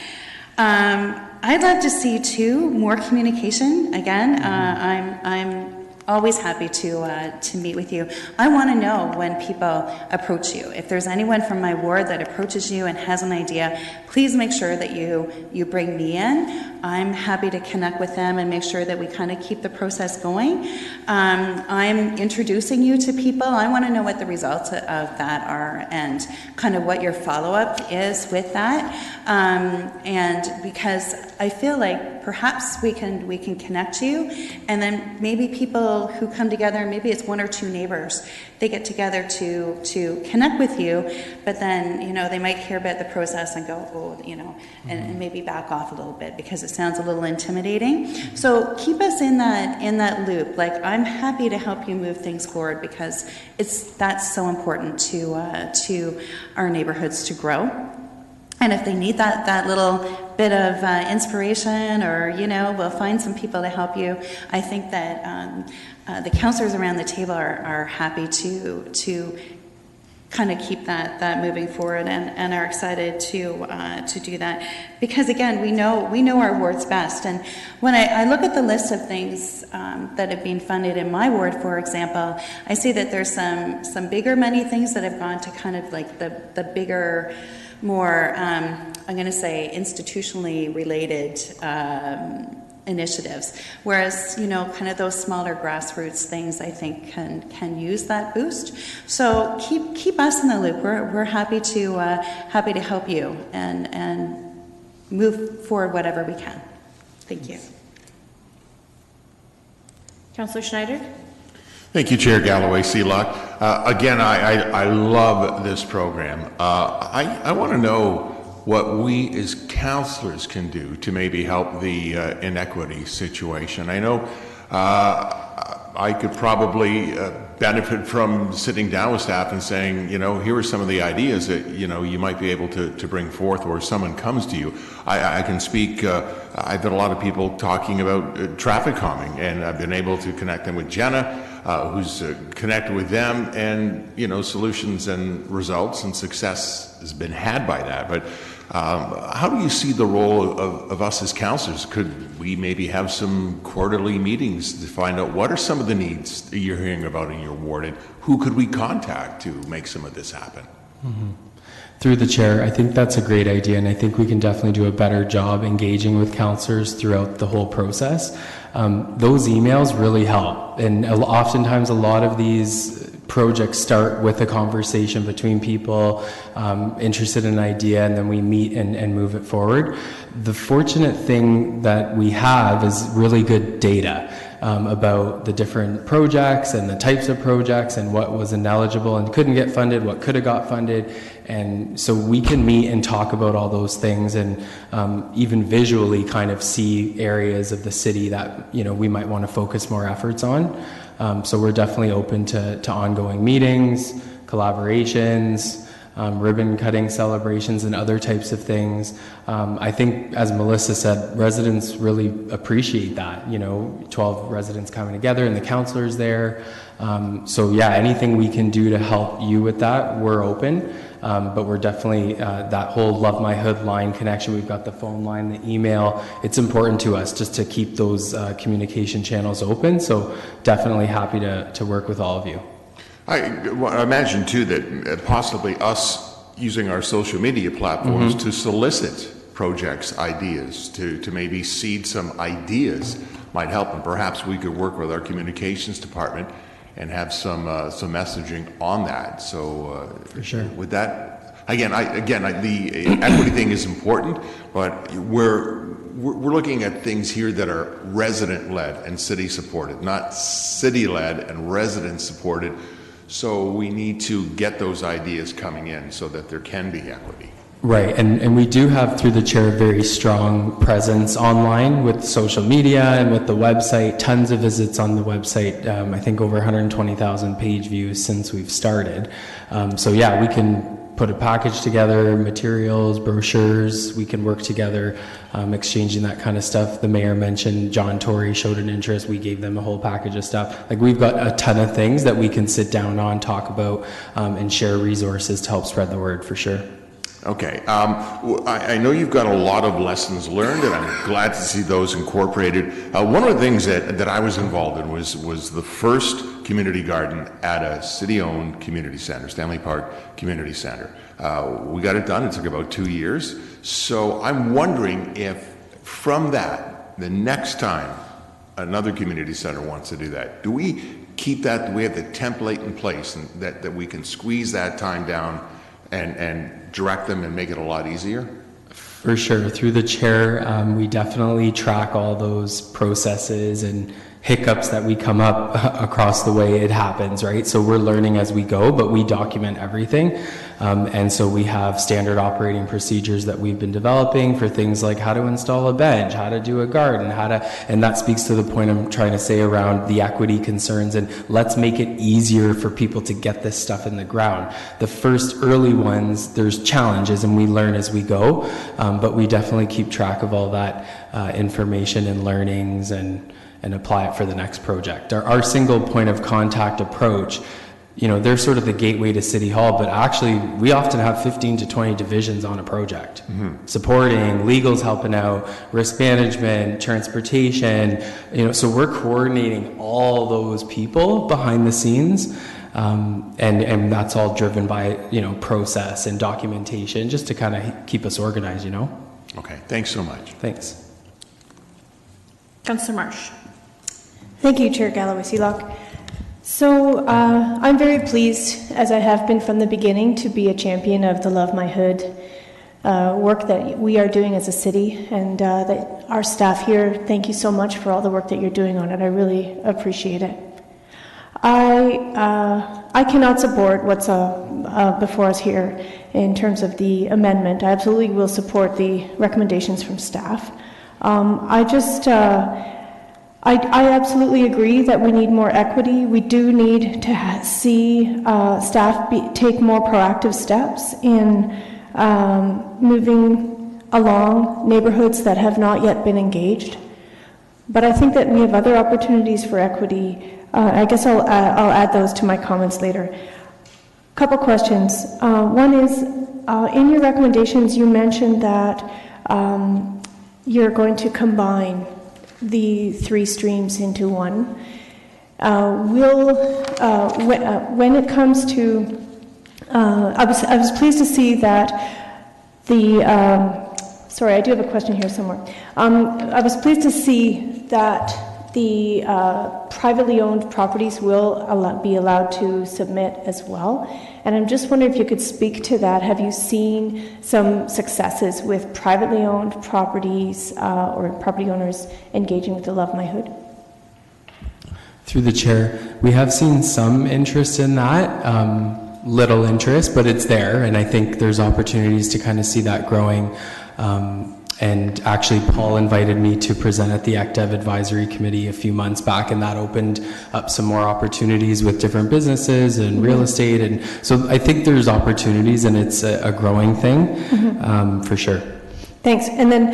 I'd love to see, too, more communication. Again, I'm always happy to meet with you. I want to know when people approach you. If there's anyone from my ward that approaches you and has an idea, please make sure that you bring me in. I'm happy to connect with them and make sure that we kind of keep the process going. I'm introducing you to people. I want to know what the results of that are and kind of what your follow-up is with that. And because I feel like perhaps we can connect you, and then maybe people who come together, maybe it's one or two neighbors, they get together to connect with you, but then, they might hear about the process and go, and maybe back off a little bit because it sounds a little intimidating. So keep us in that loop. Like, I'm happy to help you move things forward because that's so important to our neighborhoods to grow. And if they need that little bit of inspiration, or we'll find some people to help you. I think that the councillors around the table are happy to kind of keep that moving forward, and are excited to do that, because again, we know our wards best. And when I look at the list of things that have been funded in my ward, for example, I see that there's some bigger money things that have gone to kind of like the bigger, more I'm going to say institutionally related initiatives, whereas kind of those smaller grassroots things I think can use that boost. So keep us in the loop. We're happy to help you and move forward whatever we can. Thank you. Councillor Schneider. Thank you, Chair Galloway Seelock. Again, I love this program. I want to know what we as councillors can do to maybe help the inequity situation. I know I could probably benefit from sitting down with staff and saying, here are some of the ideas that, you might be able to bring forth, or someone comes to you. I can speak, I've had a lot of people talking about traffic calming, and I've been able to connect them with Jenna. who's connected with them, and solutions and results and success has been had by that. But how do you see the role of us as councillors? Could we maybe have some quarterly meetings to find out what are some of the needs that you're hearing about in your ward, and who could we contact to make some of this happen? Mm-hmm. Through the chair, I think that's a great idea, and I think we can definitely do a better job engaging with councillors throughout the whole process. Those emails really help, and oftentimes a lot of these projects start with a conversation between people interested in an idea, and then we meet and move it forward. The fortunate thing that we have is really good data about the different projects and the types of projects and what was ineligible and couldn't get funded, what could have got funded. And so we can meet and talk about all those things, and even visually kind of see areas of the city that we might want to focus more efforts on. So we're definitely open to ongoing meetings, collaborations, ribbon cutting celebrations, and other types of things. I think, as Melissa said, residents really appreciate that, 12 residents coming together and the councillors there. So yeah, anything we can do to help you with that, we're open. But we're definitely, that whole Love My Hood line connection, we've got the phone line, the email, it's important to us just to keep those communication channels open. So definitely happy to work with all of you. I imagine too that possibly us using our social media platforms to solicit projects, ideas, to maybe seed some ideas might help, and perhaps we could work with our communications department and have some messaging on that. So for sure, with that, again, the equity thing is important, but we're looking at things here that are resident-led and city-supported, not city-led and resident-supported. So we need to get those ideas coming in so that there can be equity. Right, and we do have, through the chair, a very strong presence online with social media and with the website, tons of visits on the website, I think over 120,000 page views since we've started. So yeah, we can put a package together, materials, brochures, we can work together, exchanging that kind of stuff. The mayor mentioned John Tory showed an interest, we gave them a whole package of stuff. Like, we've got a ton of things that we can sit down on, talk about, and share resources to help spread the word, for sure. Okay, I know you've got a lot of lessons learned, and I'm glad to see those incorporated. One of the things that I was involved in was the first community garden at a city-owned community center, Stanley Park Community Center. We got it done. It took about 2 years. So I'm wondering if from that, the next time another community center wants to do that, do we keep that, do we have the template in place and that we can squeeze that time down and direct them and make it a lot easier? For sure. Through the chair, we definitely track all those processes and hiccups that we come up across the way it happens, right? So we're learning as we go, but we document everything. And so we have standard operating procedures that we've been developing for things like how to install a bench, how to do a garden, and that speaks to the point I'm trying to say around the equity concerns, and let's make it easier for people to get this stuff in the ground. The first early ones, there's challenges and we learn as we go, but we definitely keep track of all that information and learnings and apply it for the next project. Our single point of contact approach, they're sort of the gateway to City Hall, but actually we often have 15 to 20 divisions on a project, supporting, legals helping out, risk management, transportation, so we're coordinating all those people behind the scenes, and that's all driven by, process and documentation, just to kind of keep us organized, Okay, thanks so much. Thanks. Councillor Marsh. Thank you, Chair Galloway-Sealock. So I'm very pleased, as I have been from the beginning, to be a champion of the Love My Hood work that we are doing as a city, and that our staff here, thank you so much for all the work that you're doing on it. I really appreciate it. I cannot support what's before us here in terms of the amendment. I absolutely will support the recommendations from staff. I absolutely agree that we need more equity. We do need to see staff take more proactive steps in moving along neighborhoods that have not yet been engaged. But I think that we have other opportunities for equity I guess I'll add those to my comments later. Couple questions. One is, in your recommendations, you mentioned that you're going to combine the 3 streams into one. When it comes to, I was pleased to see that the, sorry, I do have a question here somewhere. I was pleased to see that the privately owned properties will be allowed to submit as well. And I'm just wondering if you could speak to that. Have you seen some successes with privately owned properties or property owners engaging with the Love My Hood? Through the chair, we have seen some interest in that, little interest, but it's there, and I think there's opportunities to kind of see that growing. And actually, Paul invited me to present at the ECDEV Advisory Committee a few months back, and that opened up some more opportunities with different businesses and real estate. And so I think there's opportunities, and it's a growing thing, for sure. Thanks. And then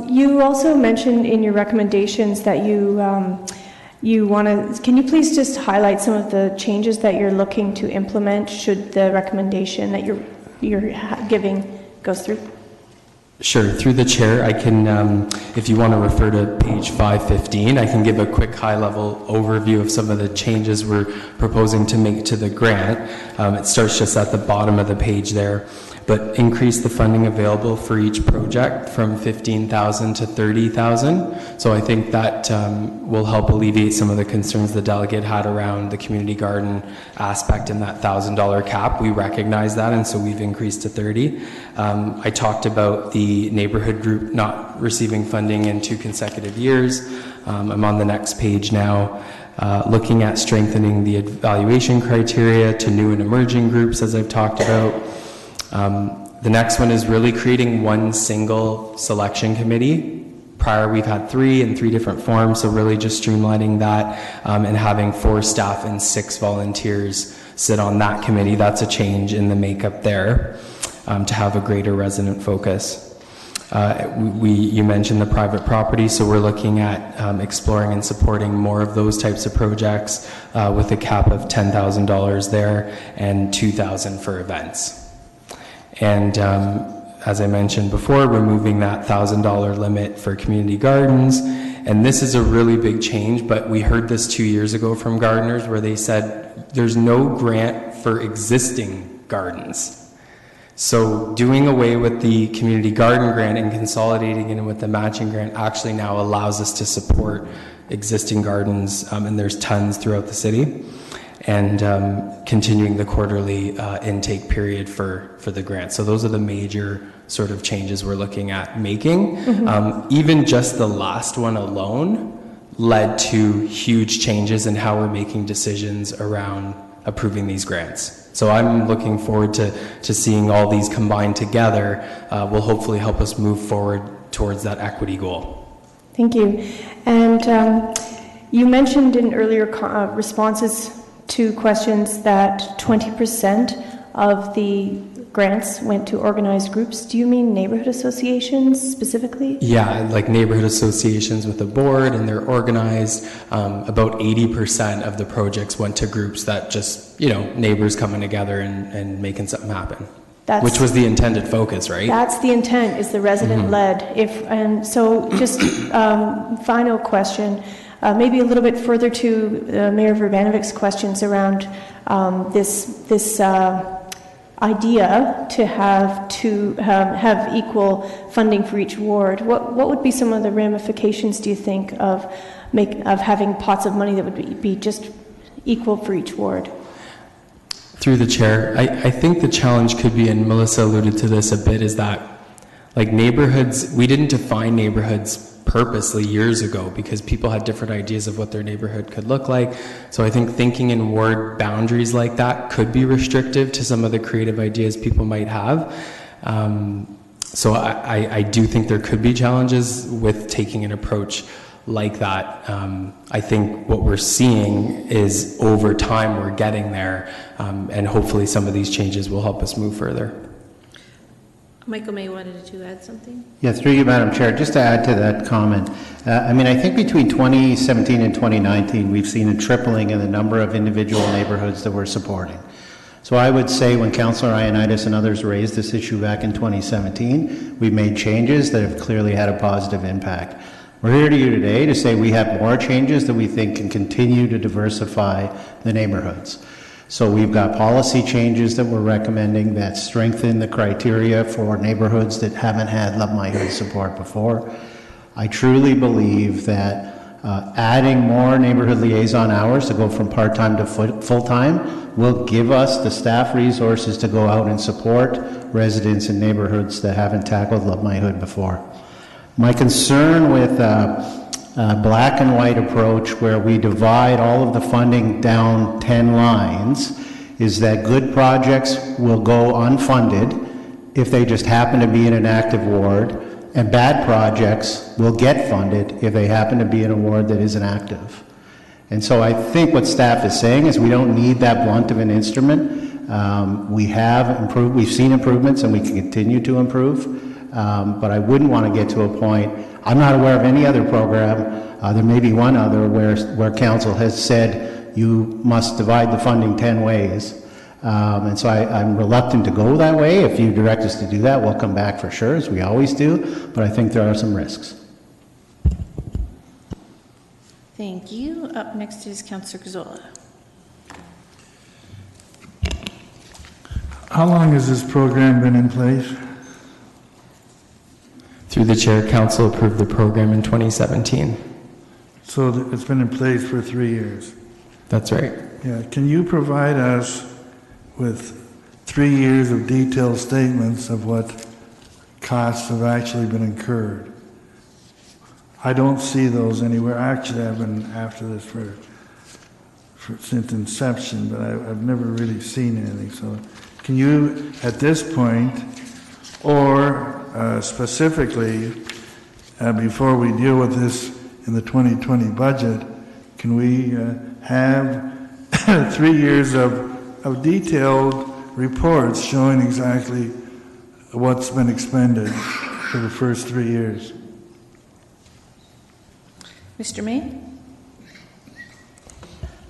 you also mentioned in your recommendations that you want to, can you please just highlight some of the changes that you're looking to implement should the recommendation that you're giving goes through? Sure. Through the chair, I can, if you want to refer to page 515, I can give a quick high-level overview of some of the changes we're proposing to make to the grant. It starts just at the bottom of the page there, but increase the funding available for each project from $15,000 to $30,000. So I think that will help alleviate some of the concerns the delegate had around the community garden aspect and that $1,000 cap. We recognize that, and so we've increased to 30. I talked about the neighborhood group not receiving funding in 2 consecutive years. I'm on the next page now. Looking at strengthening the evaluation criteria to new and emerging groups, as I've talked about. The next one is really creating one single selection committee. Prior, we've had 3 in 3 different forms, so really just streamlining that and having 4 staff and 6 volunteers sit on that committee. That's a change in the makeup there to have a greater resident focus. You mentioned the private property, so we're looking at exploring and supporting more of those types of projects with a cap of $10,000 there and $2,000 for events. And as I mentioned before, removing that $1,000 limit for community gardens. And this is a really big change, but we heard this 2 years ago from gardeners where they said there's no grant for existing gardens. So doing away with the community garden grant and consolidating it with the matching grant actually now allows us to support existing gardens, and there's tons throughout the city. And continuing the quarterly intake period for the grant. So those are the major sort of changes we're looking at making. Even just the last one alone led to huge changes in how we're making decisions around approving these grants. So I'm looking forward to seeing all these combined together will hopefully help us move forward towards that equity goal. Thank you. And you mentioned in earlier responses to questions that 20% of the grants went to organized groups. Do you mean neighborhood associations specifically? Yeah, like neighborhood associations with a board, and they're organized. About 80% of the projects went to groups that just, neighbors coming together and making something happen. Which was the intended focus, right? That's the intent, is the resident-led. And so just final question. Maybe a little bit further to Mayor Verbanovic's questions around this idea to have equal funding for each ward. What would be some of the ramifications, do you think, of having pots of money that would be just equal for each ward? Through the chair, I think the challenge could be, and Melissa alluded to this a bit, is that like neighborhoods, we didn't define neighborhoods purposely years ago because people had different ideas of what their neighborhood could look like. So I think thinking in ward boundaries like that could be restrictive to some of the creative ideas people might have. So I do think there could be challenges with taking an approach like that. I think what we're seeing is over time we're getting there, and hopefully some of these changes will help us move further. Michael May wanted to add something. Yeah, through you, Madam Chair, just to add to that comment. I think between 2017 and 2019, we've seen a tripling in the number of individual neighborhoods that we're supporting. So I would say when Councillor Ioannidis and others raised this issue back in 2017, we made changes that have clearly had a positive impact. We're here to you today to say we have more changes that we think can continue to diversify the neighborhoods. So we've got policy changes that we're recommending that strengthen the criteria for neighborhoods that haven't had Love My Hood support before. I truly believe that adding more neighborhood liaison hours to go from part-time to full-time will give us the staff resources to go out and support residents in neighborhoods that haven't tackled Love My Hood before. My concern with black and white approach where we divide all of the funding down 10 lines is that good projects will go unfunded if they just happen to be in an active ward, and bad projects will get funded if they happen to be in a ward that isn't active. And so I think what staff is saying is we don't need that blunt of an instrument. We've seen improvements and we can continue to improve. But I wouldn't want to get to a point, I'm not aware of any other program, there may be one other where council has said you must divide the funding 10 ways. And so I'm reluctant to go that way. If you direct us to do that, we'll come back for sure, as we always do, but I think there are some risks. Thank you. Up next is Councillor Gazzola. How long has this program been in place? Through the chair, council approved the program in 2017. So it's been in place for 3 years? That's right. Yeah. Can you provide us with 3 years of detailed statements of what costs have actually been incurred? I don't see those anywhere. Actually, I've been after this since inception, but I've never really seen anything. So can you, at this point, or specifically, before we deal with this in the 2020 budget, can we have 3 years of detailed reports showing exactly what's been expended for the first 3 years? Mr. May?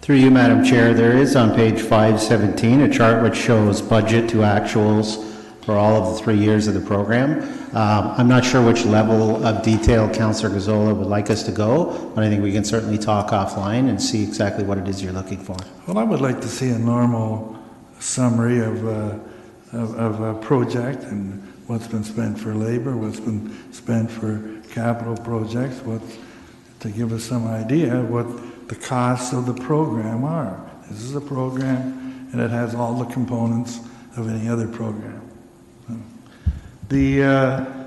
Through you, Madam Chair, there is on page 517 a chart which shows budget to actuals for all of the 3 years of the program. I'm not sure which level of detail Councillor Gazzola would like us to go, but I think we can certainly talk offline and see exactly what it is you're looking for. Well, I would like to see a normal summary of a project and what's been spent for labor, what's been spent for capital projects, to give us some idea of what the costs of the program are. This is a program, and it has all the components of any other program. Can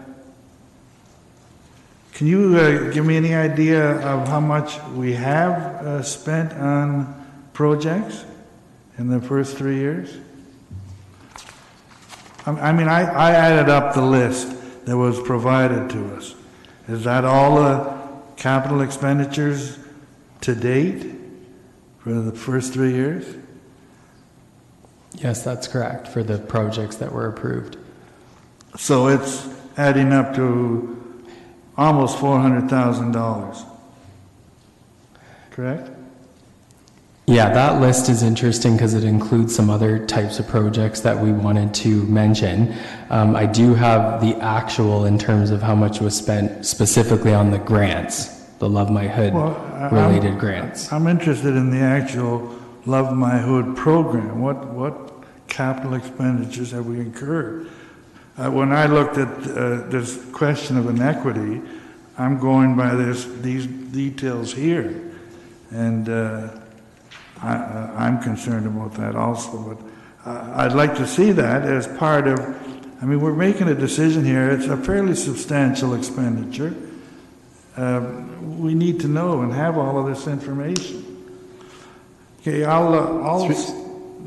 you give me any idea of how much we have spent on projects in the first 3 years? I added up the list that was provided to us. Is that all the capital expenditures to date for the first 3 years? Yes, that's correct, for the projects that were approved. So it's adding up to almost $400,000, correct? Yeah, that list is interesting because it includes some other types of projects that we wanted to mention. I do have the actual in terms of how much was spent specifically on the grants, the Love My Hood related grants. I'm interested in the actual Love My Hood program. What capital expenditures have we incurred? When I looked at this question of inequity, I'm going by these details here, and I'm concerned about that also. But I'd like to see that as part of. We're making a decision here. It's a fairly substantial expenditure. We need to know and have all of this information. Okay, I'll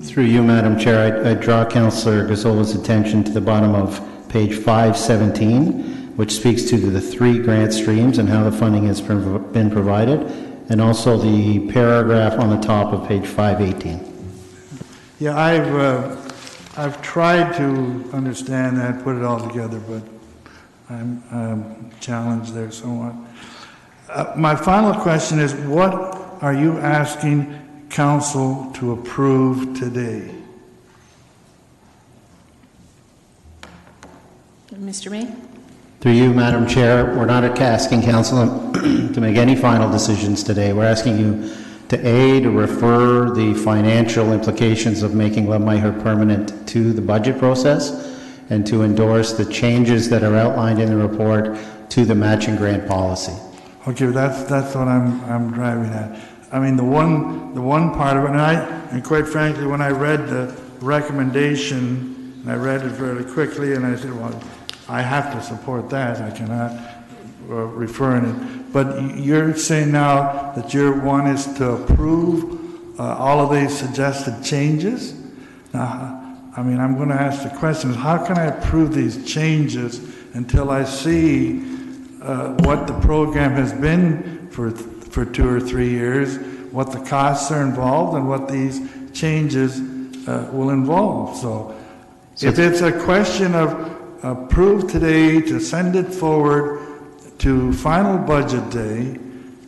Through you, Madam Chair, I draw Councillor Gazzola's attention to the bottom of page 517, which speaks to the 3 grant streams and how the funding has been provided, and also the paragraph on the top of page 518. Yeah, I've tried to understand that, put it all together, but I'm challenged there somewhat. My final question is, what are you asking council to approve today? Mr. May? Through you, Madam Chair, we're not asking council to make any final decisions today. We're asking you to aid or refer the financial implications of making Love My Hood permanent to the budget process and to endorse the changes that are outlined in the report to the matching grant policy. Okay, that's what I'm driving at. I mean, the one part of it, and quite frankly, when I read the recommendation, and I read it fairly quickly, and I said, well, I have to support that. I cannot refer it. But you're saying now that your one is to approve all of these suggested changes? Now, I mean, I'm going to ask the question, how can I approve these changes until I see what the program has been for 2 or 3 years, what the costs are involved, and what these changes will involve? So if it's a question of approve today to send it forward to final budget day,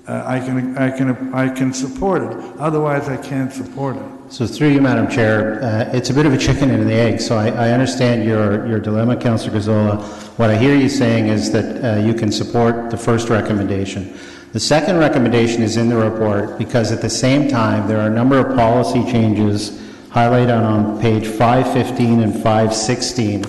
I can support it. Otherwise, I can't support it. So through you, Madam Chair, it's a bit of a chicken and the egg. So I understand your dilemma, Councillor Gazzola. What I hear you saying is that you can support the first recommendation. The second recommendation is in the report because at the same time there are a number of policy changes highlighted on page 515 and 516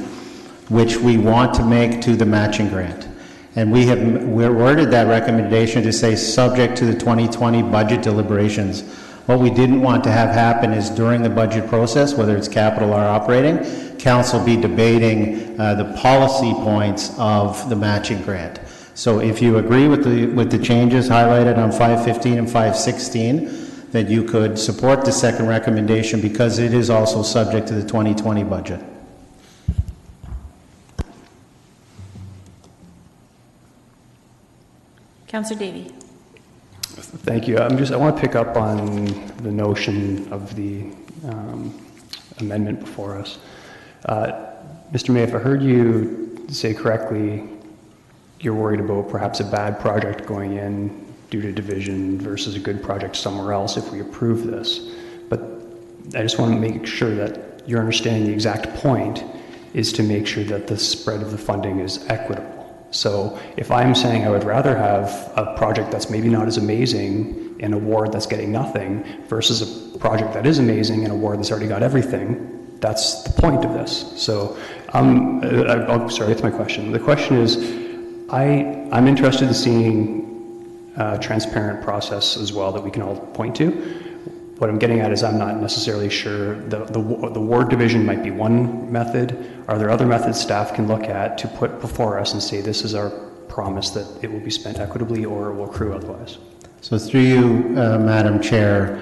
which we want to make to the matching grant. And we're worded that recommendation to say subject to the 2020 budget deliberations. What we didn't want to have happen is during the budget process, whether it's capital or operating, council be debating the policy points of the matching grant. So if you agree with the changes highlighted on 515 and 516, that you could support the second recommendation because it is also subject to the 2020 budget. Councillor Davey. Thank you. I want to pick up on the notion of the amendment before us. Mr. May, if I heard you say correctly, you're worried about perhaps a bad project going in due to division versus a good project somewhere else if we approve this. But I just want to make sure that you're understanding the exact point is to make sure that the spread of the funding is equitable. So if I'm saying I would rather have a project that's maybe not as amazing in a ward that's getting nothing versus a project that is amazing in a ward that's already got everything, that's the point of this. So sorry, that's my question. The question is, I'm interested in seeing a transparent process as well that we can all point to. What I'm getting at is I'm not necessarily sure. The ward division might be one method. Are there other methods staff can look at to put before us and say this is our promise that it will be spent equitably or it will accrue otherwise? So through you, Madam Chair,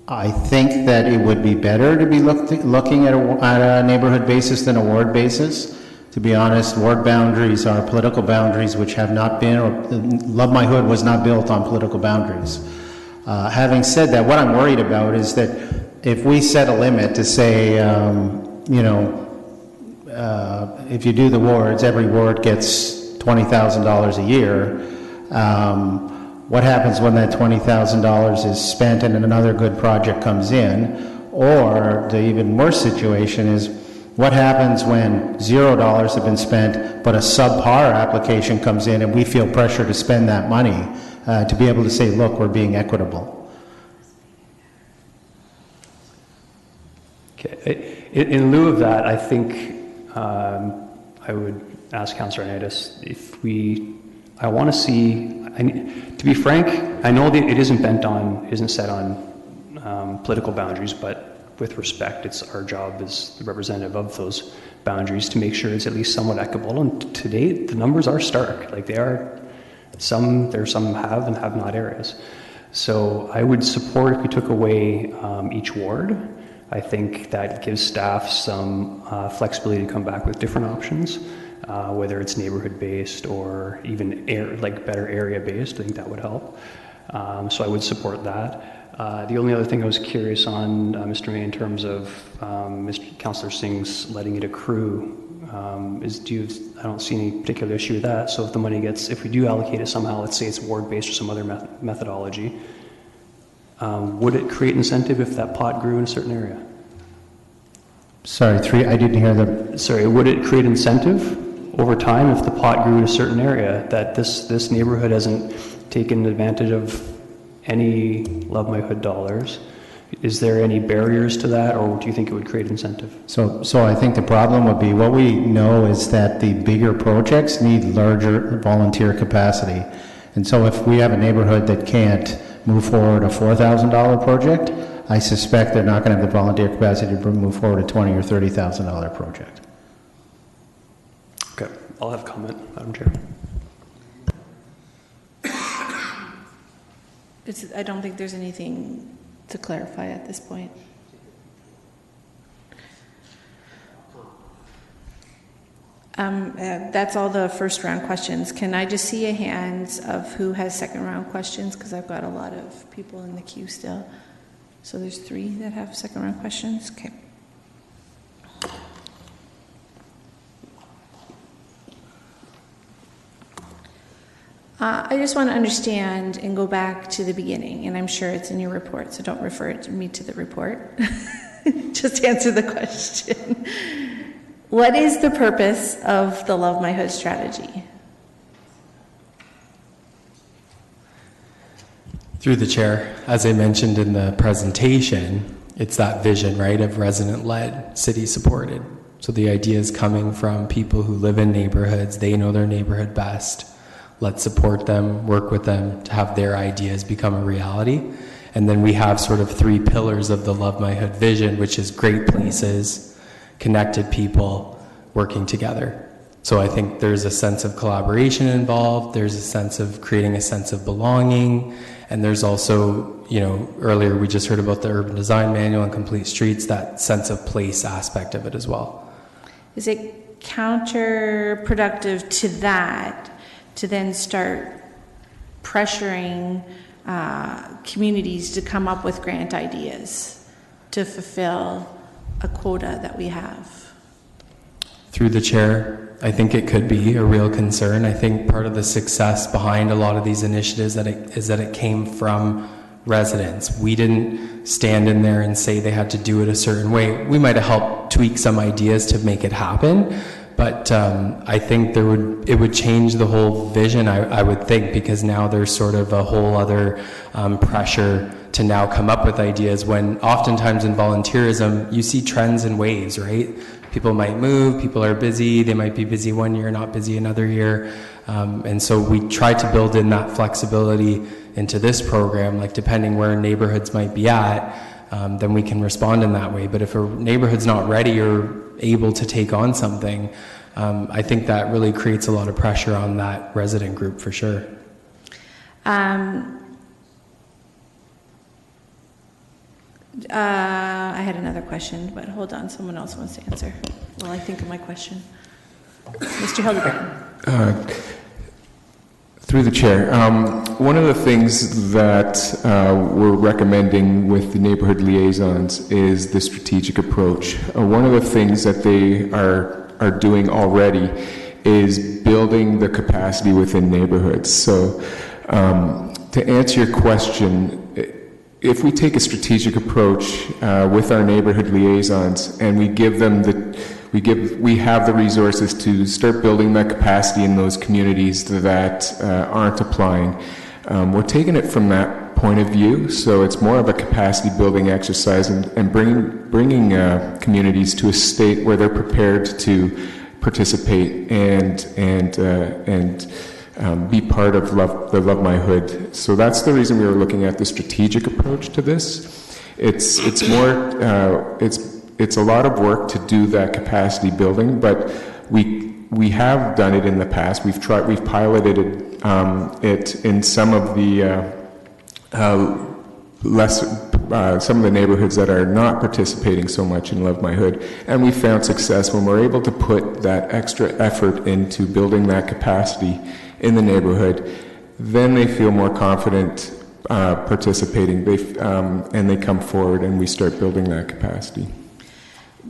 I think that it would be better to be looking at a neighborhood basis than a ward basis. To be honest, ward boundaries are political boundaries which have not been, or Love My Hood was not built on political boundaries. Having said that, what I'm worried about is that if we set a limit to say, if you do the wards, every ward gets $20,000 a year, what happens when that $20,000 is spent and another good project comes in? Or the even worse situation is, what happens when $0 have been spent but a subpar application comes in and we feel pressure to spend that money? To be able to say, look, we're being equitable. Okay. In lieu of that, I think I would ask Councillor Anaitis I want to see, to be frank, I know that it isn't set on political boundaries, but with respect, it's our job as the representative of those boundaries to make sure it's at least somewhat equitable. And to date, the numbers are stark. Like they are. There's some have and have not areas. So I would support if we took away each ward. I think that gives staff some flexibility to come back with different options, whether it's neighborhood-based or even better area-based. I think that would help. So I would support that. The only other thing I was curious on, Mr. May, in terms of Mr. Councillor Singh's letting it accrue, I don't see any particular issue with that. So if the money if we do allocate it somehow, let's say it's ward-based or some other methodology, would it create incentive if that pot grew in a certain area? Sorry, I didn't hear the... Sorry, would it create incentive over time if the pot grew in a certain area that this neighborhood hasn't taken advantage of any Love My Hood dollars? Is there any barriers to that, or do you think it would create incentive? So I think the problem would be, what we know is that the bigger projects need larger volunteer capacity. And so if we have a neighborhood that can't move forward a $4,000 project, I suspect they're not going to have the volunteer capacity to move forward a $20,000 or $30,000 project. Okay, I'll have comment, Madam Chair. I don't think there's anything to clarify at this point. That's all the first round questions. Can I just see a hand of who has second round questions? Because I've got a lot of people in the queue still. So there's 3 that have second round questions. Okay. I just want to understand and go back to the beginning, and I'm sure it's in your report, so don't refer me to the report. Just answer the question. What is the purpose of the Love My Hood strategy? Through the chair, as I mentioned in the presentation, it's that vision, right, of resident-led, city-supported. So the idea is coming from people who live in neighborhoods, they know their neighborhood best. Let's support them, work with them to have their ideas become a reality. And then we have sort of 3 pillars of the Love My Hood vision, which is great places, connected people, working together. So I think there's a sense of collaboration involved, there's a sense of creating a sense of belonging, and there's also, earlier we just heard about the Urban Design Manual and Complete Streets, that sense of place aspect of it as well. Is it counterproductive to that to then start pressuring communities to come up with grant ideas to fulfill a quota that we have? Through the chair, I think it could be a real concern. I think part of the success behind a lot of these initiatives is that it came from residents. We didn't stand in there and say they had to do it a certain way. We might have helped tweak some ideas to make it happen, but I think it would change the whole vision, I would think, because now there's sort of a whole other pressure to now come up with ideas, when oftentimes in volunteerism, you see trends and waves, right? People might move, people are busy, they might be busy one year, not busy another year. And so we try to build in that flexibility into this program, like depending where neighborhoods might be at, then we can respond in that way. But if a neighborhood's not ready or able to take on something, I think that really creates a lot of pressure on that resident group for sure. I had another question, but hold on, someone else wants to answer while I think of my question. Mr. Hildebrand. Through the chair, one of the things that we're recommending with the neighborhood liaisons is the strategic approach. One of the things that they are doing already is building the capacity within neighborhoods. So to answer your question, if we take a strategic approach with our neighborhood liaisons and we give them we have the resources to start building that capacity in those communities that aren't applying. We're taking it from that point of view, so it's more of a capacity building exercise and bringing communities to a state where they're prepared to participate and be part of the Love My Hood. So that's the reason we were looking at the strategic approach to this. It's a lot of work to do that capacity building, but we have done it in the past. We've piloted it in some of the some of the neighborhoods that are not participating so much in Love My Hood, and we found success when we're able to put that extra effort into building that capacity in the neighborhood. Then they feel more confident participating, and they come forward, and we start building that capacity.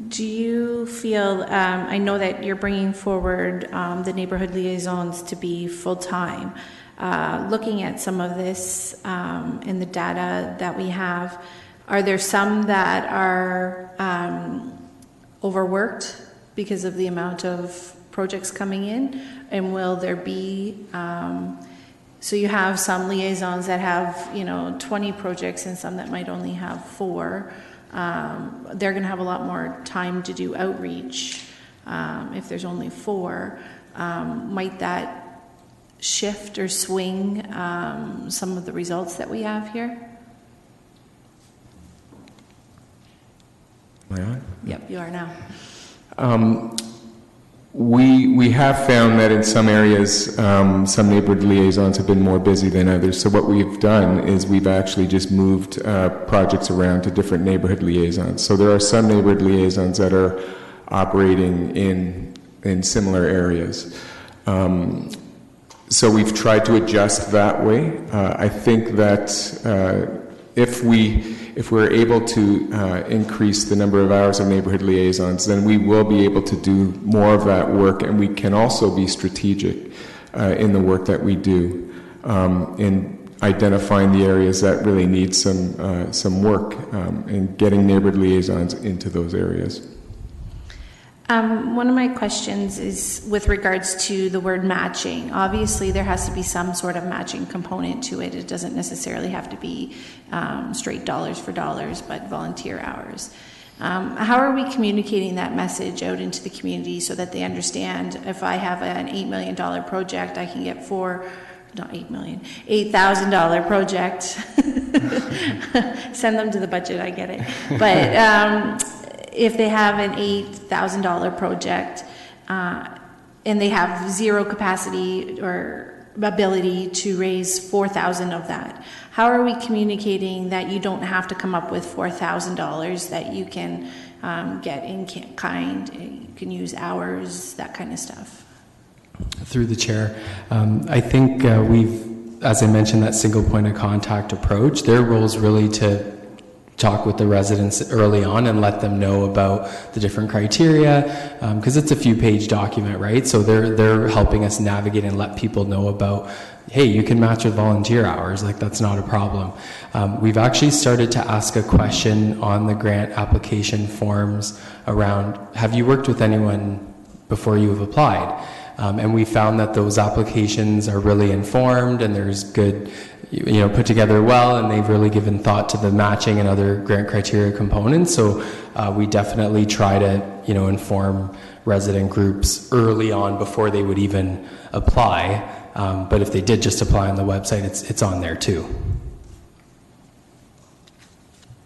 Do you feel, I know that you're bringing forward the neighborhood liaisons to be full-time. Looking at some of this in the data that we have, are there some that are overworked because of the amount of projects coming in? And will there be, so you have some liaisons that have, 20 projects and some that might only have 4. They're going to have a lot more time to do outreach if there's only 4. Might that shift or swing some of the results that we have here? Am I on? Yep, you are now. We have found that in some areas, some neighborhood liaisons have been more busy than others. So what we've done is we've actually just moved projects around to different neighborhood liaisons. So there are some neighborhood liaisons that are operating in similar areas. So we've tried to adjust that way. I think that if we're able to increase the number of hours of neighborhood liaisons, then we will be able to do more of that work, and we can also be strategic in the work that we do in identifying the areas that really need some work and getting neighborhood liaisons into those areas. One of my questions is with regards to the word matching. Obviously, there has to be some sort of matching component to it. It doesn't necessarily have to be straight dollars for dollars, but volunteer hours. How are we communicating that message out into the community so that they understand if I have an $8 million project, I can get $8,000 project. Send them to the budget, I get it. But if they have an $8,000 project and they have zero capacity or ability to raise $4,000 of that, how are we communicating that you don't have to come up with $4,000, that you can get in kind, you can use hours, that kind of stuff? Through the chair, I think we've, as I mentioned, that single point of contact approach, their role is really to talk with the residents early on and let them know about the different criteria, because it's a few page document, right? So they're helping us navigate and let people know about, hey, you can match with volunteer hours, like that's not a problem. We've actually started to ask a question on the grant application forms around, have you worked with anyone before you have applied? And we found that those applications are really informed and there's good, put together well, and they've really given thought to the matching and other grant criteria components. So we definitely try to, inform resident groups early on before they would even apply. But if they did just apply on the website, it's on there too.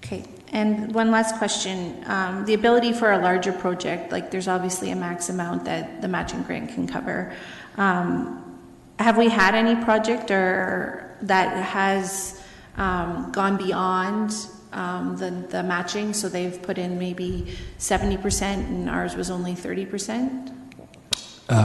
Okay, and one last question. The ability for a larger project, like there's obviously a max amount that the matching grant can cover. Have we had any project or that has gone beyond the matching, so they've put in maybe 70% and ours was only 30%?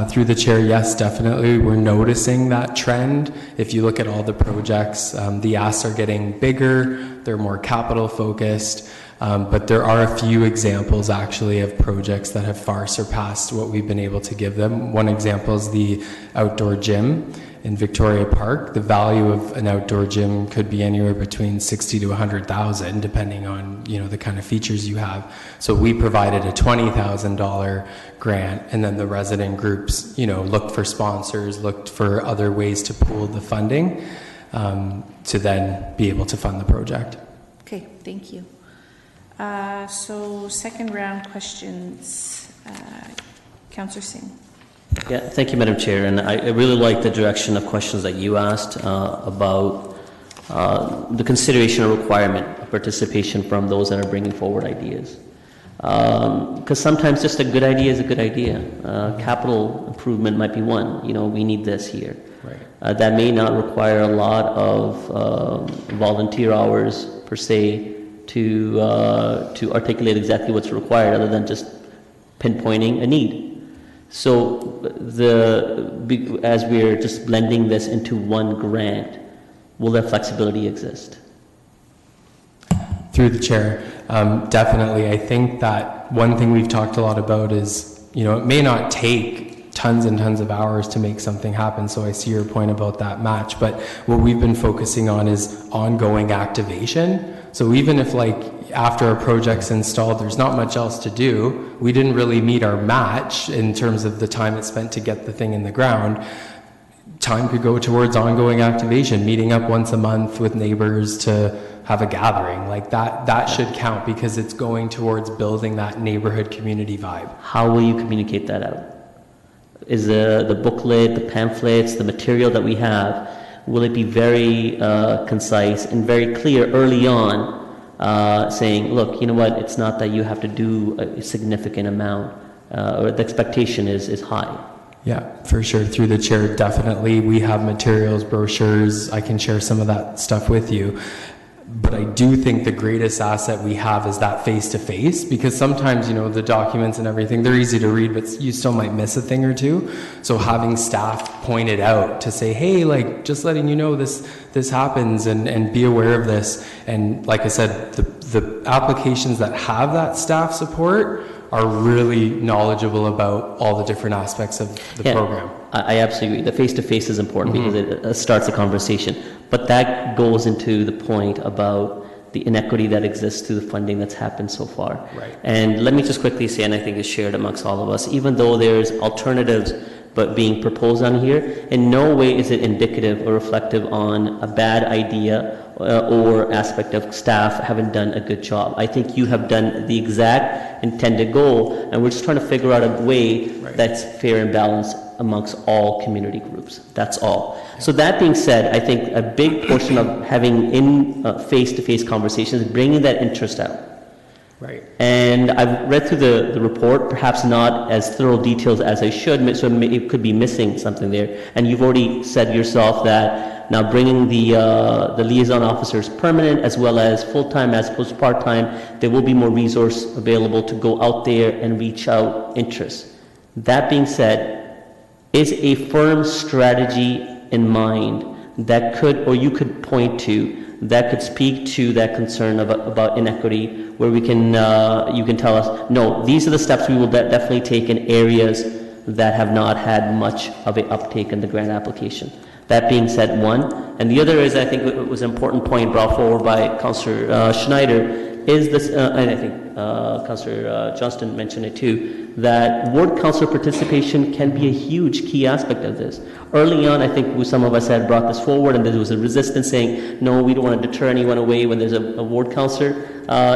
Through the chair, yes, definitely. We're noticing that trend. If you look at all the projects, the asks are getting bigger, they're more capital focused, but there are a few examples actually of projects that have far surpassed what we've been able to give them. One example is the outdoor gym in Victoria Park. The value of an outdoor gym could be anywhere between $60,000 to $100,000, depending on the kind of features you have. So we provided a $20,000 grant, and then the resident groups, looked for sponsors, looked for other ways to pool the funding to then be able to fund the project. Okay, thank you. So second round questions, Councillor Singh. Yeah, thank you, Madam Chair. And I really like the direction of questions that you asked about the consideration or requirement of participation from those that are bringing forward ideas. Because sometimes just a good idea is a good idea. Capital improvement might be one. We need this here. Right. That may not require a lot of volunteer hours per se to articulate exactly what's required, other than just pinpointing a need. So as we're just blending this into one grant, will that flexibility exist? Through the chair, definitely. I think that one thing we've talked a lot about is, it may not take tons and tons of hours to make something happen. So I see your point about that match. But what we've been focusing on is ongoing activation. So even if after a project's installed, there's not much else to do, we didn't really meet our match in terms of the time it spent to get the thing in the ground. Time could go towards ongoing activation, meeting up once a month with neighbors to have a gathering. That should count because it's going towards building that neighborhood community vibe. How will you communicate that out? Is the booklet, the pamphlets, the material that we have, will it be very concise and very clear early on, saying, look, you know what, it's not that you have to do a significant amount, or the expectation is high? Yeah, for sure. Through the chair, definitely. We have materials, brochures. I can share some of that stuff with you. But I do think the greatest asset we have is that face-to-face, because sometimes, the documents and everything, they're easy to read, but you still might miss a thing or two. So having staff point it out to say, hey, just letting you know this happens and be aware of this. And like I said, the applications that have that staff support are really knowledgeable about all the different aspects of the program. I absolutely agree. The face-to-face is important because it starts a conversation. But that goes into the point about the inequity that exists through the funding that's happened so far. Right. And let me just quickly say, and I think it's shared amongst all of us, even though there's alternatives but being proposed on here, in no way is it indicative or reflective on a bad idea or aspect of staff haven't done a good job. I think you have done the exact intended goal, and we're just trying to figure out a way that's fair and balanced amongst all community groups. That's all. So that being said, I think a big portion of having face-to-face conversations is bringing that interest out. Right. And I've read through the report, perhaps not as thorough details as I should, so it could be missing something there. And you've already said yourself that now bringing the liaison officers permanent as well as full-time as opposed to part-time, there will be more resource available to go out there and reach out interest. That being said, is a firm strategy in mind that could, or you could point to, that could speak to that concern about inequity, where we can, you can tell us, no, these are the steps we will definitely take in areas that have not had much of an uptake in the grant application. That being said, one. And the other is, I think it was an important point brought forward by Councillor Schneider, is this, and I think Councillor Johnston mentioned it too, that ward council participation can be a huge key aspect of this. Early on, I think some of us had brought this forward, and there was a resistance saying, no, we don't want to deter anyone away when there's a ward councillor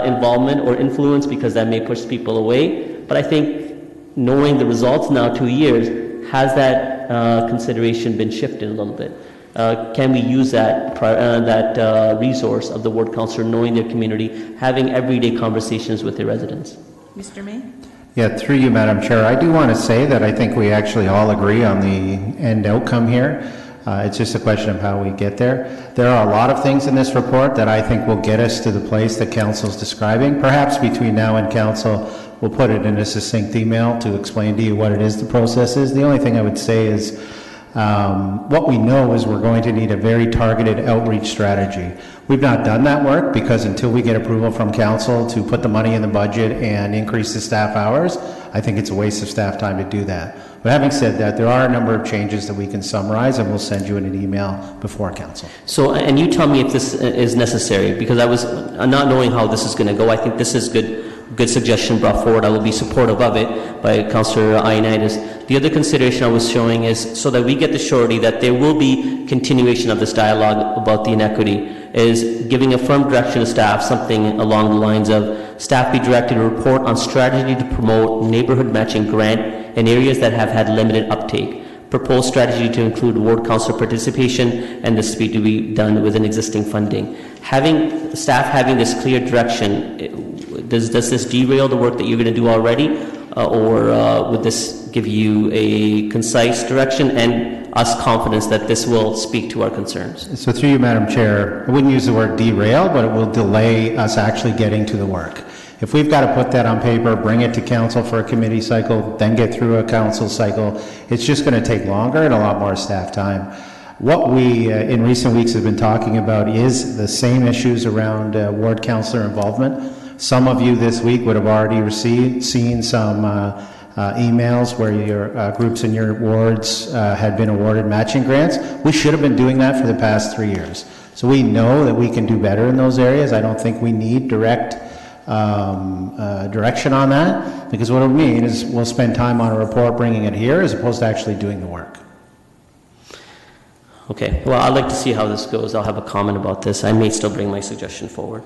involvement or influence, because that may push people away. But I think knowing the results now, 2 years, has that consideration been shifted a little bit? Can we use that resource of the ward councillor knowing their community, having everyday conversations with their residents? Mr. May? Yeah, through you, Madam Chair. I do want to say that I think we actually all agree on the end outcome here. It's just a question of how we get there. There are a lot of things in this report that I think will get us to the place that Council's describing. Perhaps between now and Council, we'll put it in a succinct email to explain to you what it is the process is. The only thing I would say is what we know is we're going to need a very targeted outreach strategy. We've not done that work because until we get approval from Council to put the money in the budget and increase the staff hours, I think it's a waste of staff time to do that. But having said that, there are a number of changes that we can summarize, and we'll send you in an email before Council. So, and you tell me if this is necessary, because I was not knowing how this is going to go. I think this is good suggestion brought forward. I will be supportive of it by Councillor Ioannidis. The other consideration I was showing is so that we get the surety that there will be continuation of this dialogue about the inequity, is giving a firm direction to staff, something along the lines of staff be directed to report on strategy to promote neighborhood matching grant in areas that have had limited uptake. Proposed strategy to include ward council participation, and this to be done within existing funding. Having staff having this clear direction, does this derail the work that you're going to do already, or would this give you a concise direction and us confidence that this will speak to our concerns? So through you, Madam Chair, I wouldn't use the word derail, but it will delay us actually getting to the work. If we've got to put that on paper, bring it to Council for a committee cycle, then get through a Council cycle, it's just going to take longer and a lot more staff time. What we, in recent weeks, have been talking about is the same issues around ward councillor involvement. Some of you this week would have already seen some emails where your groups in your wards had been awarded matching grants. We should have been doing that for the past 3 years. So we know that we can do better in those areas. I don't think we need direct direction on that, because what it'll mean is we'll spend time on a report bringing it here as opposed to actually doing the work. Okay, well, I'd like to see how this goes. I'll have a comment about this. I may still bring my suggestion forward.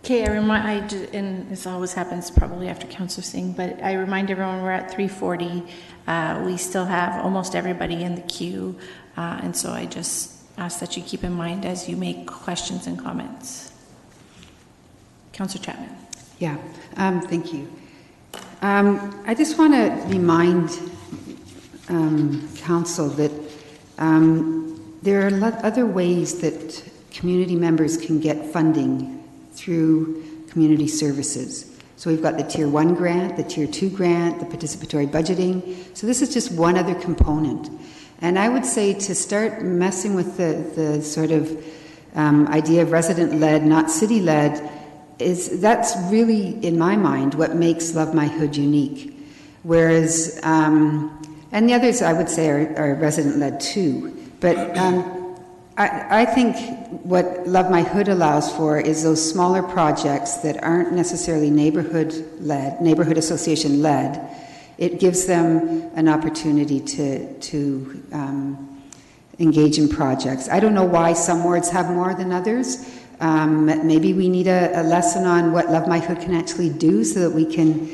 Okay, and this always happens probably after Councillor Singh, but I remind everyone we're at 3:40. We still have almost everybody in the queue, and so I just ask that you keep in mind as you make questions and comments. Councillor Chapman. Yeah, thank you. I just want to remind Council that there are other ways that community members can get funding through community services. So we've got the Tier 1 grant, the Tier 2 grant, the participatory budgeting. So this is just one other component. And I would say to start messing with the sort of idea of resident-led, not city-led, that's really, in my mind, what makes Love My Hood unique. Whereas, and the others I would say are resident-led too. But I think what Love My Hood allows for is those smaller projects that aren't necessarily neighborhood-led, neighborhood association-led. It gives them an opportunity to engage in projects. I don't know why some wards have more than others. Maybe we need a lesson on what Love My Hood can actually do so that we can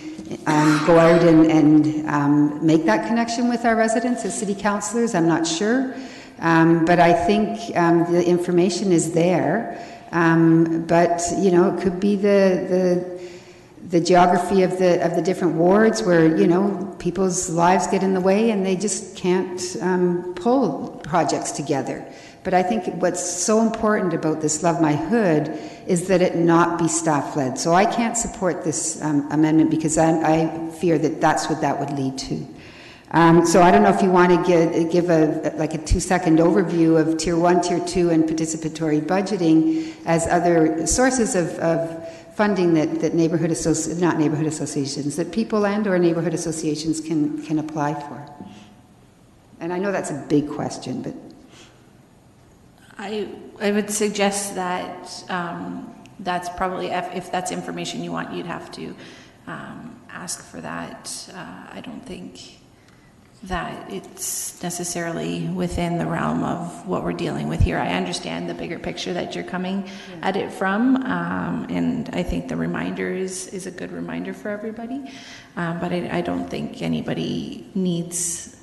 go out and make that connection with our residents as city councillors. I'm not sure. But I think the information is there. But, you know, it could be the geography of the different wards where, you know, people's lives get in the way and they just can't pull projects together. But I think what's so important about this Love My Hood is that it not be staff-led. So I can't support this amendment because I fear that that's what that would lead to. So I don't know if you want to give a 2-second overview of Tier 1, Tier 2, and participatory budgeting as other sources of funding that not neighborhood associations, that people and or neighborhood associations can apply for. And I know that's a big question, but I would suggest that that's probably, if that's information you want, you'd have to ask for that. I don't think that it's necessarily within the realm of what we're dealing with here. I understand the bigger picture that you're coming at it from, and I think the reminder is a good reminder for everybody, but I don't think anybody needs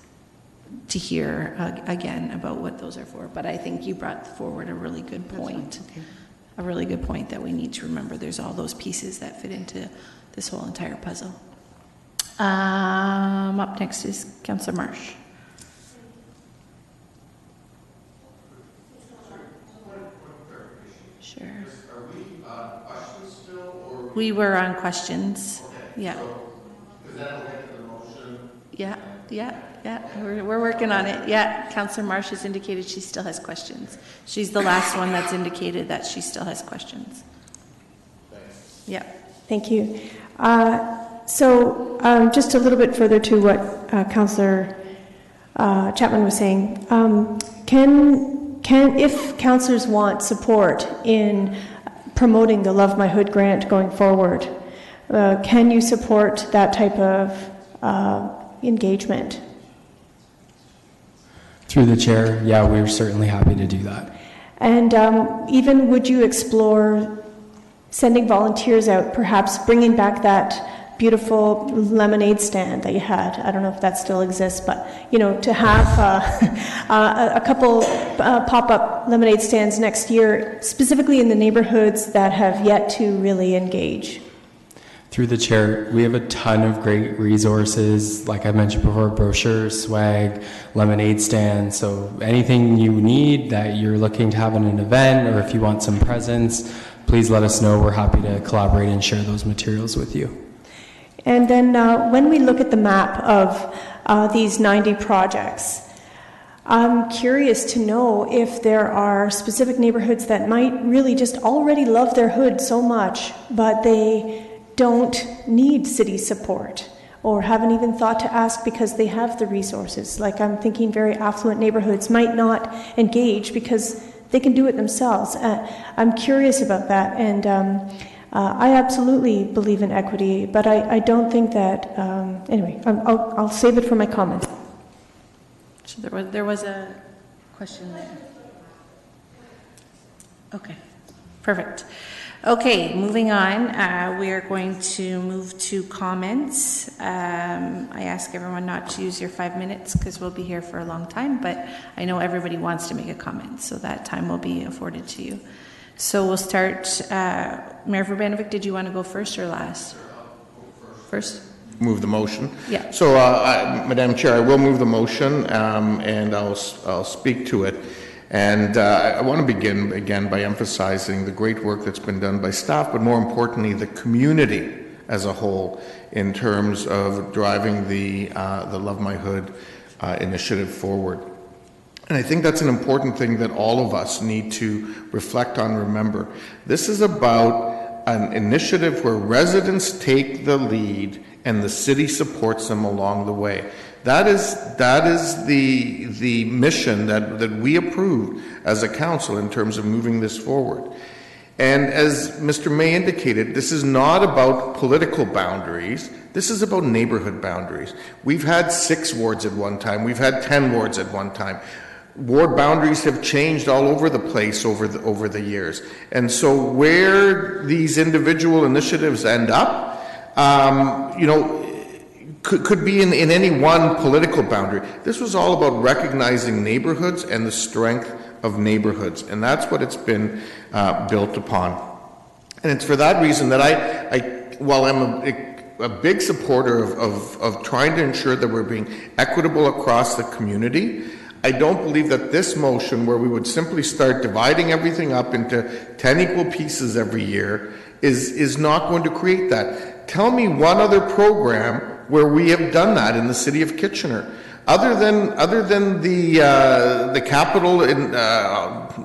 to hear again about what those are for. But I think you brought forward a really good point. Okay. A really good point that we need to remember there's all those pieces that fit into this whole entire puzzle. Up next is Councillor Marsh. Sure. Are we on questions still? Or we were on questions. Okay. Yeah. So, is that a motion? Yeah. We're working on it. Yeah. Councillor Marsh has indicated she still has questions. She's the last one that's indicated that she still has questions. Thanks. Yeah. Thank you. So just a little bit further to what Councillor Chapman was saying, if councillors want support in promoting the Love My Hood grant going forward, can you support that type of engagement? Through the chair, yeah, we're certainly happy to do that. And even would you explore sending volunteers out, perhaps bringing back that beautiful lemonade stand that you had? I don't know if that still exists, but you know, to have a couple pop-up lemonade stands next year, specifically in the neighborhoods that have yet to really engage. Through the chair, we have a ton of great resources, like I mentioned before, brochures, swag, lemonade stands. So anything you need that you're looking to have in an event, or if you want some presents, please let us know. We're happy to collaborate and share those materials with you. And then when we look at the map of these 90 projects, I'm curious to know if there are specific neighborhoods that might really just already love their hood so much, but they don't need city support or haven't even thought to ask because they have the resources. Like I'm thinking very affluent neighborhoods might not engage because they can do it themselves. I'm curious about that, and I absolutely believe in equity, but I don't think that, anyway, I'll save it for my comments. So there was a question there. Okay, perfect. Okay, moving on, we are going to move to comments. I ask everyone not to use your 5 minutes because we'll be here for a long time, but I know everybody wants to make a comment, so that time will be afforded to you. So we'll start, Mayor Verbanovic, did you want to go first or last? First? Move the motion. Yeah. So, Madam Chair, I will move the motion, and I'll speak to it. And I want to begin again by emphasizing the great work that's been done by staff, but more importantly, the community as a whole in terms of driving the Love My Hood initiative forward. And I think that's an important thing that all of us need to reflect on, remember. This is about an initiative where residents take the lead and the city supports them along the way. That is the mission that we approved as a council in terms of moving this forward. And as Mr. May indicated, this is not about political boundaries. This is about neighborhood boundaries. We've had 6 wards at one time. We've had 10 wards at one time. Ward boundaries have changed all over the place over the years. And so where these individual initiatives end up, could be in any one political boundary. This was all about recognizing neighborhoods and the strength of neighborhoods, and that's what it's been built upon. And it's for that reason that while I'm a big supporter of trying to ensure that we're being equitable across the community, I don't believe that this motion, where we would simply start dividing everything up into 10 equal pieces every year, is not going to create that. Tell me one other program where we have done that in the city of Kitchener, other than the capital in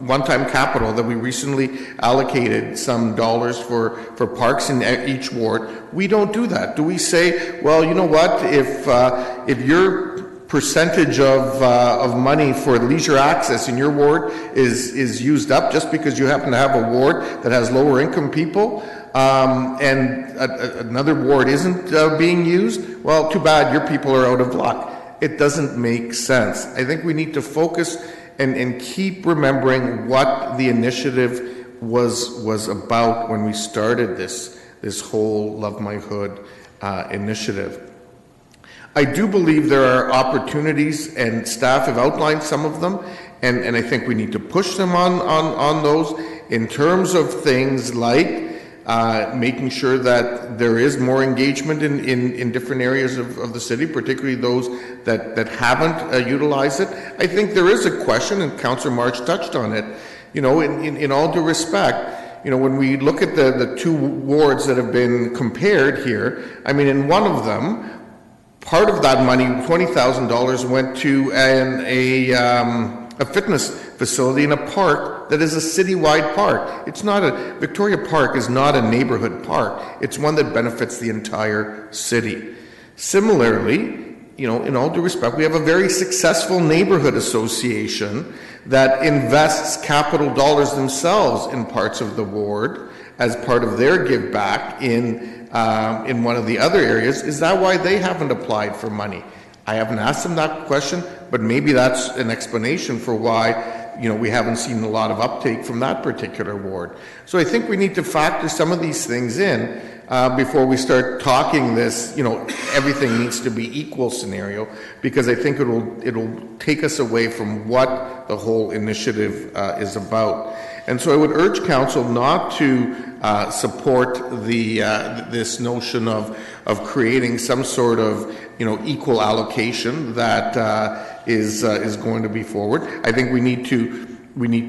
one-time capital that we recently allocated some dollars for parks in each ward. We don't do that. Do we say, well, you know what? If your percentage of money for leisure access in your ward is used up just because you happen to have a ward that has lower income people, and another ward isn't being used, well, too bad, your people are out of luck. It doesn't make sense. I think we need to focus and keep remembering what the initiative was about when we started this whole Love My Hood initiative. I do believe there are opportunities, and staff have outlined some of them, and I think we need to push them on those in terms of things like making sure that there is more engagement in different areas of the city, particularly those that haven't utilized it. I think there is a question, and Councillor March touched on it, in all due respect, when we look at the 2 wards that have been compared here, I mean, in one of them, part of that money, $20,000, went to a fitness facility in a park that is a citywide park. It's not Victoria Park is not a neighborhood park. It's one that benefits the entire city. Similarly, in all due respect, we have a very successful neighborhood association that invests capital dollars themselves in parts of the ward as part of their give back in one of the other areas. Is that why they haven't applied for money? I haven't asked them that question, but maybe that's an explanation for why we haven't seen a lot of uptake from that particular ward. So I think we need to factor some of these things in before we start talking this, everything needs to be equal scenario, because I think it'll take us away from what the whole initiative is about. And so I would urge council not to support this notion of creating some sort of equal allocation that is going to be forward. I think we need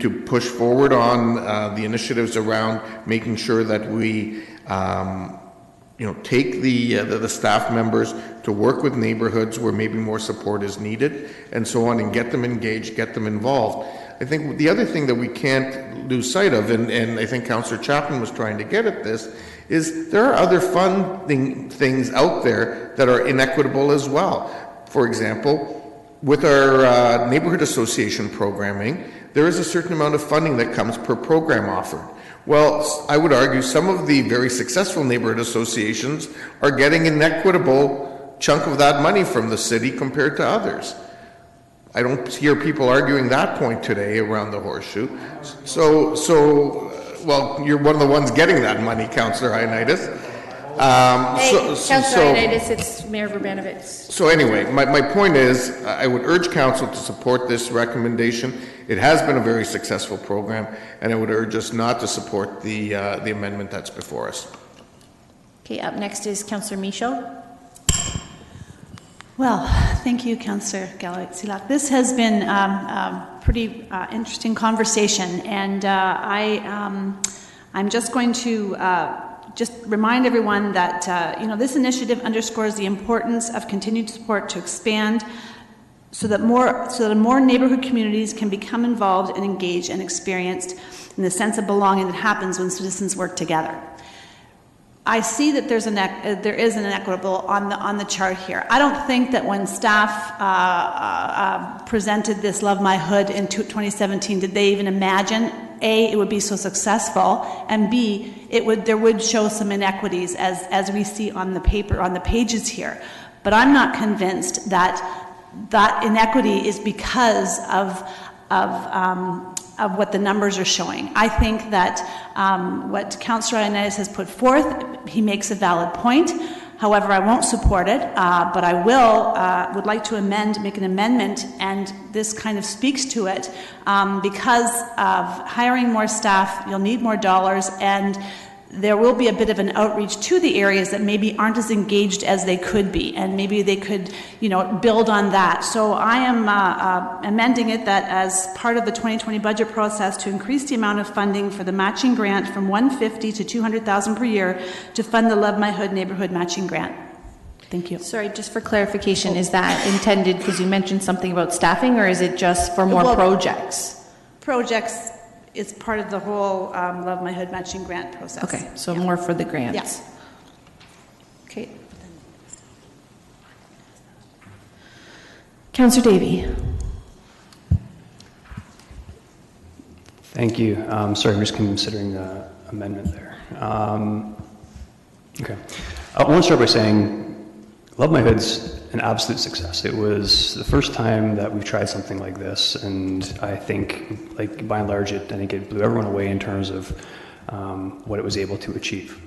to push forward on the initiatives around making sure that we take the staff members to work with neighborhoods where maybe more support is needed and so on, and get them engaged, get them involved. I think the other thing that we can't lose sight of, and I think Councillor Chapman was trying to get at this, is there are other funding things out there that are inequitable as well. For example, with our neighborhood association programming, there is a certain amount of funding that comes per program offered. Well, I would argue some of the very successful neighborhood associations are getting an equitable chunk of that money from the city compared to others. I don't hear people arguing that point today around the Horseshoe. Well, you're one of the ones getting that money, Councillor Ioannidis. Councillor Ioannidis, it's Mayor Verbanovich. So anyway, my point is, I would urge council to support this recommendation. It has been a very successful program, and I would urge us not to support the amendment that's before us. Okay, up next is Councillor Michaud. Well, thank you, Councillor Galloway-Silac. This has been a pretty interesting conversation, and I'm just going to just remind everyone that this initiative underscores the importance of continued support to expand so that more neighborhood communities can become involved and engaged and experienced in the sense of belonging that happens when citizens work together. I see that there is an inequitable on the chart here. I don't think that when staff presented this Love My Hood in 2017, did they even imagine A, it would be so successful, and B, there would show some inequities as we see on the paper, on the pages here. But I'm not convinced that inequity is because of what the numbers are showing. I think that what Councillor Ioannidis has put forth, he makes a valid point. However, I won't support it, but I would like to make an amendment, and this kind of speaks to it. Because of hiring more staff, you'll need more dollars, and there will be a bit of an outreach to the areas that maybe aren't as engaged as they could be, and maybe they could, build on that. So I am amending it that as part of the 2020 budget process to increase the amount of funding for the matching grant from $150,000 to $200,000 per year to fund the Love My Hood neighborhood matching grant. Thank you. Sorry, just for clarification, is that intended because you mentioned something about staffing, or is it just for more projects? Projects. It's part of the whole Love My Hood matching grant process. Okay, so more for the grants. Yes. Okay. Councillor Davey. Thank you. Sorry, I'm just considering the amendment there. Okay. I want to start by saying Love My Hood's an absolute success. It was the first time that we've tried something like this, and I think, by and large, I think it blew everyone away in terms of what it was able to achieve.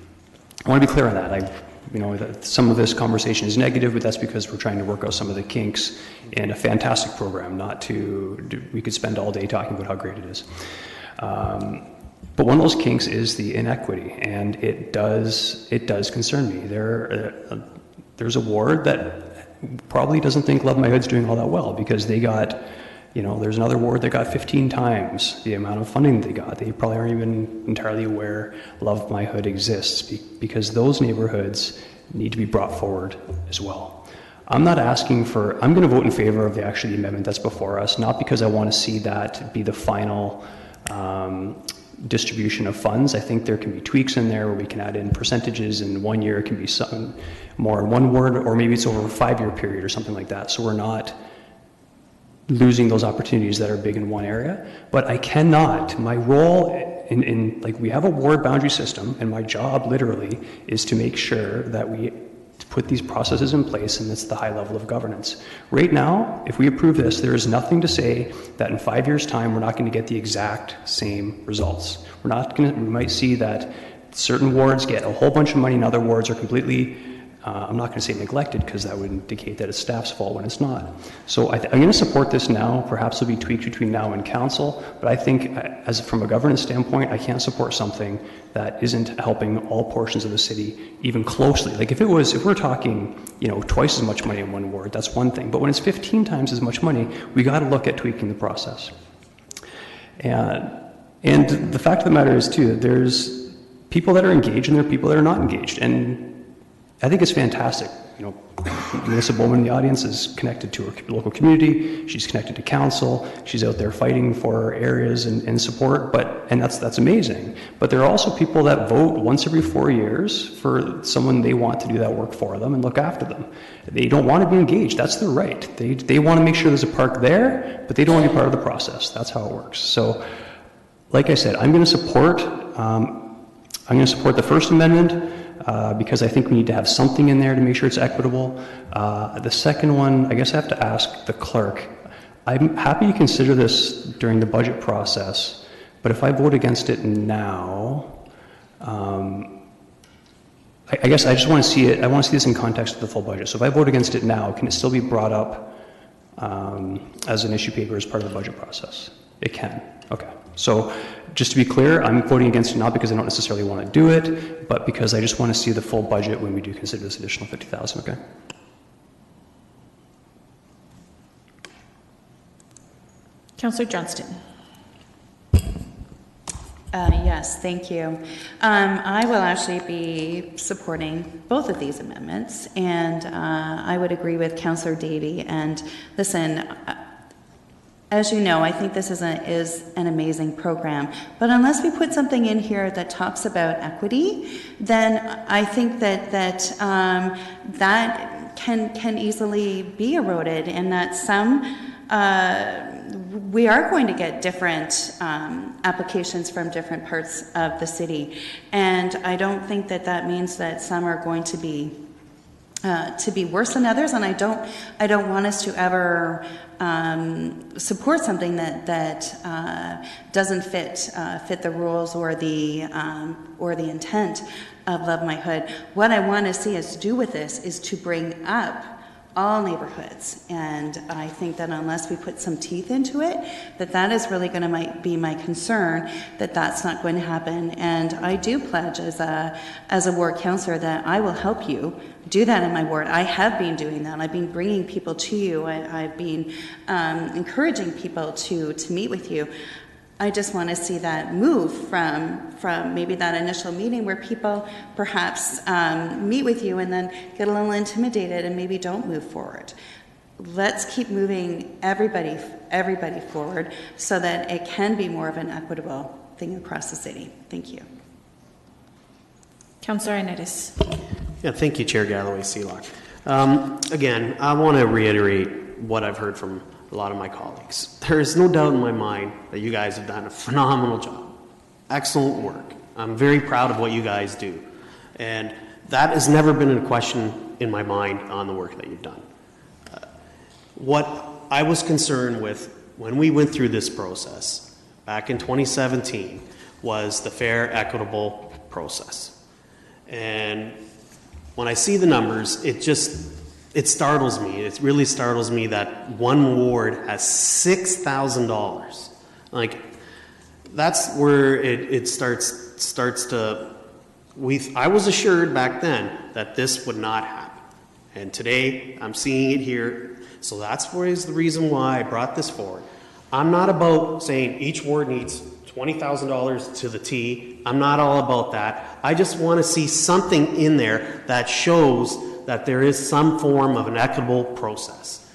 I want to be clear on that. That some of this conversation is negative, but that's because we're trying to work out some of the kinks in a fantastic program. We could spend all day talking about how great it is. But one of those kinks is the inequity, and it does concern me. There's a ward that probably doesn't think Love My Hood's doing all that well because they got, there's another ward that got 15 times the amount of funding they got. They probably aren't even entirely aware Love My Hood exists because those neighborhoods need to be brought forward as well. I'm going to vote in favor of the amendment that's before us, not because I want to see that be the final distribution of funds. I think there can be tweaks in there where we can add in percentages, and 1 year it can be some more in one ward, or maybe it's over a 5-year period or something like that. So we're not losing those opportunities that are big in one area. But I cannot, my role we have a ward boundary system, and my job literally is to make sure that we put these processes in place, and that's the high level of governance. Right now, if we approve this, there is nothing to say that in 5 years' time we're not going to get the exact same results. We might see that certain wards get a whole bunch of money and other wards are completely, I'm not going to say neglected because that would indicate that it's staff's fault when it's not. So I'm going to support this now. Perhaps there'll be tweaks between now and council, but I think from a governance standpoint, I can't support something that isn't helping all portions of the city even closely. If we're talking, twice as much money in one ward, that's one thing. But when it's 15 times as much money, we got to look at tweaking the process. And the fact of the matter is too, that there's people that are engaged and there are people that are not engaged. And I think it's fantastic Melissa Bowman in the audience is connected to her local community. She's connected to council. She's out there fighting for areas and support. And that's amazing. But there are also people that vote once every 4 years for someone they want to do that work for them and look after them. They don't want to be engaged. That's their right. They want to make sure there's a park there, but they don't want to be part of the process. That's how it works. So, like I said, I'm going to support the First Amendment. Because I think we need to have something in there to make sure it's equitable. The second one, I guess I have to ask the clerk. I'm happy to consider this during the budget process, but if I vote against it now, I guess I just want to see it. I want to see this in context of the full budget. So if I vote against it now, can it still be brought up as an issue paper as part of the budget process? It can. Okay. So just to be clear, I'm voting against it not because I don't necessarily want to do it, but because I just want to see the full budget when we do consider this additional $50,000, okay? Councillor Johnston. Yes, thank you. I will actually be supporting both of these amendments, and I would agree with Councillor Davey. And listen, as you know, I think this is an amazing program. But unless we put something in here that talks about equity, then I think that can easily be eroded, and that we are going to get different applications from different parts of the city, and I don't think that means that some are going to be worse than others, and I don't want us to ever support something that doesn't fit the rules or the intent of Love My Hood. What I want to see us do with this is to bring up all neighborhoods, and I think that unless we put some teeth into it, that is really going to be my concern, that's not going to happen. And I do pledge as a ward councillor that I will help you do that in my ward. I have been doing that. I've been bringing people to you. I've been encouraging people to meet with you. I just want to see that move from maybe that initial meeting where people perhaps meet with you and then get a little intimidated and maybe don't move forward. Let's keep moving everybody forward so that it can be more of an equitable thing across the city. Thank you. Councillor Ioannidis. Yeah, thank you, Chair Galloway Seelock. Again, I want to reiterate what I've heard from a lot of my colleagues. There is no doubt in my mind that you guys have done a phenomenal job. Excellent work. I'm very proud of what you guys do. And that has never been a question in my mind on the work that you've done. What I was concerned with when we went through this process back in 2017 was the fair, equitable process. And when I see the numbers, it startles me. It really startles me that one ward has $6,000. Like, that's where it starts to. I was assured back then that this would not happen, and today I'm seeing it here. So that's the reason why I brought this forward. I'm not about saying each ward needs $20,000 to the T. I'm not all about that. I just want to see something in there that shows that there is some form of an equitable process.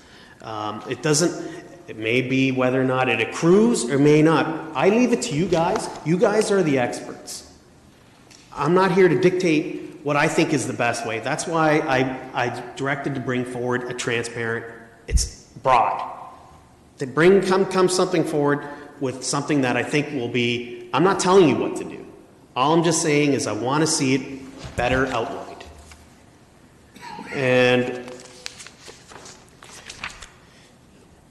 It may be whether or not it accrues or may not. I leave it to you guys. You guys are the experts. I'm not here to dictate what I think is the best way. That's why I directed to bring forward a transparent, it's broad. To come something forward with something that I think will be, I'm not telling you what to do. All I'm just saying is I want to see it better outlined. And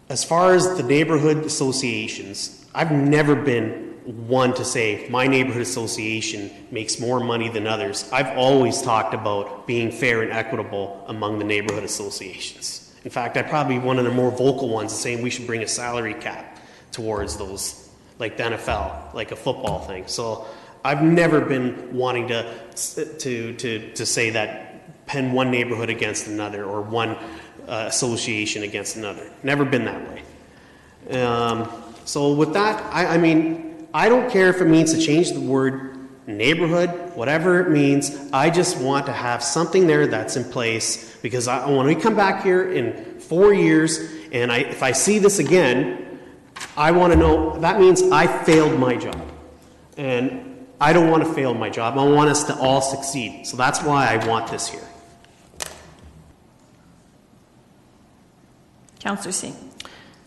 as far as the neighborhood associations, I've never been one to say my neighborhood association makes more money than others. I've always talked about being fair and equitable among the neighborhood associations. In fact, I'm probably one of the more vocal ones saying we should bring a salary cap towards those, like the NFL, like a football thing. So I've never been wanting to say that pen one neighborhood against another or one association against another. Never been that way. So with that, I mean, I don't care if it means to change the word neighborhood whatever it means. I just want to have something there that's in place, because when we come back here in 4 years and if I see this again, I want to know, that means I failed my job. And I don't want to fail my job. I want us to all succeed. So that's why I want this here. Councillor Singh.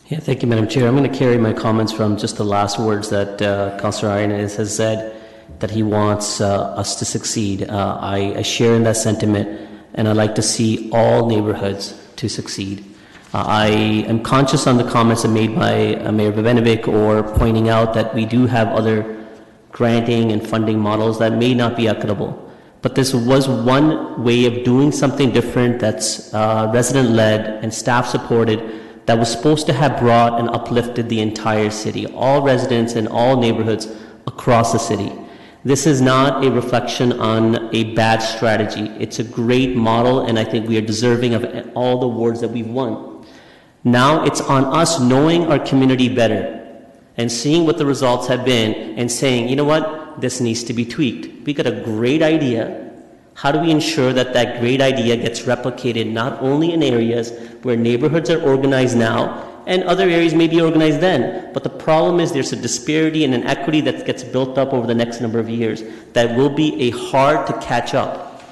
Yeah, thank you, Madam Chair. I'm going to carry my comments from just the last words that Councillor Inez has said, that he wants us to succeed. I share in that sentiment, and I'd like to see all neighborhoods to succeed. I am conscious on the comments made by Mayor Bebenovic, or pointing out that we do have other granting and funding models that may not be equitable. But this was one way of doing something different that's resident-led and staff-supported, that was supposed to have brought and uplifted the entire city, all residents and all neighborhoods across the city. This is not a reflection on a bad strategy. It's a great model, and I think we are deserving of all the awards that we've won. Now it's on us knowing our community better and seeing what the results have been and saying, you know what, this needs to be tweaked. We got a great idea. How do we ensure that that great idea gets replicated not only in areas where neighborhoods are organized now and other areas may be organized then, but the problem is there's a disparity and an equity that gets built up over the next number of years that will be hard to catch up.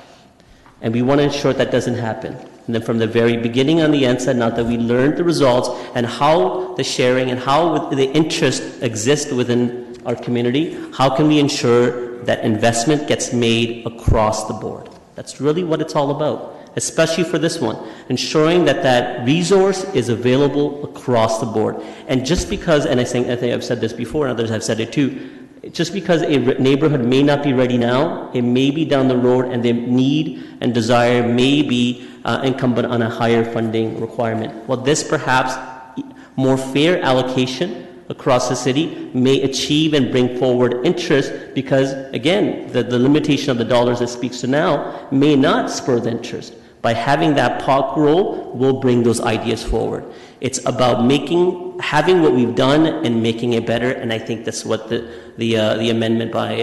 And we want to ensure that doesn't happen. And then from the very beginning on the onset, now that we learned the results and how the sharing and how the interest exists within our community, how can we ensure that investment gets made across the board? That's really what it's all about, especially for this one, ensuring that that resource is available across the board. And just because, and I think I've said this before, and others have said it too, just because a neighborhood may not be ready now, it may be down the road, and their need and desire may be incumbent on a higher funding requirement. Well, this perhaps more fair allocation across the city may achieve and bring forward interest, because, again, the limitation of the dollars it speaks to now may not spur the interest. By having that pot grow, will bring those ideas forward. It's about having what we've done and making it better, and I think that's what the amendment by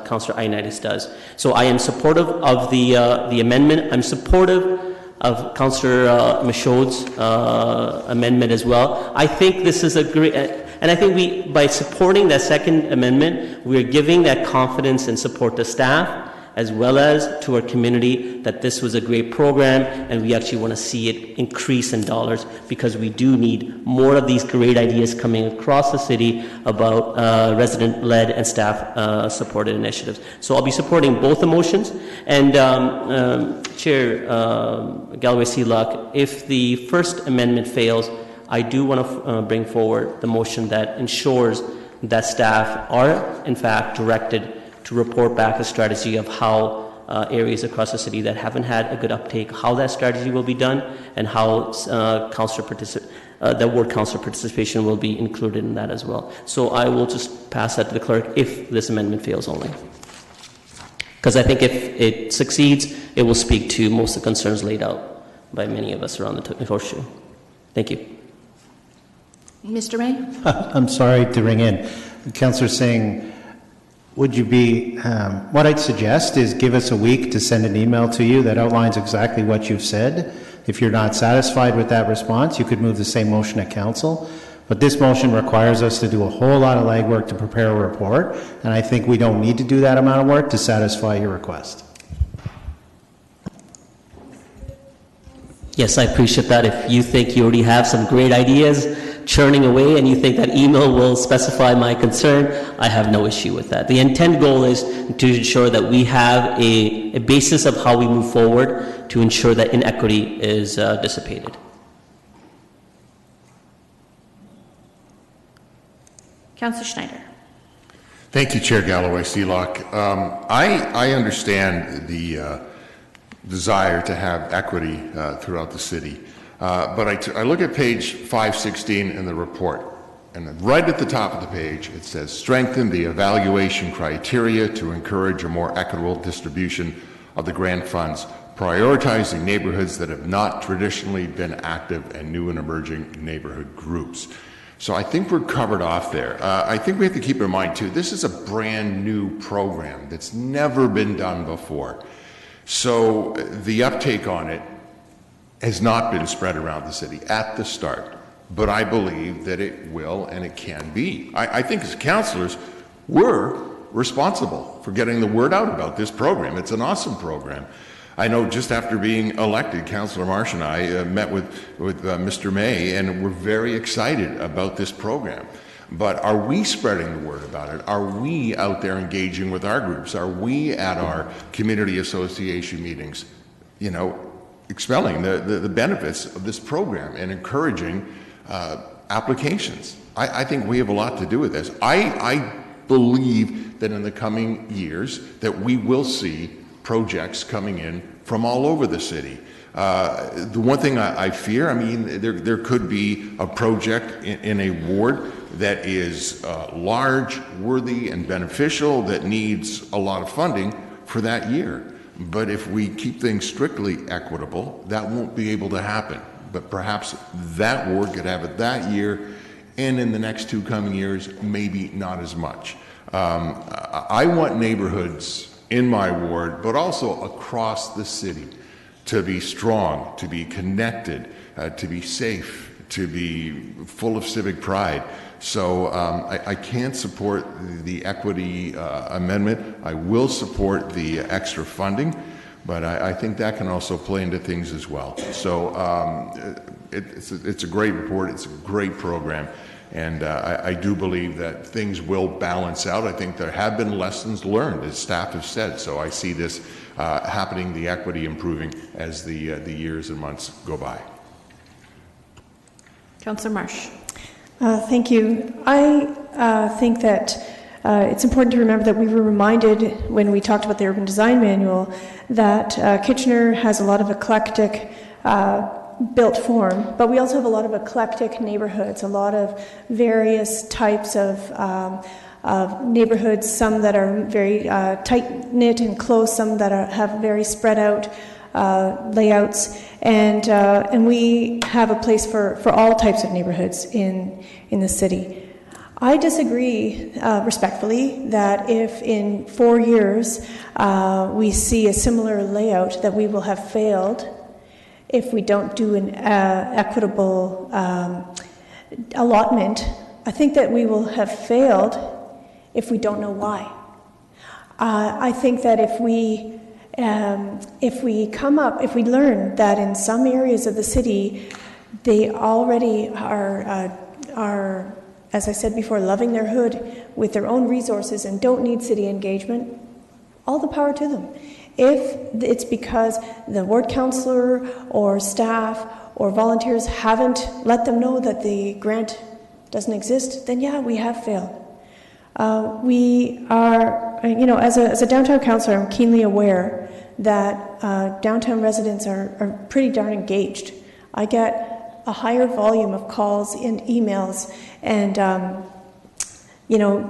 Councillor Ioannidis does. So I am supportive of the amendment. I'm supportive of Councillor Michaud's amendment as well. I think this is a great, and I think by supporting that second amendment, we're giving that confidence and support to staff as well as to our community that this was a great program, and we actually want to see it increase in dollars, because we do need more of these great ideas coming across the city about resident-led and staff-supported initiatives. So I'll be supporting both the motions. And Chair Galloway-Sealock, if the first amendment fails, I do want to bring forward the motion that ensures that staff are, in fact, directed to report back a strategy of how areas across the city that haven't had a good uptake, how that strategy will be done, and how the ward council participation will be included in that as well. So I will just pass that to the clerk if this amendment fails only. Because I think if it succeeds, it will speak to most of the concerns laid out by many of us around the horseshoe. Thank you. Mr. May? I'm sorry to ring in. Councillor Singh, would you be, what I'd suggest is give us a week to send an email to you that outlines exactly what you've said. If you're not satisfied with that response, you could move the same motion at council. But this motion requires us to do a whole lot of legwork to prepare a report, and I think we don't need to do that amount of work to satisfy your request. Yes, I appreciate that. If you think you already have some great ideas churning away and you think that email will specify my concern, I have no issue with that. The intent goal is to ensure that we have a basis of how we move forward to ensure that inequity is dissipated. Councillor Schneider. Thank you, Chair Galloway-Sealock. I understand the desire to have equity throughout the city. But I look at page 516 in the report, and right at the top of the page it says, strengthen the evaluation criteria to encourage a more equitable distribution of the grant funds, prioritizing neighborhoods that have not traditionally been active and new and emerging neighborhood groups. So I think we're covered off there. I think we have to keep in mind, too, this is a brand new program that's never been done before. So the uptake on it has not been spread around the city at the start. But I believe that it will and it can be. I think as councillors, we're responsible for getting the word out about this program. It's an awesome program. I know just after being elected, Councillor Marsh and I met with Mr. May, and we're very excited about this program. But are we spreading the word about it? Are we out there engaging with our groups? Are we at our community association meetings, you know, expelling the benefits of this program and encouraging applications? I think we have a lot to do with this. I believe that in the coming years that we will see projects coming in from all over the city. The one thing I fear, I mean, there could be a project in a ward that is large, worthy, and beneficial that needs a lot of funding for that year. But if we keep things strictly equitable, that won't be able to happen. But perhaps that ward could have it that year, and in the next 2 coming years, maybe not as much. I want neighborhoods in my ward, but also across the city, to be strong, to be connected, to be safe, to be full of civic pride. So I can't support the equity amendment. I will support the extra funding, but I think that can also play into things as well. So it's a great report. It's a great program. And I do believe that things will balance out. I think there have been lessons learned, as staff have said. So I see this happening, the equity improving as the years and months go by. Councillor Marsh. Thank you. I think that it's important to remember that we were reminded when we talked about the Urban Design Manual that Kitchener has a lot of eclectic built form, but we also have a lot of eclectic neighborhoods, a lot of various types of neighborhoods, some that are very tight-knit and close, some that have very spread out layouts, and we have a place for all types of neighborhoods in the city. I disagree respectfully that if in 4 years we see a similar layout that we will have failed if we don't do an equitable allotment. I think that we will have failed if we don't know why. I think that if we learn that in some areas of the city they already are, as I said before, loving their hood with their own resources and don't need city engagement, all the power to them. If it's because the ward councillor or staff or volunteers haven't let them know that the grant doesn't exist, then yeah, we have failed. We are, as a downtown councillor, I'm keenly aware that downtown residents are pretty darn engaged. I get a higher volume of calls and emails and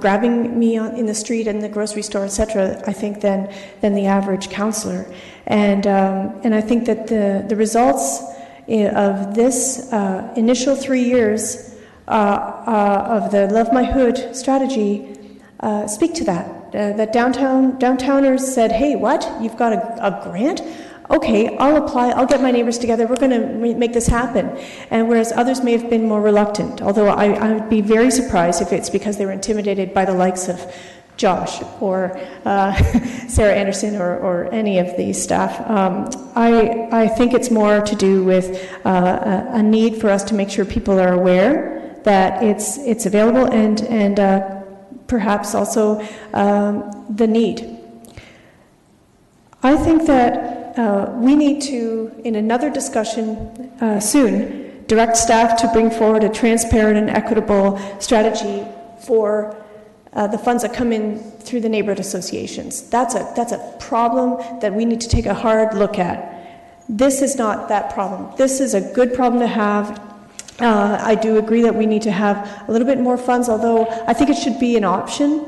grabbing me in the street and the grocery store, etc., I think, than the average councillor. And I think that the results of this initial 3 years of the Love My Hood strategy speak to that. That downtowners said, hey, what? You've got a grant? Okay, I'll apply, I'll get my neighbors together, we're going to make this happen. And whereas others may have been more reluctant, although I would be very surprised if it's because they were intimidated by the likes of Josh or Sarah Anderson or any of the staff. I think it's more to do with a need for us to make sure people are aware that it's available and perhaps also the need. I think that we need to, in another discussion soon, direct staff to bring forward a transparent and equitable strategy for the funds that come in through the neighborhood associations. That's a problem that we need to take a hard look at. This is not that problem. This is a good problem to have. I do agree that we need to have a little bit more funds, although I think it should be an option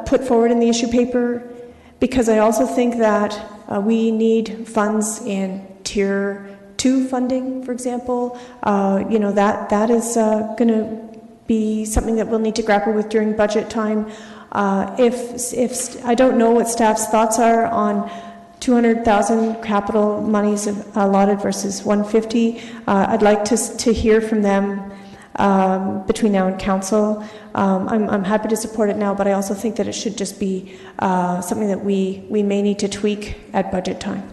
put forward in the issue paper, because I also think that we need funds in Tier 2 funding, for example. That is going to be something that we'll need to grapple with during budget time. If I don't know what staff's thoughts are on 200,000 capital monies allotted versus 150, I'd like to hear from them between now and council. I'm happy to support it now, but I also think that it should just be something that we may need to tweak at budget time.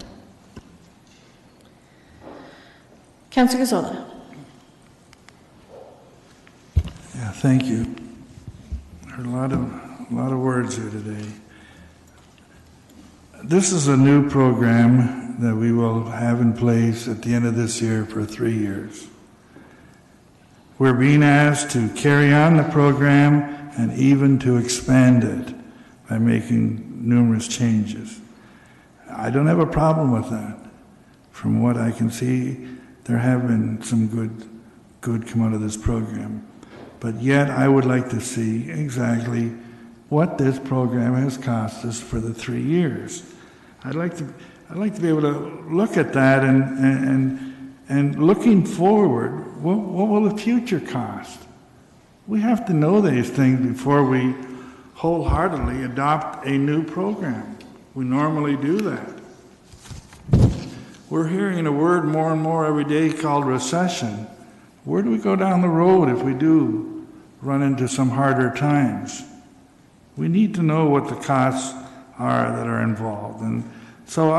Councillor Gazzola. Yeah, thank you. I heard a lot of words here today. This is a new program that we will have in place at the end of this year for 3 years. We're being asked to carry on the program and even to expand it by making numerous changes. I don't have a problem with that. From what I can see, there have been some good come out of this program. But yet I would like to see exactly what this program has cost us for the 3 years. I'd like to be able to look at that and looking forward, what will the future cost? We have to know these things before we wholeheartedly adopt a new program. We normally do that. We're hearing a word more and more every day called recession. Where do we go down the road if we do run into some harder times? We need to know what the costs are that are involved. And so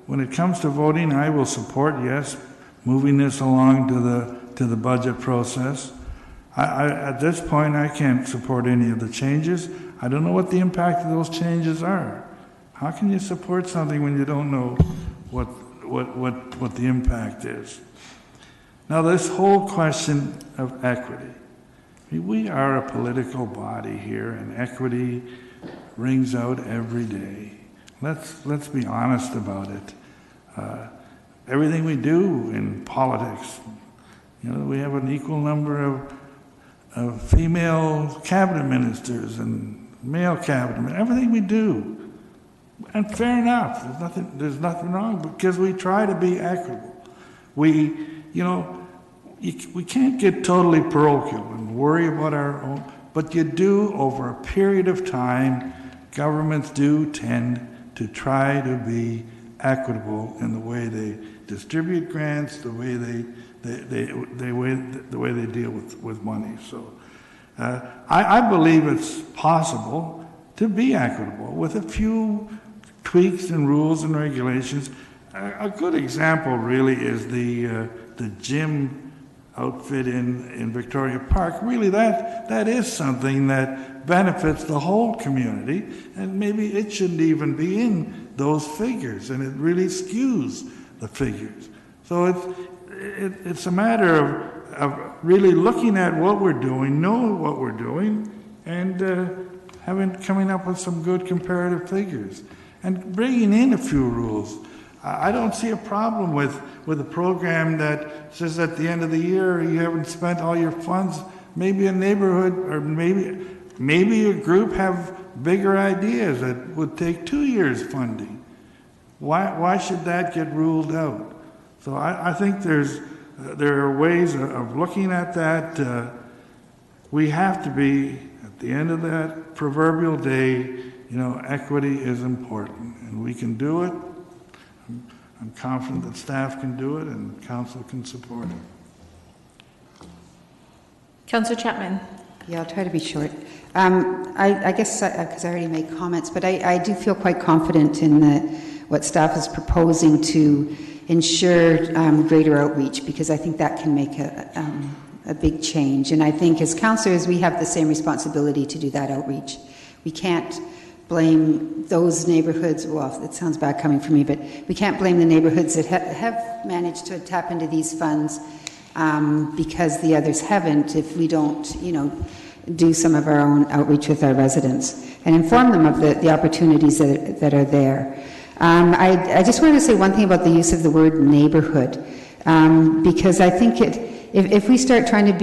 when it comes to voting, I will support, yes, moving this along to the budget process. At this point, I can't support any of the changes. I don't know what the impact of those changes are. How can you support something when you don't know what the impact is? Now, this whole question of equity. I mean, we are a political body here, and equity rings out every day. Let's be honest about it. Everything we do in politics, we have an equal number of female cabinet ministers and male cabinet ministers. Everything we do. And fair enough, there's nothing wrong, because we try to be equitable. We can't get totally parochial and worry about our own, but you do, over a period of time, governments do tend to try to be equitable in the way they distribute grants, the way they deal with money. So I believe it's possible to be equitable with a few tweaks and rules and regulations. A good example really is the gym outfit in Victoria Park. Really, that is something that benefits the whole community, and maybe it shouldn't even be in those figures, and it really skews the figures. So it's a matter of really looking at what we're doing, knowing what we're doing, and coming up with some good comparative figures, and bringing in a few rules. I don't see a problem with a program that says at the end of the year you haven't spent all your funds. Maybe a neighborhood, or maybe a group have bigger ideas that would take 2 years funding. Why should that get ruled out? So I think there are ways of looking at that. We have to be, at the end of that proverbial day, equity is important, and we can do it. I'm confident that staff can do it and council can support it. Councillor Chapman. Yeah, I'll try to be short. I guess, because I already made comments, but I do feel quite confident in what staff is proposing to ensure greater outreach, because I think that can make a big change. And I think as councillors, we have the same responsibility to do that outreach. We can't blame those neighborhoods, well, it sounds bad coming from me, but we can't blame the neighborhoods that have managed to tap into these funds because the others haven't, if we don't, do some of our own outreach with our residents and inform them of the opportunities that are there. I just wanted to say one thing about the use of the word neighborhood, because I think if we start trying to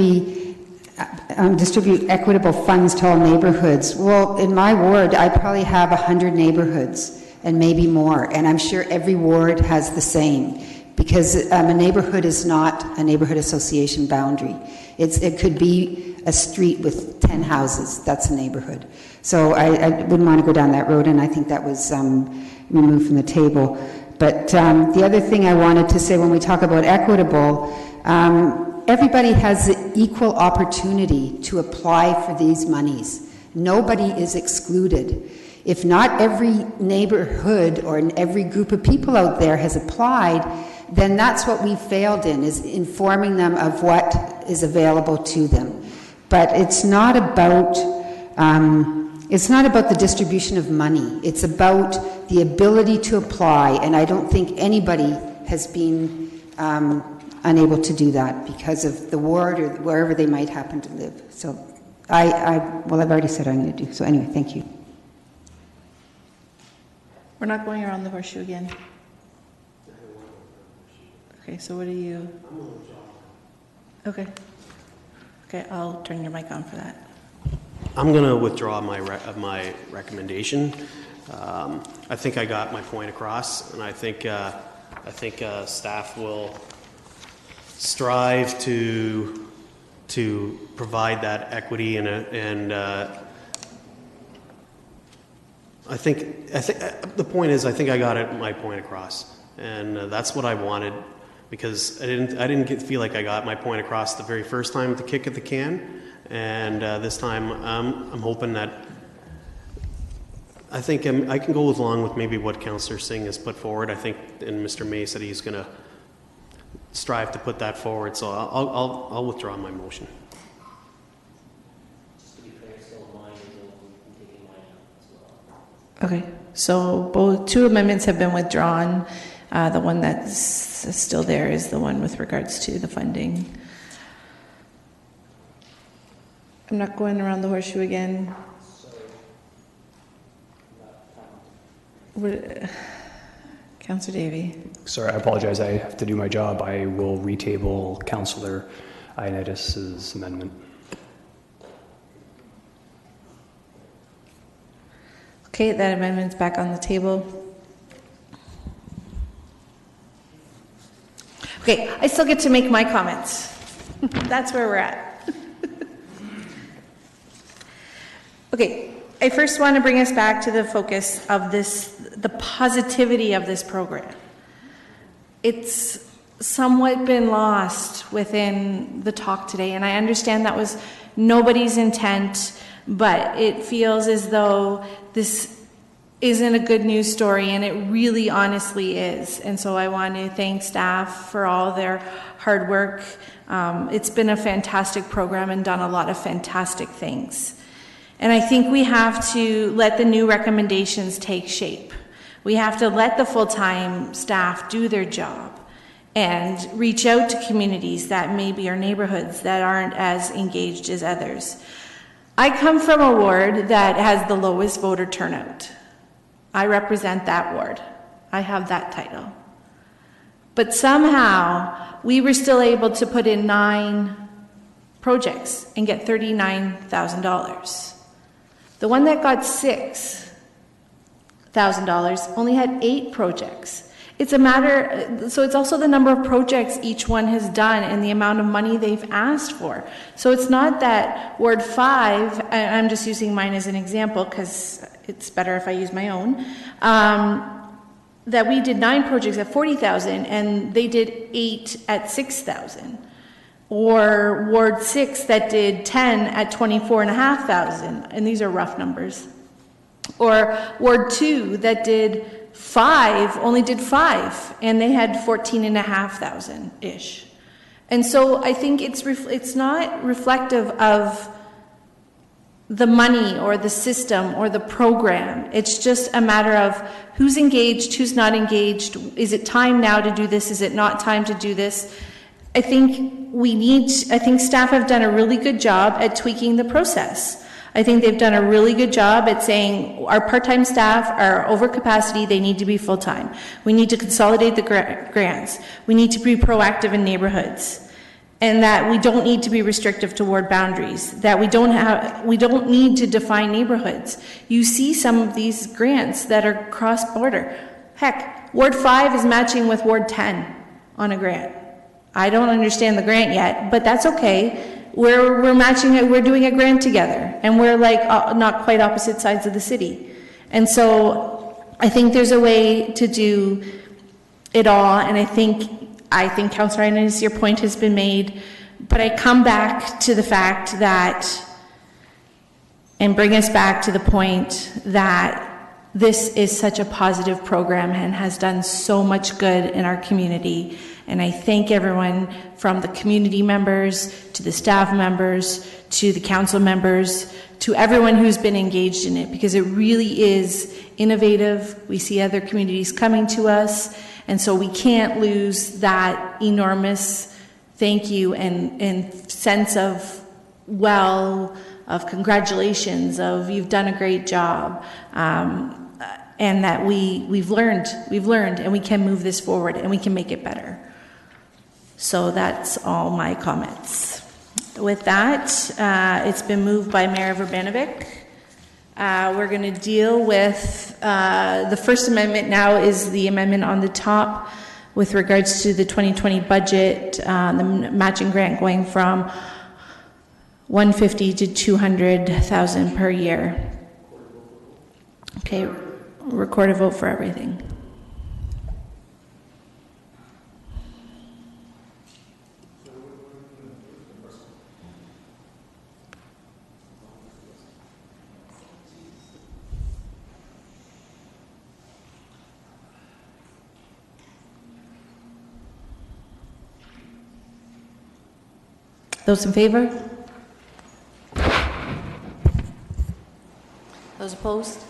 distribute equitable funds to all neighborhoods. Well, in my ward, I probably have 100 neighborhoods and maybe more, and I'm sure every ward has the same. because a neighborhood is not a neighborhood association boundary. It could be a street with 10 houses. That's a neighborhood. So I wouldn't want to go down that road, and I think that was removed from the table. But the other thing I wanted to say when we talk about equitable, everybody has equal opportunity to apply for these monies. Nobody is excluded. If not every neighborhood or every group of people out there has applied, then that's what we failed in, is informing them of what is available to them. But it's not about the distribution of money. It's about the ability to apply, and I don't think anybody has been unable to do that because of the ward or wherever they might happen to live. So I've already said what I'm going to do. So anyway, thank you. We're not going around the horseshoe again. Okay, so what do you... Okay. Okay, I'll turn your mic on for that. I'm going to withdraw my recommendation. I think I got my point across, and I think staff will strive to provide that equity and I think the point is I think I got my point across, and that's what I wanted, because I didn't feel like I got my point across the very first time to kick at the can, and this time I'm hoping that I can go along with maybe what Councillor Singh has put forward. I think, and Mr. May said he's going to strive to put that forward, so I'll withdraw my motion. Okay, so two amendments have been withdrawn. The one that's still there is the one with regards to the funding. I'm not going around the horseshoe again. Councillor Davey. Sorry, I apologize. I have to do my job. I will retable Councillor Ioannidis' amendment. Okay, that amendment's back on the table. Okay, I still get to make my comments. That's where we're at. Okay, I first want to bring us back to the focus of the positivity of this program. It's somewhat been lost within the talk today, and I understand that was nobody's intent, but it feels as though this isn't a good news story, and it really honestly is. And so I want to thank staff for all their hard work. It's been a fantastic program and done a lot of fantastic things. And I think we have to let the new recommendations take shape. We have to let the full-time staff do their job and reach out to communities that maybe are neighborhoods that aren't as engaged as others. I come from a ward that has the lowest voter turnout. I represent that ward. I have that title. But somehow, we were still able to put in 9 projects and get $39,000. The one that got $6,000 only had 8 projects. It's a matter, so it's also the number of projects each one has done and the amount of money they've asked for. So it's not that Ward 5, I'm just using mine as an example because it's better if I use my own, that we did 9 projects at $40,000 and they did 8 at $6,000. Or Ward 6 that did 10 at $24,500, and these are rough numbers. Or Ward 2 that did 5, only did 5, and they had $14,500-ish. And so I think it's not reflective of the money or the system or the program. It's just a matter of who's engaged, who's not engaged. Is it time now to do this? Is it not time to do this? I think staff have done a really good job at tweaking the process. I think they've done a really good job at saying our part-time staff are over capacity, they need to be full-time. We need to consolidate the grants. We need to be proactive in neighborhoods. And that we don't need to be restrictive to ward boundaries, that we don't need to define neighborhoods. You see some of these grants that are cross-border. Heck, Ward 5 is matching with Ward 10 on a grant. I don't understand the grant yet, but that's okay. We're matching it, we're doing a grant together, and we're like not quite opposite sides of the city. And so I think there's a way to do it all, and I think Councillor Innes, your point has been made, but I come back to the fact that, and bring us back to the point that this is such a positive program and has done so much good in our community. And I thank everyone from the community members to the staff members to the council members to everyone who's been engaged in it, because it really is innovative. We see other communities coming to us, and so we can't lose that enormous thank you and sense of, well, of congratulations, of you've done a great job, and that we've learned, and we can move this forward, and we can make it better. So that's all my comments. With that, it's been moved by Mayor Verbanovic. We're going to deal with the first amendment now is the amendment on the top with regards to the 2020 budget, the matching grant going from $150,000 to $200,000 per year. Okay, record a vote for everything. Those in favor? Those opposed?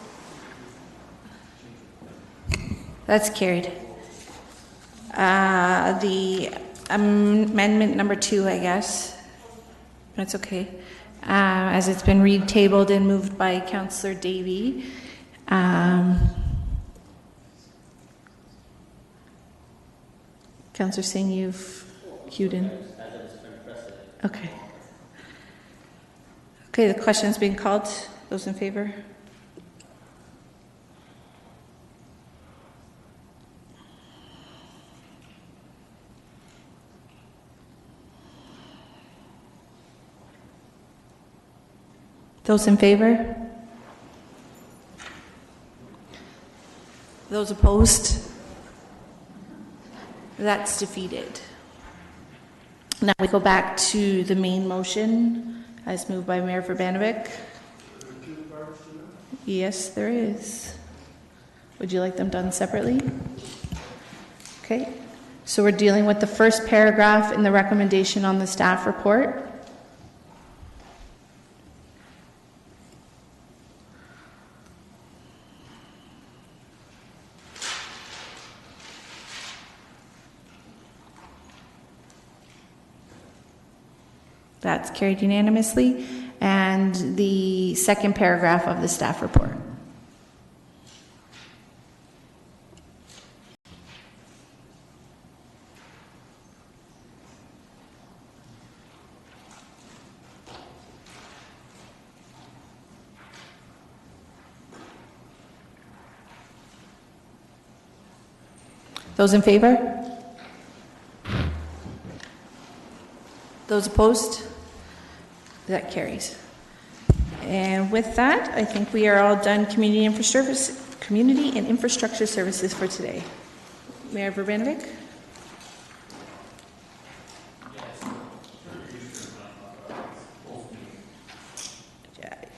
That's carried. The amendment number 2, I guess. That's okay. As it's been retabled and moved by Councillor Davey. Councillor Singh, you've queued in. Okay. Okay, the question's being called. Those in favor? Those in favor? Those opposed? That's defeated. Now we go back to the main motion as moved by Mayor Verbanovic. Yes, there is. Would you like them done separately? Okay. So we're dealing with the first paragraph in the recommendation on the staff report. That's carried unanimously. And the second paragraph of the staff report. Those in favor? Those opposed? That carries. And with that, I think we are all done community and infrastructure services for today. Mayor Verbanovic?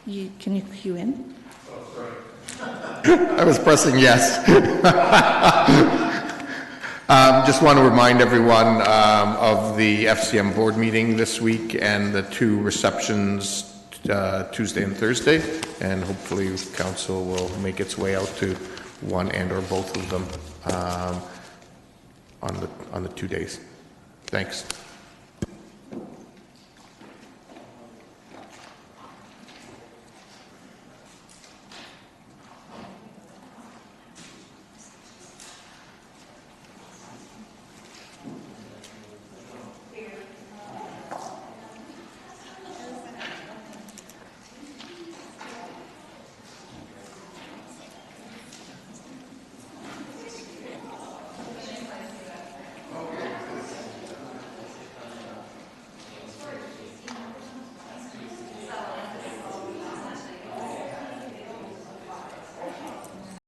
Can you cue in? I was pressing yes. Just want to remind everyone of the FCM board meeting this week and the 2 receptions Tuesday and Thursday, and hopefully council will make its way out to one and or both of them on the 2 days. Thanks.